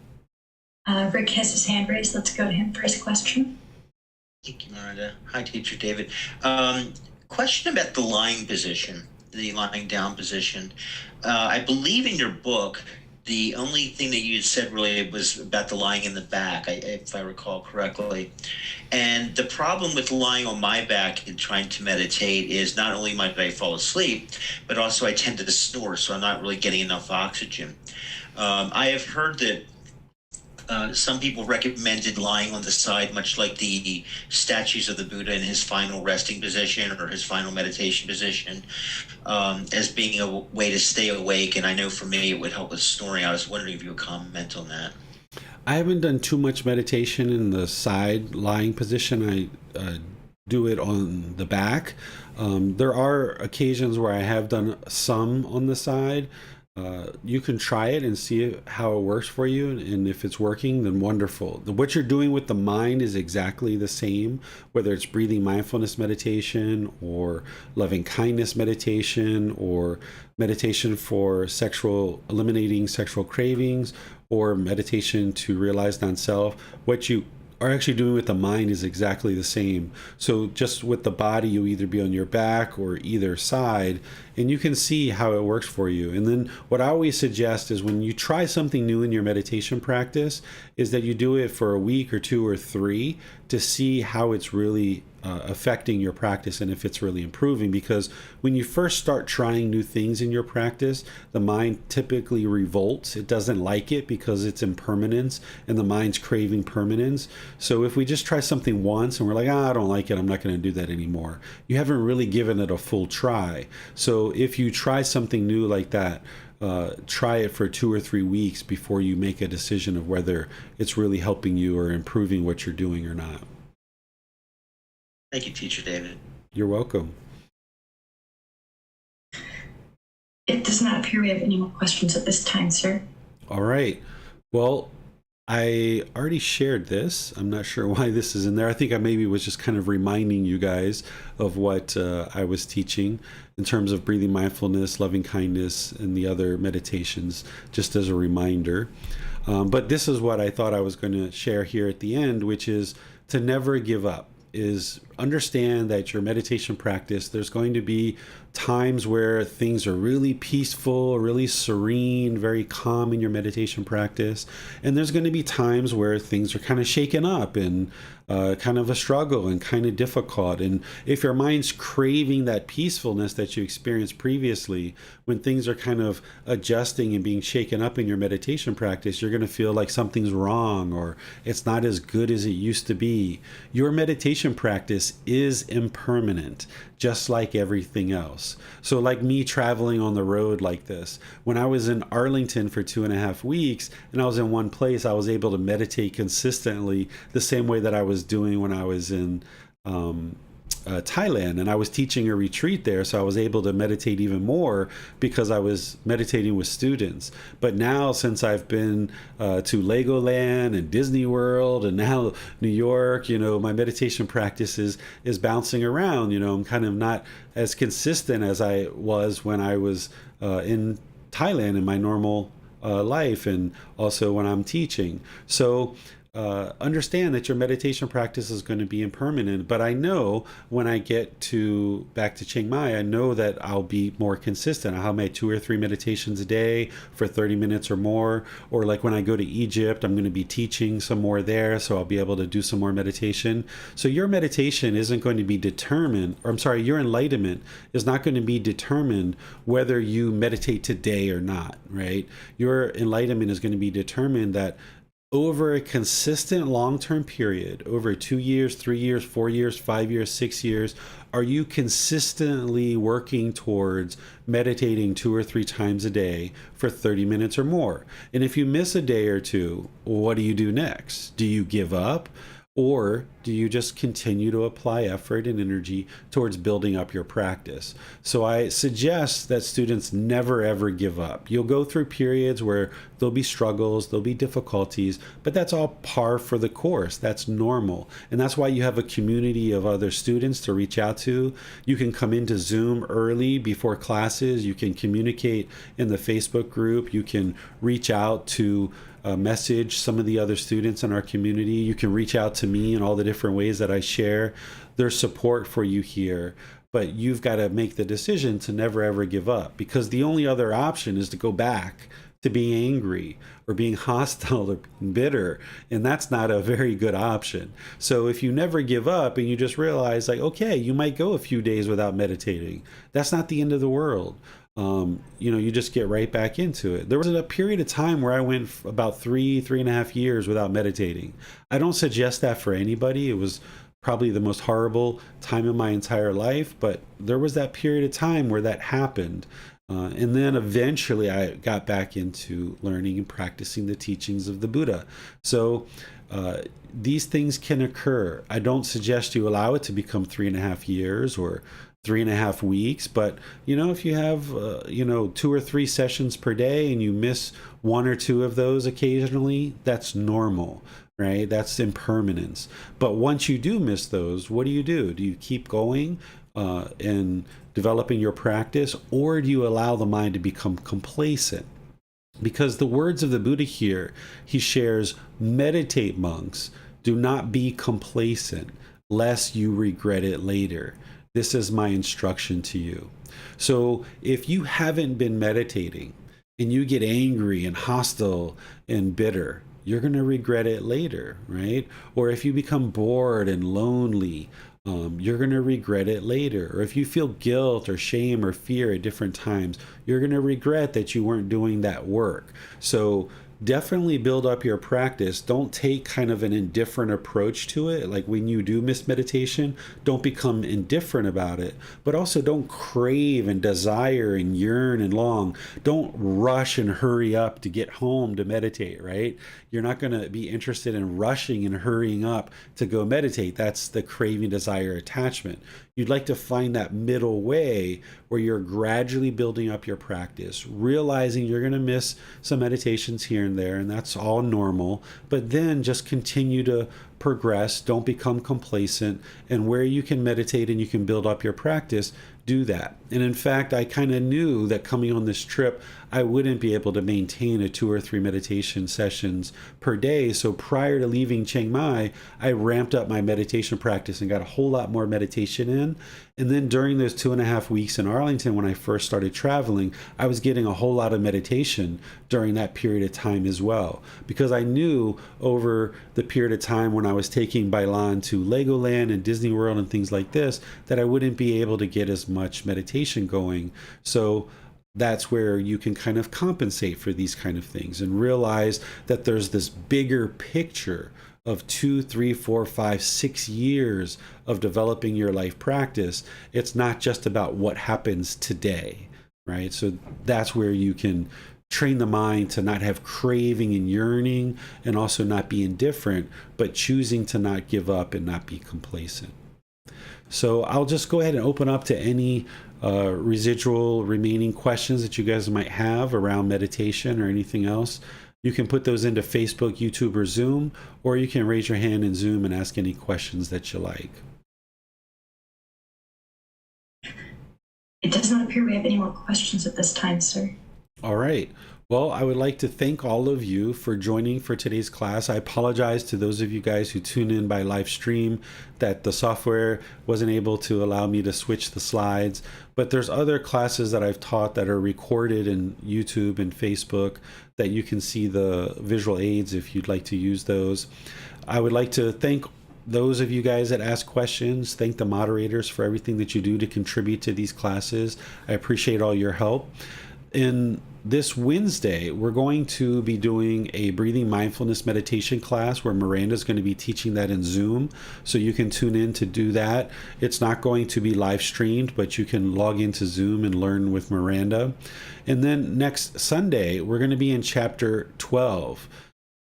Rick has his hand raised. Let's go to him for his question. Thank you, Miranda. Hi, Teacher David. Question about the lying position, the lying down position. I believe in your book, the only thing that you had said really was about the lying in the back, if I recall correctly. And the problem with lying on my back and trying to meditate is not only might I fall asleep, but also I tend to snore, so I'm not really getting enough oxygen. I have heard that some people recommended lying on the side, much like the statues of the Buddha in his final resting position or his final meditation position, as being a way to stay awake. And I know for me it would help with snoring. I was wondering if you would comment on that. I haven't done too much meditation in the side lying position. I do it on the back. There are occasions where I have done some on the side. You can try it and see how it works for you, and if it's working, then wonderful. What you're doing with the mind is exactly the same, whether it's breathing mindfulness meditation or loving kindness meditation or meditation for eliminating sexual cravings or meditation to realize non-self. What you are actually doing with the mind is exactly the same. So just with the body, you either be on your back or either side, and you can see how it works for you. And then what I always suggest is when you try something new in your meditation practice is that you do it for a week or two or three to see how it's really affecting your practice and if it's really improving. Because when you first start trying new things in your practice, the mind typically revolts. It doesn't like it because it's impermanence and the mind's craving permanence. So if we just try something once and we're like, I don't like it, I'm not going to do that anymore, you haven't really given it a full try. So if you try something new like that, try it for 2 or 3 weeks before you make a decision of whether it's really helping you or improving what you're doing or not. Thank you, Teacher David. You're welcome. It does not appear we have any more questions at this time, sir. All right. Well, I already shared this. I'm not sure why this is in there. I think I maybe was just kind of reminding you guys of what I was teaching in terms of breathing mindfulness, loving kindness, and the other meditations, just as a reminder. But this is what I thought I was going to share here at the end, which is to never give up is understand that your meditation practice, there's going to be times where things are really peaceful, really serene, very calm in your meditation practice. And there's going to be times where things are kind of shaken up and kind of a struggle and kind of difficult. And if your mind's craving that peacefulness that you experienced previously, when things are kind of adjusting and being shaken up in your meditation practice, you're going to feel like something's wrong or it's not as good as it used to be. Your meditation practice is impermanent, just like everything else. So like me traveling on the road like this, when I was in Arlington for 2.5 weeks and I was in one place, I was able to meditate consistently the same way that I was doing when I was in Thailand, and I was teaching a retreat there, so I was able to meditate even more because I was meditating with students. But now, since I've been to Legoland and Disney World and now New York, my meditation practice is bouncing around. I'm kind of not as consistent as I was when I was in Thailand in my normal life, and also when I'm teaching. So understand that your meditation practice is going to be impermanent, but I know when I get back to Chiang Mai, I know that I'll be more consistent. I'll have my 2 or 3 meditations a day for 30 minutes or more. Or like when I go to Egypt, I'm going to be teaching some more there, so I'll be able to do some more meditation. So your meditation isn't going to be determined, or I'm sorry, your enlightenment is not going to be determined whether you meditate today or not, right? Your enlightenment is going to be determined that over a consistent long-term period, over 2 years, 3 years, 4 years, 5 years, 6 years, are you consistently working towards meditating 2 or 3 times a day for 30 minutes or more? And if you miss a day or two, what do you do next? Do you give up? Or do you just continue to apply effort and energy towards building up your practice? So I suggest that students never ever give up. You'll go through periods where there'll be struggles, there'll be difficulties, but that's all par for the course. That's normal. And that's why you have a community of other students to reach out to. You can come into Zoom early before classes. You can communicate in the Facebook group. You can reach out to message some of the other students in our community. You can reach out to me in all the different ways that I share. There's support for you here, but you've got to make the decision to never ever give up, because the only other option is to go back to being angry or being hostile or bitter, and that's not a very good option. So if you never give up and you just realize, like, okay, you might go a few days without meditating, that's not the end of the world. You just get right back into it. There was a period of time where I went about 3.5 years without meditating. I don't suggest that for anybody. It was probably the most horrible time in my entire life, but there was that period of time where that happened. And then eventually I got back into learning and practicing the teachings of the Buddha. So these things can occur. I don't suggest you allow it to become 3.5 years or 3.5 weeks, but if you have 2 or 3 sessions per day and you miss 1 or 2 of those occasionally, that's normal, right? That's impermanence. But once you do miss those, what do? Do you keep going and developing your practice, or do you allow the mind to become complacent? Because the words of the Buddha here, he shares, meditate, monks, do not be complacent, lest you regret it later. This is my instruction to you. So if you haven't been meditating and you get angry and hostile and bitter, you're going to regret it later, right? Or if you become bored and lonely, you're going to regret it later. Or if you feel guilt or shame or fear at different times, you're going to regret that you weren't doing that work. So definitely build up your practice. Don't take kind of an indifferent approach to it. Like when you do miss meditation, don't become indifferent about it, but also don't crave and desire and yearn and long. Don't rush and hurry up to get home to meditate, right? You're not going to be interested in rushing and hurrying up to go meditate. That's the craving, desire, attachment. You'd like to find that middle way where you're gradually building up your practice, realizing you're going to miss some meditations here and there, and that's all normal, but then just continue to progress. Don't become complacent, and where you can meditate and you can build up your practice, do that. And in fact, I kind of knew that coming on this trip, I wouldn't be able to maintain a 2 or 3 meditation sessions per day. So prior to leaving Chiang Mai, I ramped up my meditation practice and got a whole lot more meditation in. And then during those 2.5 weeks in Arlington, when I first started traveling, I was getting a whole lot of meditation during that period of time as well. Because I knew over the period of time when I was taking Bailan to Legoland and Disney World and things like this, that I wouldn't be able to get as much meditation going. So that's where you can kind of compensate for these kind of things and realize that there's this bigger picture of 2, 3, 4, 5, 6 years of developing your life practice. It's not just about what happens today, right? So that's where you can train the mind to not have craving and yearning, and also not be indifferent, but choosing to not give up and not be complacent. So I'll just go ahead and open up to any residual remaining questions that you guys might have around meditation or anything else. You can put those into Facebook, YouTube, or Zoom, or you can raise your hand in Zoom and ask any questions that you like. It does not appear we have any more questions at this time, sir. All right. Well, I would like to thank all of you for joining for today's class. I apologize to those of you guys who tune in by live stream that the software wasn't able to allow me to switch the slides. But there's other classes that I've taught that are recorded in YouTube and Facebook that you can see the visual aids if you'd like to use those. I would like to thank those of you guys that ask questions, thank the moderators for everything that you do to contribute to these classes. I appreciate all your help. In this Wednesday, we're going to be doing a breathing mindfulness meditation class where Miranda's going to be teaching that in Zoom. So you can tune in to do that. It's not going to be live streamed, but you can log into Zoom and learn with Miranda. And then next Sunday, we're going to be in chapter 12.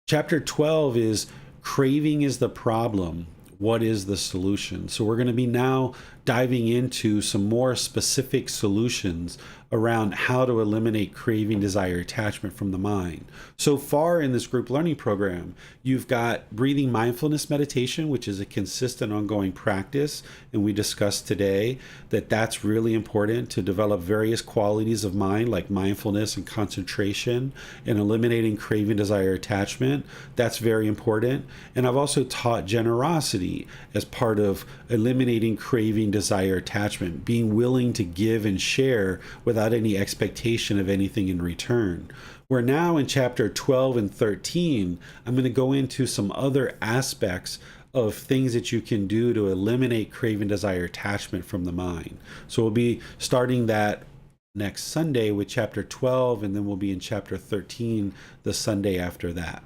Chapter 12 is Craving is the Problem. What is the solution? So we're going to be now diving into some more specific solutions around how to eliminate craving, desire, attachment from the mind. So far in this group learning program, you've got breathing mindfulness meditation, which is a consistent ongoing practice. And we discussed today that that's really important to develop various qualities of mind like mindfulness and concentration and eliminating craving, desire, attachment. That's very important. And I've also taught generosity as part of eliminating craving, desire, attachment, being willing to give and share without any expectation of anything in return. We're now in chapter 12 and 13. I'm going to go into some other aspects of things that you can do to eliminate craving, desire, attachment from the mind. So we'll be starting that next Sunday with chapter 12, and then we'll be in chapter 13 the Sunday after that.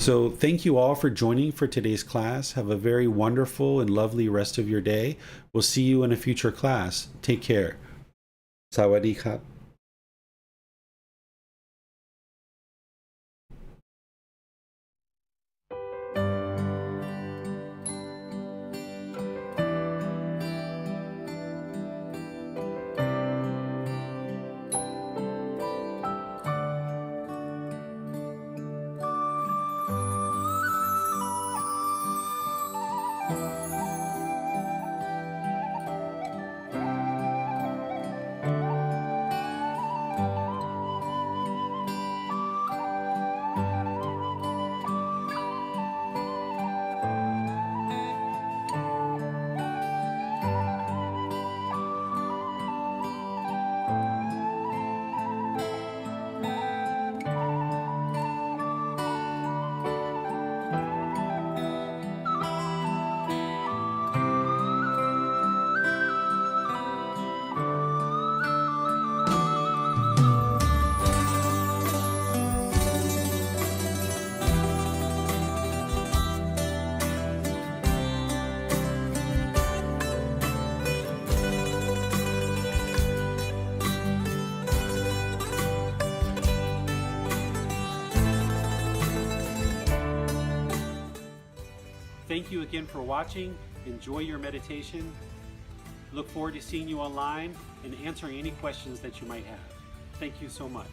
So thank you all for joining for today's class. Have a very wonderful and lovely rest of your day. We'll see you in a future class. Take care. Sawadee krap. Thank you again for watching. Enjoy your meditation. Look forward to seeing you online and answering any questions that you might have. Thank you so much.